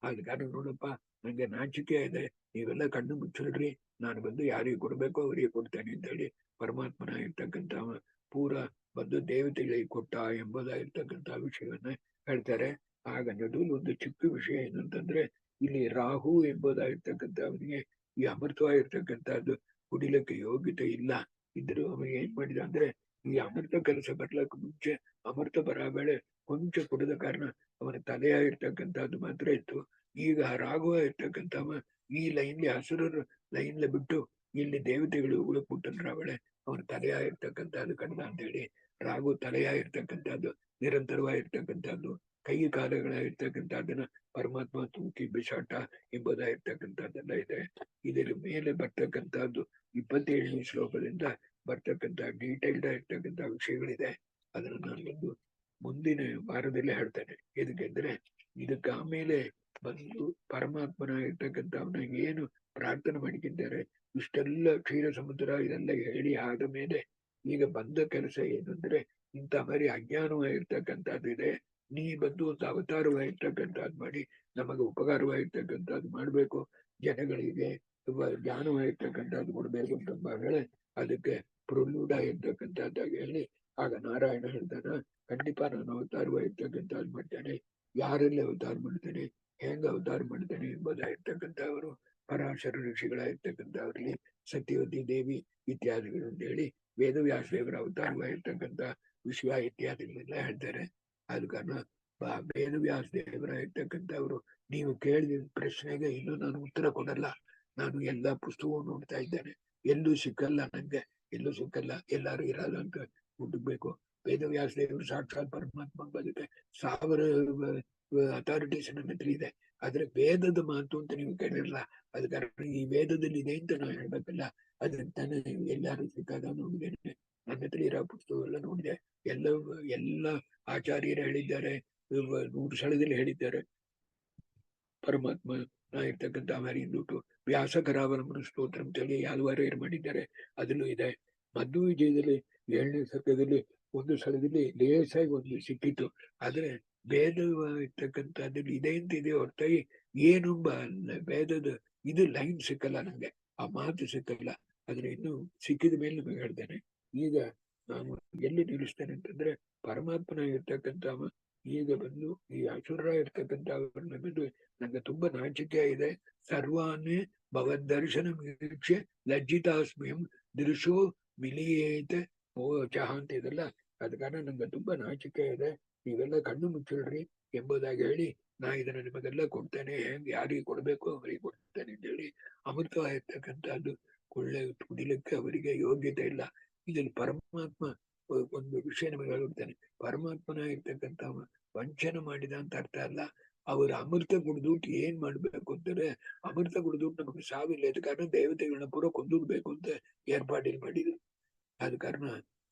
ಆದ ಕಾರಣ ನೋಡಪ್ಪ, ನಂಗೆ ನಾಚಿಕೆ ಇದೆ, ನೀವೆಲ್ಲ ಕಣ್ಣು ಮುಚ್ಚಿಡ್ರಿ, ನಾನು ಬಂದು ಯಾರಿಗೆ ಕೊಡ್ಬೇಕು ಅವರಿಗೆ ಕೊಡ್ತೇನೆ ಅಂತ ಹೇಳಿ ಪರಮಾತ್ಮನ ಇರ್ತಕ್ಕಂಥ ಪೂರ ಬಂದು ದೇವತೆಗಳಿಗೆ ಕೊಟ್ಟ ಎಂಬುದಾಗಿರ್ತಕ್ಕಂಥ ವಿಷಯವನ್ನ ಹೇಳ್ತಾರೆ. ಆಗ ನಡುவில் ಒಂದು ಚಿಕ್ಕ ವಿಷಯ ಏನಂತಂದ್ರೆ, ಇಲ್ಲಿ ರಾಹು ಎಂಬುದಾಗಿರ್ತಕ್ಕಂಥ ಅವನಿಗೆ ಈ ಅಮೃತವಾಗಿರ್ತಕ್ಕಂಥದ್ದು ಕುಡಿಲಿಕ್ಕೆ ಯೋಗ್ಯತೆ ಇಲ್ಲ ಇದ್ರು ಅವನಿಗೆ ಏನ್ ಮಾಡಿದ ಅಂದ್ರೆ, ಈ ಅಮೃತ ಕೆಲಸ ಬರ್ಲಕ್ಕೆ ಮುಂಚೆ ಅಮೃತ ಬರ ವೇಳೆ ಕೊಂಚ ಕುಡಿದ ಕಾರಣ ಅವನ ತಲೆಯಾಗಿರ್ತಕ್ಕಂಥದ್ದು ಮಾತ್ರ ಇತ್ತು. ಈಗ ರಾಘವ ಇರ್ತಕ್ಕಂಥವ ಈ ಲೈನ್ಲಿ ಹಸುರರು ಲೈನ್ಲೆ ಬಿಟ್ಟು ಇಲ್ಲಿ ದೇವತೆಗಳು ಉಳುಕ್ಬಿಟ್ಟಂದ್ರ ಅವಳೆ ಅವನ ತಲೆಯಾಗಿರ್ತಕ್ಕಂಥದ್ದು ಕಂಡ ಅಂತ ಹೇಳಿ, ರಾಘು ತಲೆಯಾಗಿರ್ತಕ್ಕಂಥದ್ದು ನಿರಂತರವಾಗಿರ್ತಕ್ಕಂಥದ್ದು ಕೈ ಕಾಲಗಳಾಗಿರ್ತಕ್ಕಂಥದ್ದನ್ನ ಪರಮಾತ್ಮ ತೂಕಿ ಬಿಸಾಟ ಎಂಬುದಾಗಿರ್ತಕ್ಕಂಥದ್ದೆಲ್ಲ ಇದೆ. ಇದರ ಮೇಲೆ ಬರ್ತಕ್ಕಂಥದ್ದು 27ನೇ ಶ್ಲೋಕದಿಂದ ಬರ್ತಕ್ಕಂಥ ಡೀಟೇಲ್ಡ್ ಆಗಿರ್ತಕ್ಕಂಥ ವಿಷಯಗಳಿದೆ. ಅದನ್ನು ನಾನು ಮುಂದಿನ ವಾರದಲ್ಲಿ ಹೇಳ್ತೇನೆ. ಇದಕ್ಕೆಂದ್ರೆ ಇದಕ್ಕೆ ಆಮೇಲೆ ಬಂದು ಪರಮಾತ್ಮನ ಇರ್ತಕ್ಕಂಥವನ್ನ ಏನು ಪ್ರಾರ್ಥನೆ ಮಾಡಿದ್ದಾರೆ, ಇಷ್ಟೆಲ್ಲ ಕ್ಷೀರ ಸಮುದ್ರ ಇದೆಲ್ಲ ಹೇಳಿ ಆದ ಮೇಲೆ ಈಗ ಬಂದ ಕೆಲಸ ಏನಂದ್ರೆ, ಇಂಥ ಮರಿ ಅಜ್ಞಾನವಾಗಿರ್ತಕ್ಕಂಥದ್ದು ಇದೆ, ನೀ ಬಂದು ಒಂದು ಅವತಾರವಾಗಿರ್ತಕ್ಕಂಥದ್ದು ಮಾಡಿ ನಮಗೆ ಉಪಕಾರವಾಗಿರ್ತಕ್ಕಂಥದ್ದು ಮಾಡ್ಬೇಕು, ಜನಗಳಿಗೆ ಜ್ಞಾನವಾಗಿರ್ತಕ್ಕಂಥದ್ದು ಕೊಡ್ಬೇಕು ಅಂತ ಹೇಳಿ ಅದಕ್ಕೆ ಪ್ರಲೂಢ ಇರ್ತಕ್ಕಂಥದ್ದಾಗಿ ಹೇಳಿ, ಆಗ ನಾರಾಯಣ ಹೇಳ್ತಾನ, ಖಂಡಿತ ನಾನು ಅವತಾರವಾಗಿರ್ತಕ್ಕಂಥದ್ದು ಮಾಡ್ತೇನೆ, ಯಾರಲ್ಲಿ ಅವತಾರ ಮಾಡ್ತೇನೆ, ಹೆಂಗ ಅವತಾರ ಮಾಡ್ತೇನೆ ಎಂಬುದಾಗಿರ್ತಕ್ಕಂಥವರು ಪರಾಶರ ಋಷಿಗಳಾಗಿರ್ತಕ್ಕಂಥವ್ರಲ್ಲಿ ಸತ್ಯವತಿ ದೇವಿ ಇತ್ಯಾದಿಗಳು ಅಂತ ಹೇಳಿ ವೇದವ್ಯಾಸ ದೇವರ ಅವತಾರವಾಗಿರ್ತಕ್ಕಂಥ ವಿಷಯ ಇತ್ಯಾದಿಗಳೆಲ್ಲ ಹೇಳ್ತಾರೆ. ಆದ ಕಾರಣ ವೇದವ್ಯಾಸ ದೇವರ ಇರ್ತಕ್ಕಂಥವ್ರು ನೀವು ಕೇಳಿದ ಪ್ರಶ್ನೆಗೆ ಇನ್ನೂ ನಾನು ಉತ್ತರ ಕೊಡಲ್ಲ. ನಾನು ಎಲ್ಲಾ ಪುಸ್ತಕವನ್ನು ನೋಡ್ತಾ ಇದ್ದೇನೆ, ಎಲ್ಲೂ ಸಿಕ್ಕಲ್ಲ, ನಂಗೆ ಎಲ್ಲೂ ಸಿಕ್ಕಲ್ಲ, ಎಲ್ಲಾರು ಇರಲ್ಲ ಅಂತ ಹುಡುಕ್ಬೇಕು. ವೇದವ್ಯಾಸ ದೇವರು ಸಾಕ್ಷಾತ್ ಪರಮಾತ್ಮ ಬದುಕೆ 1000 ಅಥಾರಿಟೀಸ್ ನನ್ನ ಹತ್ರ ಇದೆ. ಆದ್ರೆ ವೇದದ ಮಾತು ಅಂತ ನೀವು ಕೇಳಿರಲ್ಲ. ಅದ ಕಾರಣ ಈ ವೇದದಲ್ಲಿ ಇದೆ ಅಂತ ನಾವು ಹೇಳ್ಬೇಕಲ್ಲ. ಅದನ್ನ ನೀವು ಎಲ್ಲಾರು ಸಿಕ್ಕಾಗ ನೋಡಿದ್ದೇನೆ. ನನ್ನ ಹತ್ರ ಇರೋ ಪುಸ್ತಕ ಎಲ್ಲ ನೋಡಿದೆ. ಎಲ್ಲ ಆಚಾರ್ಯರು ಹೇಳಿದ್ದಾರೆ, 100 ಸ್ಥಳದಲ್ಲಿ ಹೇಳಿದ್ದಾರೆ. ಪರಮಾತ್ಮ ಇರ್ತಕ್ಕಂಥ ಮಾರಿಂದುಟ್ಟು ವ್ಯಾಸಕರಾವಲಂಬನ ಸ್ತೋತ್ರ ಅಂತೇಳಿ ಹಲವಾರು ಮಾಡಿದ್ದಾರೆ. ಅದನ್ನು ಇದೆ. ಮಧ್ವ ವಿಜಯದಲ್ಲಿ 7ನೇ ಸರ್ಗದಲ್ಲಿ ಒಂದು ಸ್ಥಳದಲ್ಲಿ ಲೇಸಾಗಿ ಒಂದು ಸಿಕ್ಕಿತ್ತು. ಆದ್ರೆ ವೇದ ಇರ್ತಕ್ಕಂಥದ್ದಲ್ಲಿ ಇದೆ ಅಂತ ಇದೆ ಹೊರತಾಗಿ ಏನೊಬ್ಬ ವೇದದ ಇದು ಲೈನ್ ಸಿಕ್ಕಲ್ಲ ನಂಗೆ, ಆ ಮಾತು ಸಿಕ್ಕಲ್ಲ. ಆದ್ರೆ ಇನ್ನು ಸಿಕ್ಕಿದ ಮೇಲೆ ನಿಮಗೆ ಹೇಳ್ತೇನೆ. ಈಗ ನಾನು ಎಲ್ಲಿ ನಿಲ್ಲಿಸ್ತೇನೆ ಅಂತಂದ್ರೆ, ಪರಮಾತ್ಮನ ಇರ್ತಕ್ಕಂಥ ಈಗ ಬಂದು ಈ ಅಸುರ ಇರ್ತಕ್ಕಂಥ ಬಂದು ನಂಗೆ ತುಂಬಾ ನಾಚಿಕೆ ಇದೆ. ಸರ್ವಾನೇ ಭಗವದ್ದರ್ಶನ ನಿರೀಕ್ಷೆ ಲಜ್ಜಿತಾಸ್ಮಿಯಂ ದೃಶೋ ಮಿಲಿಯೇತ ಚಹ ಅಂತ ಇದಲ್ಲ. ಅದ ಕಾರಣ ನಂಗೆ ತುಂಬಾ ನಾಚಿಕೆ ಇದೆ. ನೀವೆಲ್ಲ ಕಣ್ಣು ಮುಚ್ಚಿಡ್ರಿ ಎಂಬುದಾಗಿ ಹೇಳಿ ನಾ ಇದನ್ನ ನಿಮಗೆಲ್ಲ ಕೊಡ್ತೇನೆ. ಹೆಂಗ್ ಯಾರಿಗೆ ಕೊಡ್ಬೇಕು ಅವರಿಗೆ ಕೊಡ್ತೇನೆ ಅಂತ ಹೇಳಿ ಅಮೃತವಾಗಿರ್ತಕ್ಕಂಥದ್ದು ಕುಡಿಲಿಕ್ಕೆ ಅವರಿಗೆ ಯೋಗ್ಯತೆ ಇಲ್ಲ. ಇದರಲ್ಲಿ ಪರಮಾತ್ಮ ಒಂದು ವಿಷಯ ನಿಮಗೆ ಹೇಳ್ತೇನೆ. ಪರಮಾತ್ಮನ ಇರ್ತಕ್ಕಂಥ ವಂಚನೆ ಮಾಡಿದ ಅಂತ ಅರ್ಥ ಅಲ್ಲ. ಅವರು ಅಮೃತ ಕುಡಿದುಟ್ಟು ಏನ್ ಮಾಡ್ಬೇಕು ಅಂತಾರೆ, ಅಮೃತ ಕುಡಿದುಟ್ಟು ನಮಗೆ ಸಾವಿಲ್ಲ. ಅದ ಕಾರಣ ದೇವತೆಗಳನ್ನ ಪೂರ ಕೊಂದುಡ್ಬೇಕು ಅಂತ ಏರ್ಪಾಡಿಲ್ ಮಾಡಿದ್ರು. ಆದ ಕಾರಣ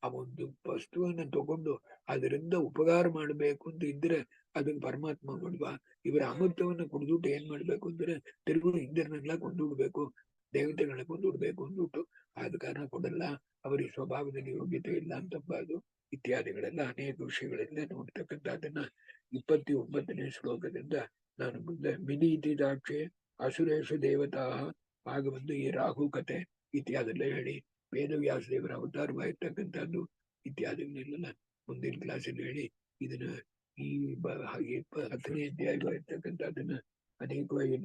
ಆ ಒಂದು ವಸ್ತುವನ್ನ ತಗೊಂಡು ಅದರಿಂದ ಉಪಕಾರ ಮಾಡ್ಬೇಕು ಅಂತ ಇದ್ರೆ ಅದಕ್ಕೆ ಪರಮಾತ್ಮ ಮಾಡುವ. ಇವರ ಅಮೃತವನ್ನ ಕುಡಿದುಟ್ಟು ಏನ್ ಮಾಡ್ಬೇಕು ಅಂದ್ರೆ ತಿರುಗು ಇಂದ್ರನೆಲ್ಲ ಕೊಂದುಡ್ಬೇಕು, ದೇವತೆಗಳನ್ನ ಕೊಂದುಡ್ಬೇಕು ಅಂದ್ಬಿಟ್ಟು. ಆದ ಕಾರಣ ಕೊಡಲ್ಲ. ಅವರಿಗೆ ಸ್ವಭಾವದಲ್ಲಿ ಯೋಗ್ಯತೆ ಇಲ್ಲ ಅಂತಂಬಾದು ಇತ್ಯಾದಿಗಳೆಲ್ಲ ಅನೇಕ ವಿಷಯಗಳಿಂದ ನೋಡ್ತಕ್ಕಂಥದ್ದನ್ನ 29ನೇ ಶ್ಲೋಕದಿಂದ ನಾನು ಮುಂದೆ ಮಿನೀತಿದಾಕ್ಷೆ ಅಸುರೇಶು ದೇವತಾ ಆಗ ಬಂದು ಈ ರಾಹು ಕತೆ ಇತ್ಯಾದೆಲ್ಲ ಹೇಳಿ ವೇದವ್ಯಾಸ ದೇವರ ಅವತಾರವಾಗಿರ್ತಕ್ಕಂಥದ್ದು ಇತ್ಯಾದಿಗಳನ್ನೆಲ್ಲ ಮುಂದಿನ ಕ್ಲಾಸಲ್ಲಿ ಹೇಳಿ ಇದನ್ನ ಈ 10ನೇ ಅಧ್ಯಾಯವಾಗಿರ್ತಕ್ಕಂಥದ್ದನ್ನ ಅನೇಕವಾಗಿ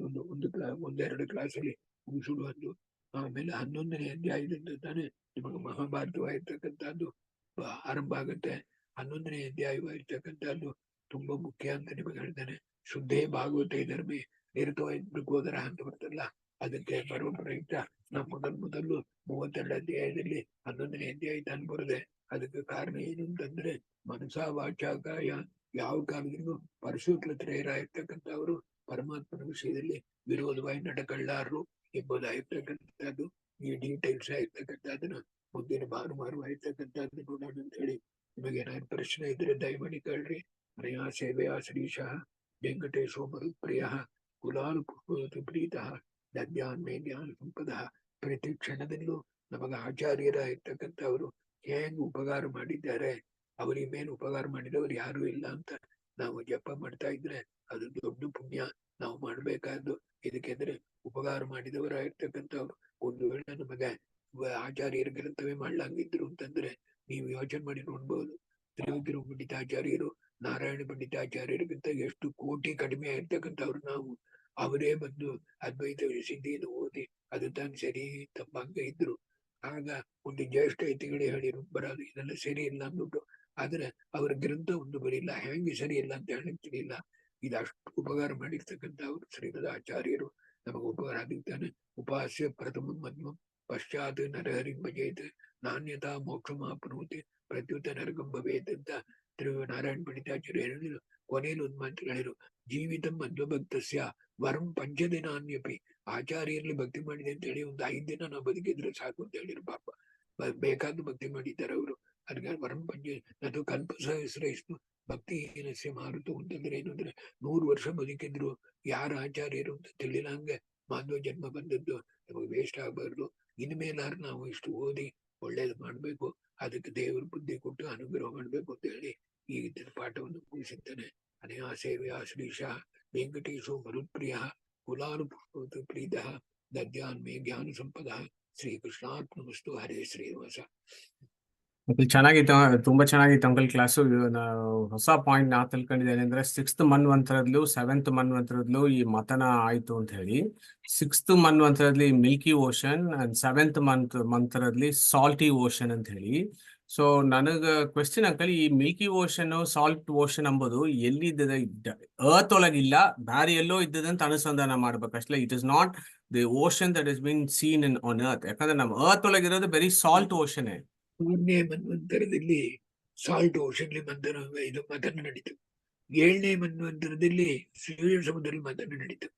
ಒಂದೆರಡು ಕ್ಲಾಸಲ್ಲಿ ಮುಗಿಸುವುದು. ಆಮೇಲೆ 11ನೇ ಅಧ್ಯಾಯದಿಂದ ತಾನೇ ನಿಮಗೆ ಮಹಾಭಾರತವಾಗಿರ್ತಕ್ಕಂಥದ್ದು ಆರಂಭ ಆಗುತ್ತೆ. 11ನೇ ಅಧ್ಯಾಯವಾಗಿರ್ತಕ್ಕಂಥದ್ದು ತುಂಬಾ ಮುಖ್ಯ ಅಂತ ನಿಮಗೆ ಹೇಳ್ತಾನೆ. ಶುದ್ಧೇ ಭಾಗವತ ಧರ್ಮಿ ನಿರತೋದರ ಅಂತ ಬರ್ತಲ್ಲ, ಅದಕ್ಕೆ ಬರುವ ಪ್ರಯುಕ್ತ ನಾವು ಮೊದಲು 32 ಅಧ್ಯಾಯದಲ್ಲಿ 11ನೇ ಅಧ್ಯಾಯ ತಾನು ಬರದೆ. ಅದಕ್ಕೆ ಕಾರಣ ಏನು ಅಂತಂದ್ರೆ ಮನಸ ವಾಚಾಕಾಯ ಯಾವ ಕಾಲದಲ್ಲೂ ಪರಶುಕ್ಲತ್ರೇಯರಾಗಿರ್ತಕ್ಕಂಥವರು ಪರಮಾತ್ಮನ ವಿಷಯದಲ್ಲಿ ವಿರೋಧವಾಗಿ ನಡ್ಕೊಳ್ಳಾರರು ಎಂಬುದಾಗಿರ್ತಕ್ಕಂಥದ್ದು ಈ ಡೀಟೇಲ್ಸ್ ಆಗಿರ್ತಕ್ಕಂಥದ್ದನ್ನ ಮುಂದಿನ ಭಾನುವಾರವಾಗಿರ್ತಕ್ಕಂಥದ್ದು ನೋಡೋಣ ಅಂತ ಹೇಳಿ. ನಿಮಗೆ ಏನಾದ್ರು ಪ್ರಶ್ನೆ ಇದ್ರೆ ದಯಮಾಡಿ ಕೇಳ್ರಿ. ಮನೆಯ ಸೇವೆಯ ಶ್ರೀಶಃ ವೆಂಕಟೇಶೋ ಮರುಪ್ರಿಯ ಕುಲಾಲು ಪ್ರೀತ ದದ್ಯಾನ್ ಮೇ ಜ್ಞಾನ ಸಂಪದ. ಪ್ರತಿ ಕ್ಷಣದಲ್ಲೂ ನಮಗ ಆಚಾರ್ಯರ ಇರ್ತಕ್ಕಂಥವರು ಹೆಂಗ್ ಉಪಕಾರ ಮಾಡಿದ್ದಾರೆ, ಅವರಿಗೆ ಮೇಲೆ ಉಪಕಾರ ಮಾಡಿದವರು ಯಾರು ಇಲ್ಲ ಅಂತ ನಾವು ಜಪ ಮಾಡ್ತಾ ಇದ್ರೆ ಅದು ದೊಡ್ಡ ಪುಣ್ಯ ನಾವು ಮಾಡ್ಬೇಕಾದ್ದು. ಇದಕ್ಕೆಂದ್ರೆ ಉಪಕಾರ ಮಾಡಿದವರಾಗಿರ್ತಕ್ಕಂಥವ್ರು ಒಂದು ವೇಳೆ ನಮಗೆ ಆಚಾರ್ಯರ ಗ್ರಂಥವೇ ಮಾಡ್ಲಂಗಿದ್ರು ಅಂತಂದ್ರೆ ನೀವು ಯೋಚನೆ ಮಾಡಿ ನೋಡ್ಬೋದು. ತ್ರಿವಿಕ್ರಮ ಪಂಡಿತಾಚಾರ್ಯರು ನಾರಾಯಣ ಪಂಡಿತಾಚಾರ್ಯರಿಗಿಂತ ಎಷ್ಟು ಕೋಟಿ ಕಡಿಮೆ ಆಗಿರ್ತಕ್ಕಂಥವ್ರು ನಾವು. ಅವರೇ ಬಂದು ಅದ್ವೈತ ಸಿದ್ಧಿಯನ್ನು ಓದಿ ಅದು ತಾನು ಸರಿ ತಪ್ಪಂಗ ಇದ್ರು. ಆಗ ಒಂದು ಜ್ಯೇಷ್ಠ ಯತಿಗಳೇ ಹೇಳಿರು ಬರೋದು ಇದೆಲ್ಲ ಸರಿ ಇಲ್ಲ ಅಂದ್ಬಿಟ್ಟು. ಆದ್ರೆ ಅವರ ಗ್ರಂಥ ಒಂದು ಬರಿಲ್ಲ, ಹೆಂಗೆ ಸರಿ ಇಲ್ಲ ಅಂತ ಹೇಳಕ್ತಿಲ್ಲ. ಇದಷ್ಟು ಉಪಕಾರ ಮಾಡಿರ್ತಕ್ಕಂಥವ್ರು ಶ್ರೀಮದ್ ಆಚಾರ್ಯರು ನಮಗೆ ಉಪಕಾರ ಆಗಿರ್ತಾನೆ. ಉಪಾಸ್ಯ ಪ್ರಥಮ ಮಧ್ವಂ ಪಶ್ಚಾತ್ ನರಹರಿ ಭಜೇತ್ ನಾಣ್ಯತಾ ಮೋಕ್ಷಮಾಪ್ನೋತಿ ಪ್ರತ್ಯುತ ನರಕಂ ಭವೇತ್ ಅಂತ ನಾರಾಯಣ ಪಂಡಿತಾಚಾರ್ಯ ಹೇಳಿದ್ರು. ಕೊನೆಯಲ್ಲಿ ಒಂದು ಮಾತು ಹೇಳಿರು, ಜೀವಿತ ಮಧ್ವಭಕ್ತಸ್ಯ ವರಂ 5 ದಿನಾನ್ಯಪಿ. ಆಚಾರ್ಯರಲ್ಲಿ ಭಕ್ತಿ ಮಾಡಿದೆ ಅಂತ ಹೇಳಿ ಒಂದು 5 ದಿನ ನಾವು ಬದುಕಿದ್ರೆ ಸಾಕು ಅಂತ ಹೇಳಿರು. ಪಾಪ ಬೇಕಾದ ಭಕ್ತಿ ಮಾಡಿದ್ದಾರೆ ಅವರು. ಅದಕ್ಕೆ ವರಂ 5 ಅದು ಕಲ್ಪ ಸಹಸ್ರ ಭಕ್ತಿ ಏನಸ್ಯ ಮಾರುತು ಅಂತಂದ್ರೆ ಏನು ಅಂದ್ರೆ 100 ವರ್ಷ ಬದುಕಿದ್ರು ಯಾರ ಆಚಾರ್ಯರು ಅಂತ ತಿಳಿಲ್ಲ. ಹಂಗೆ ಮಾನವ ಜನ್ಮ ಬಂದದ್ದು ನಮಗೆ ವೇಸ್ಟ್ ಆಗ್ಬಾರ್ದು. ಇನ್ಮೇಲಾರು ನಾವು ಇಷ್ಟು ಓದಿ ಒಳ್ಳೇದು ಮಾಡ್ಬೇಕು, ಅದಕ್ಕೆ ದೇವರ ಬುದ್ಧಿ ಕೊಟ್ಟು ಅನುಗ್ರಹ ಮಾಡ್ಬೇಕು ಅಂತ ಹೇಳಿ ಈ ಪಾಠವನ್ನು ಮುಗಿಸಿದ್ದಾನೆ. ಅನೇಕ ಸೇವೆಯ ಶ್ರೀಶ ವೆಂಕಟೇಶೋ ಮರುಪ್ರಿಯ ಕುಲಾಲು ಪ್ರೀತ ದದ್ಯಾನ್ ಮೇ ಜ್ಞಾನ ಸಂಪದ. ಶ್ರೀಕೃಷ್ಣಾರ್ಪಣಮಸ್ತು. ಹರೇ ಶ್ರೀನಿವಾಸ. ಚೆನ್ನಾಗಿತ್ತು, ತುಂಬಾ ಚೆನ್ನಾಗಿತ್ತು ಅಂಕಲ್ ಕ್ಲಾಸು. ಹೊಸ ಪಾಯಿಂಟ್ ನಾ ತಿಳ್ಕೊಂಡಿದ್ದೇನೆ ಅಂದ್ರೆ 6th ಮನ್ವಂತರದ್ಲು 7th ಮನ್ವಂತರದ್ಲು ಈ ಮತನ ಆಯ್ತು ಅಂತ ಹೇಳಿ. 6th ಮನ್ವಂತರದ್ಲಿ ಮಿಲ್ಕಿ ಓಷನ್ ಅಂಡ್ 7th ಮಂತ್ರದ್ಲಿ ಸಾಲ್ಟಿ ಓಷನ್ ಅಂತ ಹೇಳಿ. ಸೊ ನನಗ ಕ್ವೆಶ್ಚನ್ ಅಂಕಲ್, ಈ ಮಿಲ್ಕಿ ಓಷನ್ ಸಾಲ್ಟ್ ಓಷನ್ ಅಂಬೋದು ಎಲ್ಲಿದ್ದದ? ಅರ್ತ್ ಒಳಗಿಲ್ಲ, ಬೇರೆ ಎಲ್ಲೋ ಇದ್ದದಂತ ಅನುಸಂಧಾನ ಮಾಡ್ಬೇಕಷ್ಟೇ. It is not the ocean that is been seen in on earth. ಯಾಕಂದ್ರೆ ನಮ್ಮ ಅರ್ತ್ ಒಳಗಿರೋದು ಬರೀ ಸಾಲ್ಟ್ ಓಷನ್. 3ನೇ ಮನ್ವಂತರದಲ್ಲಿ ಸಾಲ್ಟ್ ಓಷನ್ ಮಂಥನ ಇದು ಮಥನ ನಡೀತು. 7ನೇ ಮನ್ವಂತರದಲ್ಲಿ ಸೂರ್ಯ ಸಮುದ್ರದಲ್ಲಿ ಮತನ ನಡೀತು.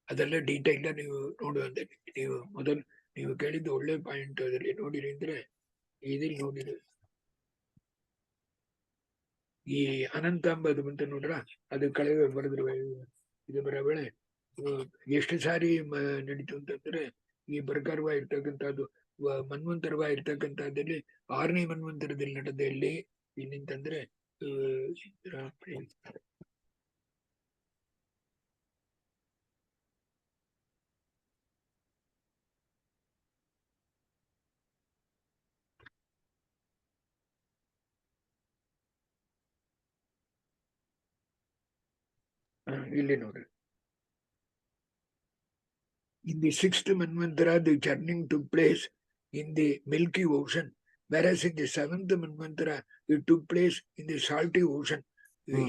ಅದೆಲ್ಲ ಡೀಟೇಲ್ ನೀವು ನೋಡುವಂತ, ನೀವು ಮೊದಲು ನೀವು ಕೇಳಿದ್ದು ಒಳ್ಳೆ ಪಾಯಿಂಟ್ ಅದರಲ್ಲಿ ನೋಡಿರಿ ಅಂದ್ರೆ ಇದ್ರಲ್ಲಿ ನೋಡಿರಿ, ಈ ಅನಂತಾಂಬ ಬಂತ ನೋಡ್ರ, ಅದು ಕಳೆವೆ ಬರೆದ್ರು ಇದು ಬರಬೇಳೆ ಎಷ್ಟು ಸಾರಿ ನಡೀತು ಅಂತಂದ್ರೆ, ಈ ಪ್ರಕಾರವ ಇರ್ತಕ್ಕಂಥದ್ದು ಮನ್ವಂತರವ ಇರ್ತಕ್ಕಂಥದ್ದಲ್ಲಿ 6ನೇ ಮನ್ವಂತರದಲ್ಲಿ ನಡೆದಲ್ಲಿ ಏನಂತಂದ್ರೆ ಇಲ್ಲಿ ನೋಡ್ರಿ, in the 6th Manvantara, the churning took place in the Milky Ocean, whereas in the 7th Manvantara, it took place in the Salty Ocean.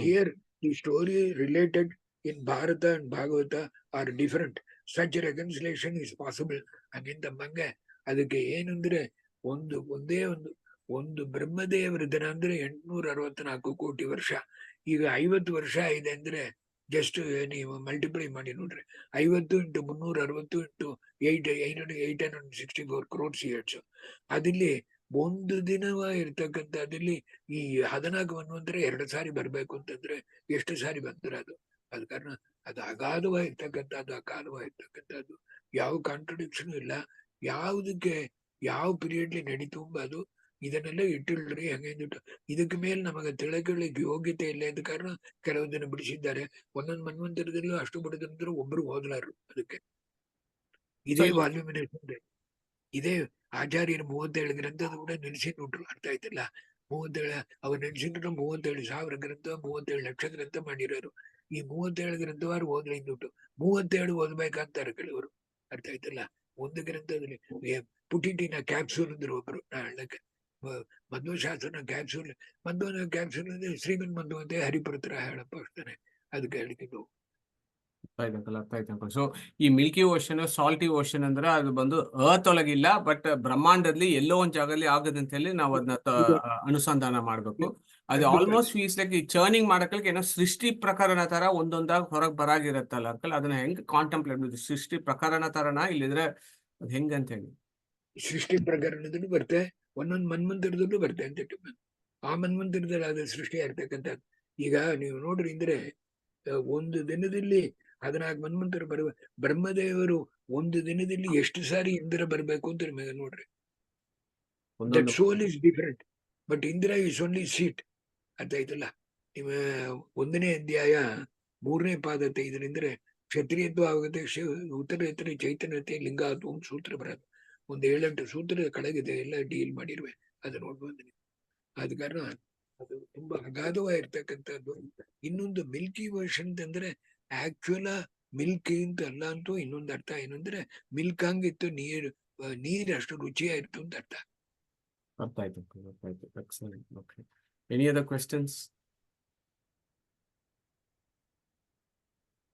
Here, the story related in Bharata and Bhagavata are different. Such reconciliation is possible. Haginta ಮಂಗೆ ಅದಕ್ಕೆ ಏನಂದ್ರೆ ಒಂದು ಬ್ರಹ್ಮದೇವರ ದಿನ ಅಂದ್ರೆ 864 ಕೋಟಿ ವರ್ಷ. ಈಗ 50 ವರ್ಷ ಇದೆ ಅಂದ್ರೆ ಜಸ್ಟ್ ನೀವು ಮಲ್ಟಿಪ್ಲೈ ಮಾಡಿ ನೋಡ್ರಿ, 50 × 360 × 864 crores years. ಅದಿಲ್ಲಿ ಒಂದು ದಿನವ ಇರ್ತಕ್ಕಂಥದ್ದಲ್ಲಿ ಈ 14 ಮನ್ವಂತರ 2 ಸಾರಿ ಬರ್ಬೇಕು ಅಂತಂದ್ರೆ ಎಷ್ಟು ಸಾರಿ ಬಂದ್ರೆ ಅದ ಕಾರಣ ಅದು ಅಗಾಧವಾಗಿರ್ತಕ್ಕಂಥದ್ದು ಯಾವ ಕಾಂಟ್ರಡಿಕ್ಷನ್ ಇಲ್ಲ. ಯಾವುದಕ್ಕೆ ಯಾವ ಪೀರಿಯಡ್ಲಿ ನಡೀತು ಅದು ಇದನ್ನೆಲ್ಲ ಇಟ್ಟಿಲ್ರಿ. ಹಂಗಂದ್ಬಿಟ್ಟು ಇದಕ್ಕೆ ಮೇಲೆ ನಮಗೆ ತಿಳಕೊಳ್ಳಿಕ್ಕೆ ಯೋಗ್ಯತೆ ಇಲ್ಲ ಇದ್ದ ಕಾರಣ ಕೆಲವು ದಿನ ಬಿಡಿಸಿದ್ದಾರೆ. ಒಂದೊಂದು ಮನ್ವಂತರದಲ್ಲೂ ಅಷ್ಟು ಬಿಡದಂದ್ರೆ ಒಬ್ರು ಹೋಗ್ಲಾರು. ಅದಕ್ಕೆ ಇದೇ ವಾಲ್ಯೂಮಿನೇಷನ್, ಇದೇ ಆಚಾರ್ಯರು 37 ಗ್ರಂಥದ ಕೂಡ ನಿಲ್ಸಿ ನೋಡ್ರು. ಅರ್ಥ ಆಯ್ತಿಲ್ಲ, 37 ಅವ್ರು ನೆನ್ಸಿದ್ರು 37,000 ಗ್ರಂಥ, 37 ಲಕ್ಷ ಗ್ರಂಥ ಮಾಡಿರೋರು. ಈ 37 ಗ್ರಂಥವಾರು ಓದ್ಲಿ ಅಂದ್ಬಿಟ್ಟು 37 ಓದ್ಬೇಕಂತಾರೆ ಕೆಲವರು. ಅರ್ಥ ಆಯ್ತಲ್ಲ, ಒಂದು ಗ್ರಂಥದಲ್ಲಿ ಪುಟಿಟಿನ ಕ್ಯಾಪ್ಸೂಲ್ ಅಂದ್ರು ಒಬ್ರು, ಹೇಳಕ್ಕೆ ಮಧ್ವಶಾಸ್ತ್ರನ ಕ್ಯಾಪ್ಸೂಲ್, ಮಧ್ವನ ಕ್ಯಾಪ್ಸೂಲ್ ಅಂದ್ರೆ ಶ್ರೀಮನ್ ಮಧ್ವ ಅಂತ ಹರಿಪುತ್ರ ಹೇಳಪ್ಪ ಅಷ್ಟೇ. ಅದಕ್ಕೆ ಹೇಳಿದ್ದು ಸೊ ಈ ಮಿಲ್ಕಿ ಓಷನ್, ಸಾಲ್ಟಿ ಓಷನ್ ಅಂದ್ರೆ ಅದು ಬಂದು ಅರ್ತ್ ಒಳಗಿಲ್ಲ, ಬಟ್ ಬ್ರಹ್ಮಾಂಡದಲ್ಲಿ ಎಲ್ಲೋ ಒಂದ್ ಜಾಗದಲ್ಲಿ ಆಗದಂತ ಹೇಳಿ ನಾವು ಅದನ್ನ ಅನುಸಂಧಾನ ಮಾಡ್ಬೇಕು. ಅದು ಆಲ್ಮೋಸ್ಟ್ ಫೀಸ್ ಲೈಕ್ ಈ ಚರ್ನಿಂಗ್ ಮಾಡಕ್ಕೆ ಏನೋ ಸೃಷ್ಟಿ ಪ್ರಕರಣ ತರ ಒಂದೊಂದಾಗ ಹೊರಗೆ ಬರಾಗಿರತ್ತಲ್ಲ ಅಂಕಲ್, ಅದನ್ನ ಹೆಂಗ್ ಕಾಂಟೆಂಪ್ಲೇಟ್ ಮಾಡುದು? ಸೃಷ್ಟಿ ಪ್ರಕರಣ ತರನ ಇಲ್ಲಿದ್ರೆ ಅದ್ ಹೆಂಗಂತ ಹೇಳಿ? ಸೃಷ್ಟಿ ಪ್ರಕರಣದಲ್ಲೂ ಬರುತ್ತೆ, ಒಂದೊಂದು ಮನ್ವಂತರದಲ್ಲೂ ಬರುತ್ತೆ ಅಂತ. ಆ ಮನ್ವಂತರದಲ್ಲಿ ಅದು ಸೃಷ್ಟಿ ಆಗ್ತಕ್ಕಂಥದ್ದು. ಈಗ ನೀವು ನೋಡ್ರಿ ಅಂದ್ರೆ ಒಂದು ದಿನದಲ್ಲಿ 14 ಮನ್ವಂತರ ಬರುವ ಬ್ರಹ್ಮದೇವರು ಒಂದು ದಿನದಲ್ಲಿ ಎಷ್ಟು ಸಾರಿ ಇಂದ್ರ ಬರ್ಬೇಕು ಅಂತ ನಿಮಗೆ ನೋಡ್ರಿ. That soul is different, but Indra is only seat. ಅರ್ಥ ಆಯ್ತಲ್ಲ? ನಿಮ್ಮ 1ನೇ ಅಧ್ಯಾಯ 3ನೇ ಪಾದತೆ ಇದರಿಂದ್ರೆ ಕ್ಷತ್ರಿಯತ್ವ ಆಗುತ್ತೆ, ಉತ್ತರೇತರ ಚೈತನ್ಯತೆ ಲಿಂಗಾತ್ವ ಸೂತ್ರ ಬರೋದು. ಒಂದು 7-8 ಸೂತ್ರದ ಕೆಳಗಿದೆ, ಎಲ್ಲ ಡೀಲ್ ಮಾಡಿರುವೆ, ಅದು ನೋಡ್ಬೋದು ನೀವು. ಆದ ಕಾರಣ ಅದು ತುಂಬಾ ಅಗಾಧವಾಗಿರ್ತಕ್ಕಂಥದ್ದು. ಇನ್ನೊಂದು ಮಿಲ್ಕಿ ವರ್ಷನ್ ಅಂದ್ರೆ ಆಕ್ಚುಲ ಮಿಲ್ಕ್ ಅಂತ ಅಲ್ಲ ಅಂತೂ ಇನ್ನೊಂದು ಅರ್ಥ ಏನಂದ್ರೆ ಮಿಲ್ಕ್ ಹಂಗಿತ್ತು, ನೀರ್ ಅಷ್ಟು ರುಚಿಯಾಗಿತ್ತು ಅಂತ ಅರ್ಥ. ಅರ್ಥ ಆಯ್ತು. Excellent. Okay, any other questions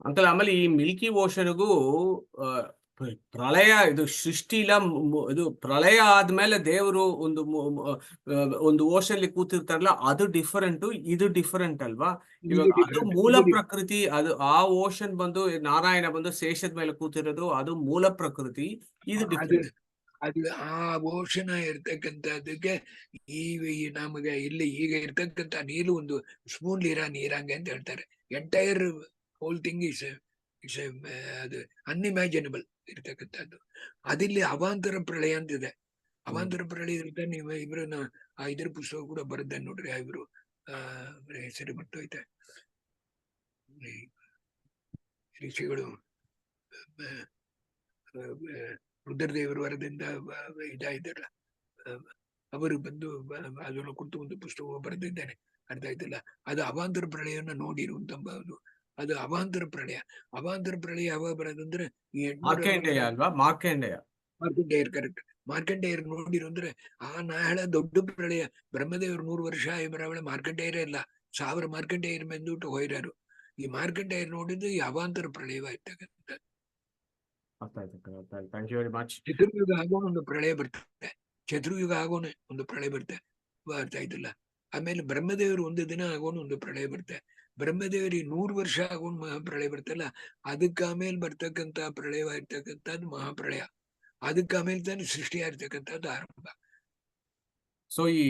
uncle? ಆಮೇಲೆ ಈ ಮಿಲ್ಕಿ ಓಷನ್ಗೂ ಪ್ರಳಯ, ಇದು ಸೃಷ್ಟಿ ಇಲ್ಲ, ಇದು ಪ್ರಳಯ ಆದ್ಮೇಲೆ ದೇವರು ಒಂದು ಓಷನ್ಲಿ ಕೂತಿರ್ತಾರಲ್ಲ, ಅದು ಡಿಫರೆಂಟ್, ಇದು ಡಿಫರೆಂಟ್ ಅಲ್ವಾ? ಇವಾಗ ಅದು ಮೂಲ ಪ್ರಕೃತಿ, ಅದು ಆ ಓಷನ್ ಬಂದು ನಾರಾಯಣ ಬಂದು ಶೇಷದ ಮೇಲೆ ಕೂತಿರೋದು, ಅದು ಮೂಲ ಪ್ರಕೃತಿ, ಇದು ಡಿಫರೆಂಟ್. ಅದು ಆ ಓಷನ ಇರ್ತಕ್ಕಂಥದ್ದಕ್ಕೆ ಈ ನಮಗೆ ಇಲ್ಲಿ ಈಗ ಇರ್ತಕ್ಕಂಥ ನೀರು ಒಂದು ಸ್ಪೂನ್ ಇರೋ ನೀರಂಗೆ ಅಂತ ಹೇಳ್ತಾರೆ. ಎಂಟೈರ್ ಹೋಲ್ ಥಿಂಗ್ ಇಸ್ ಅದು ಅನ್ಇಮ್ಯಾಜಿನಬಲ್ ಇರ್ತಕ್ಕಂಥದ್ದು. ಅದಿಲ್ಲಿ ಅವಾಂತರ ಪ್ರಳಯ ಅಂತಿದೆ. ಅವಾಂತರ ಪ್ರಳಯ ಇರುತ್ತೆ. ನೀವು ಇಬ್ರನ್ನ ಇದ್ರ ಪುಸ್ತಕ ಕೂಡ ಬರುತ್ತೆ ನೋಡ್ರಿ, ಇಬ್ರು ಹೆಸರು ಬಿಟ್ಟೋಯ್ತೆ ಋಷಿಗಳು, ರುದ್ರದೇವರು ವರದಿಂದ ಇದಾಯ್ತಲ್ಲ, ಅವರು ಬಂದು ಅದನ್ನು ಕುರಿತು ಒಂದು ಪುಸ್ತಕ ಬರೆದಿದ್ದೇನೆ. ಅರ್ಥ ಆಯ್ತಲ್ಲ? ಅದು ಅವಾಂತರ ಪ್ರಳಯನ ನೋಡಿರುವಂತಂಬುದು. ಅದು ಅವಾಂತರ ಪ್ರಳಯ. ಅವಾಂತರ ಪ್ರಳಯ ಯಾವಾಗ ಬರೋದಂದ್ರೆ ಮಾರ್ಕಂಡೇಯರ್, ಕರೆಕ್ಟ್. ಮಾರ್ಕಂಡೇಯರ್ ನೋಡಿರು ಅಂದ್ರೆ ಆ ನಾಳ ದೊಡ್ಡ ಪ್ರಳಯ. ಬ್ರಹ್ಮದೇವರು 100 ವರ್ಷ ಬರವಳೆ ಮಾರ್ಕಂಡೇಯರೇ ಇಲ್ಲ, 1000 ಮಾರ್ಕಂಡೇಯರ್ ಬಂದುಬಿಟ್ಟು ಹೋಯ್ರಾರು. ಈ ಮಾರ್ಕಂಡೇಯರ್ ನೋಡಿದ್ದು ಈ ಅವಾಂತರ ಪ್ರಳಯವಾಗಿರ್ತಕ್ಕಂಥ. ಚತುರ್ಯುಗ ಆಗೋಣ ಒಂದು ಪ್ರಳಯ ಬರ್ತದೆ, ಚತುರ್ಯುಗ ಆಗೋಣ ಒಂದು ಪ್ರಳಯ ಬರುತ್ತೆ. ಅರ್ಥ ಆಯ್ತಲ್ಲ? ಆಮೇಲೆ ಬ್ರಹ್ಮದೇವರು ಒಂದು ದಿನ ಆಗೋಣ ಒಂದು ಪ್ರಳಯ ಬರುತ್ತೆ. ಬ್ರಹ್ಮದೇವರಿಗೆ 100 ವರ್ಷ ಆಗೊಂಡ್ ಮಹಾಪ್ರಳಯ ಬರ್ತಲ್ಲ, ಅದಕ್ಕ ಆಮೇಲೆ ಬರ್ತಕ್ಕಂತ ಪ್ರಳಯವಾಗಿರ್ತಕ್ಕಂಥದ್ದು ಮಹಾಪ್ರಳಯ. ಅದಕ್ಕ ಆಮೇಲೆ ತಾನೇ ಸೃಷ್ಟಿ ಆಗಿರ್ತಕ್ಕಂಥದ್ದು ಆರಂಭ. ಸೊ ಈ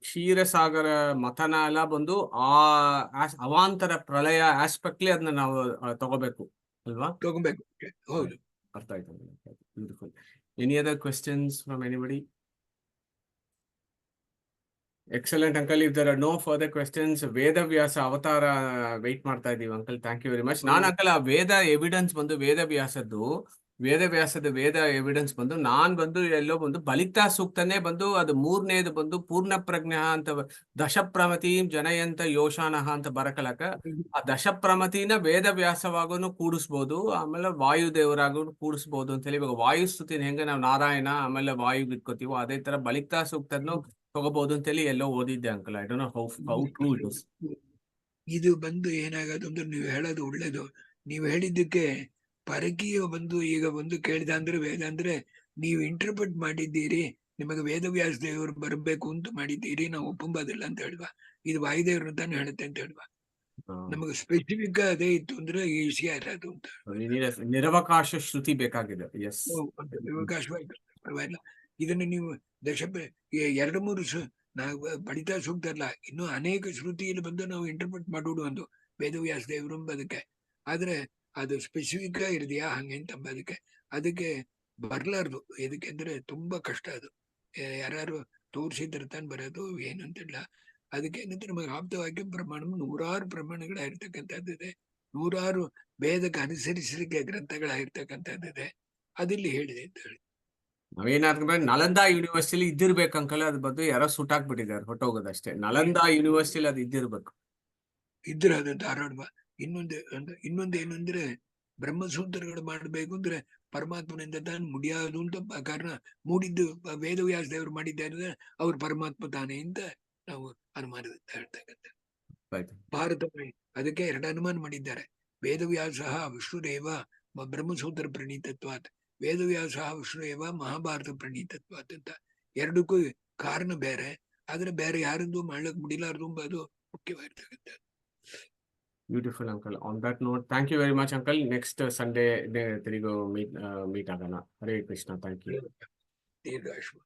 ಕ್ಷೀರಸಾಗರ ಮಥನ ಎಲ್ಲ ಬಂದು ಆ ಅವಾಂತರ ಪ್ರಳಯ ಆಸ್ಪೆಕ್ಟ್ಲಿ ಅದನ್ನ ನಾವು ತಗೋಬೇಕು ಅಲ್ವಾ? ತಗೊಬೇಕು. ಹೌದು. ಅರ್ಥ ಆಯ್ತು. Beautiful. Any other questions from anybody? Excellent uncle. If there are no further questions, Vedavyasa ಅವತಾರ ವೆಯ್ಟ್ ಮಾಡ್ತಾ ಇದೀವಿ uncle. Thank you very much. ನಾನು ಅಂಕಲ್ ಆ ವೇದ ಎವಿಡೆನ್ಸ್ ಬಂದು ವೇದ ಎವಿಡೆನ್ಸ್ ಬಂದು ನಾನ್ ಬಂದು ಎಲ್ಲೋ ಬಂದು ಬಲಿತಾ ಸೂಕ್ತನೇ ಬಂದು ಅದು 3ನೇದು ಬಂದು ಪೂರ್ಣ ಪ್ರಜ್ಞಾ ಅಂತ ದಶಪ್ರಮತಿ ಜನಯಂತ ಯೋಶಾನಃ ಅಂತ ಬರಕಲಕ ಆ ದಶಪ್ರಮತಿನ ವೇದವ್ಯಾಸವಾಗೂ ಕೂಡಿಸ್ಬೋದು, ಆಮೇಲೆ ವಾಯುದೇವರಾಗೂ ಕೂಡಿಸ್ಬೋದು ಅಂತ ಹೇಳಿ. ಇವಾಗ ವಾಯುಸ್ತುತಿನ ಹೆಂಗೆ ನಾವು ನಾರಾಯಣ ಆಮೇಲೆ ವಾಯು ಇಟ್ಕೋತೀವೋ ಅದೇ ತರ ಬಲಿತಾ ಸೂಕ್ತನ್ನು ತಗೋಬಹುದು ಅಂತ ಹೇಳಿ ಎಲ್ಲೋ ಓದಿದ್ದೆ uncle. I don't know how true it is. ಇದು ಬಂದು ಏನಾಗೋದು ಅಂದ್ರೆ ನೀವು ಹೇಳೋದು ಒಳ್ಳೇದು. ನೀವು ಹೇಳಿದ್ದಕ್ಕೆ ಪರಕೀಯ ಬಂದು ಈಗ ಬಂದು ಕೇಳಿದ ಅಂದ್ರೆ ವೇದ ಅಂದ್ರೆ ನೀವು ಇಂಟರ್ಪ್ರೆಟ್ ಮಾಡಿದ್ದೀರಿ, ನಿಮಗೆ ವೇದವ್ಯಾಸ ದೇವರು ಬರಬೇಕು ಅಂತ ಮಾಡಿದ್ದೀರಿ, ನಾವು ಒಪ್ಪಂಬೋದಿಲ್ಲ ಅಂತ ಹೇಳುವ. ಇದು ವಾಯುದೇವರು ಅಂತಾನೆ ಹೇಳುತ್ತೆ ಅಂತ ಹೇಳುವ. ನಮಗೆ ಸ್ಪೆಸಿಫಿಕ್ ಅದೇ ಇತ್ತು ಅಂದ್ರೆ ಈಸಿ ಇರೋದು ಅಂತ. ನಿರವಕಾಶ ಶ್ರುತಿ ಬೇಕಾಗಿದೆ. ಎಸ್, ಅವಕಾಶವಾಯ್ತು, ಪರವಾಗಿಲ್ಲ. ಇದನ್ನು ನೀವು 2-3 ನಾವು ಬಡಿತಾ ಸೂಕ್ತಲ್ಲ, ಇನ್ನು ಅನೇಕ ಶ್ರುತಿಯಲ್ಲಿ ಬಂದು ನಾವು ಇಂಟರ್ಪ್ರೆಟ್ ಮಾಡೋದು ಒಂದು ವೇದವ್ಯಾಸ ದೇವರು ಅದಕ್ಕೆ. ಆದ್ರೆ ಅದು ಸ್ಪೆಸಿಫಿಕ್ ಇರ್ದಿಯಾ ಹಂಗೆ ಅದಕ್ಕೆ ಬರ್ಲಾರ್ದು. ಎದಕ್ಕೆಂದ್ರೆ ತುಂಬಾ ಕಷ್ಟ ಅದು. ಯಾರು ತೋರಿಸಿದ್ರೆ ತಾನು ಬರೋದು ಏನು ಅಂತಿಲ್ಲ. ಅದಕ್ಕೆ ಏನಂದ್ರೆ ನಮಗೆ ಆಪ್ತವಾಕ್ಯ ಪ್ರಮಾಣ 100 ಪ್ರಮಾಣಗಳಾಗಿರ್ತಕ್ಕಂಥದ್ದಿದೆ, 100 ವೇದಕ್ಕೆ ಅನುಸರಿಸಲಿಕ್ಕೆ ಗ್ರಂಥಗಳಾಗಿರ್ತಕ್ಕಂಥದ್ದಿದೆ. ಅದಿಲ್ಲಿ ಹೇಳಿದೆ ಅಂತ ಹೇಳಿ. ನಾವೇನಾದ್ರೆ ನಲಂದಾ ಯೂನಿವರ್ಸಿಟಿ ಇದ್ದಿರ್ಬೇಕು ಅಂಕಲ್. ಅದ್ ಬಂದು ಯಾರೋ ಸುಟ್ಟಾಕ್ಬಿಟ್ಟಿದ್ದಾರೆ, ಹೊಟ್ಟೋಗೋದಷ್ಟೇ. ನಲಂದಾ ಯೂನಿವರ್ಸಿಟಿ ಅದು ಇದ್ದಿರ್ಬೇಕು. ಇದ್ರೆ ಅದು ಧಾರವಾಡ. ಇನ್ನೊಂದು ಏನು ಅಂದ್ರೆ ಬ್ರಹ್ಮಸೂತ್ರಗಳು ಮಾಡ್ಬೇಕು ಅಂದ್ರೆ ಪರಮಾತ್ಮನಿಂದ ತಾನು ಮುಡಿಯೋದು ಅಂತ ಕಾರಣ ಮೂಡಿದ್ದು ವೇದವ್ಯಾಸ ದೇವರು ಮಾಡಿದ್ದಾರೆ, ಅವ್ರು ಪರಮಾತ್ಮ ತಾನೇ ಅಂತ ನಾವು ಅನುಮಾನ ಹೇಳ್ತಕ್ಕಂಥ ಭಾರತ. ಅದಕ್ಕೆ 2 ಅನುಮಾನ ಮಾಡಿದ್ದಾರೆ. ವೇದವ್ಯಾಸ ವಿಷ್ಣುರೇವ ಬ್ರಹ್ಮಸೂತ್ರ ಪ್ರಣೀತತ್ವಾತ್, ವೇದವ್ಯಾಸ ವಿಷ್ಣುರೇವ ಮಹಾಭಾರತ ಪ್ರಣೀತತ್ವಾತ್ ಅಂತ. ಎರಡಕ್ಕೂ ಕಾರಣ ಬೇರೆ, ಆದ್ರೆ ಬೇರೆ ಯಾರಿಂದು ಮಾಡ್ಲಕ್ ಮುಡಿಲಾರ್ದು ಅದು ಮುಖ್ಯವಾಗಿರ್ತಕ್ಕಂಥ. Beautiful uncle. On that note, thank you very much uncle. Next Sunday, there you go, meet agana. Hare Krishna. Thank you. ದೀರ್ಘಾಯುಷ್ಮ.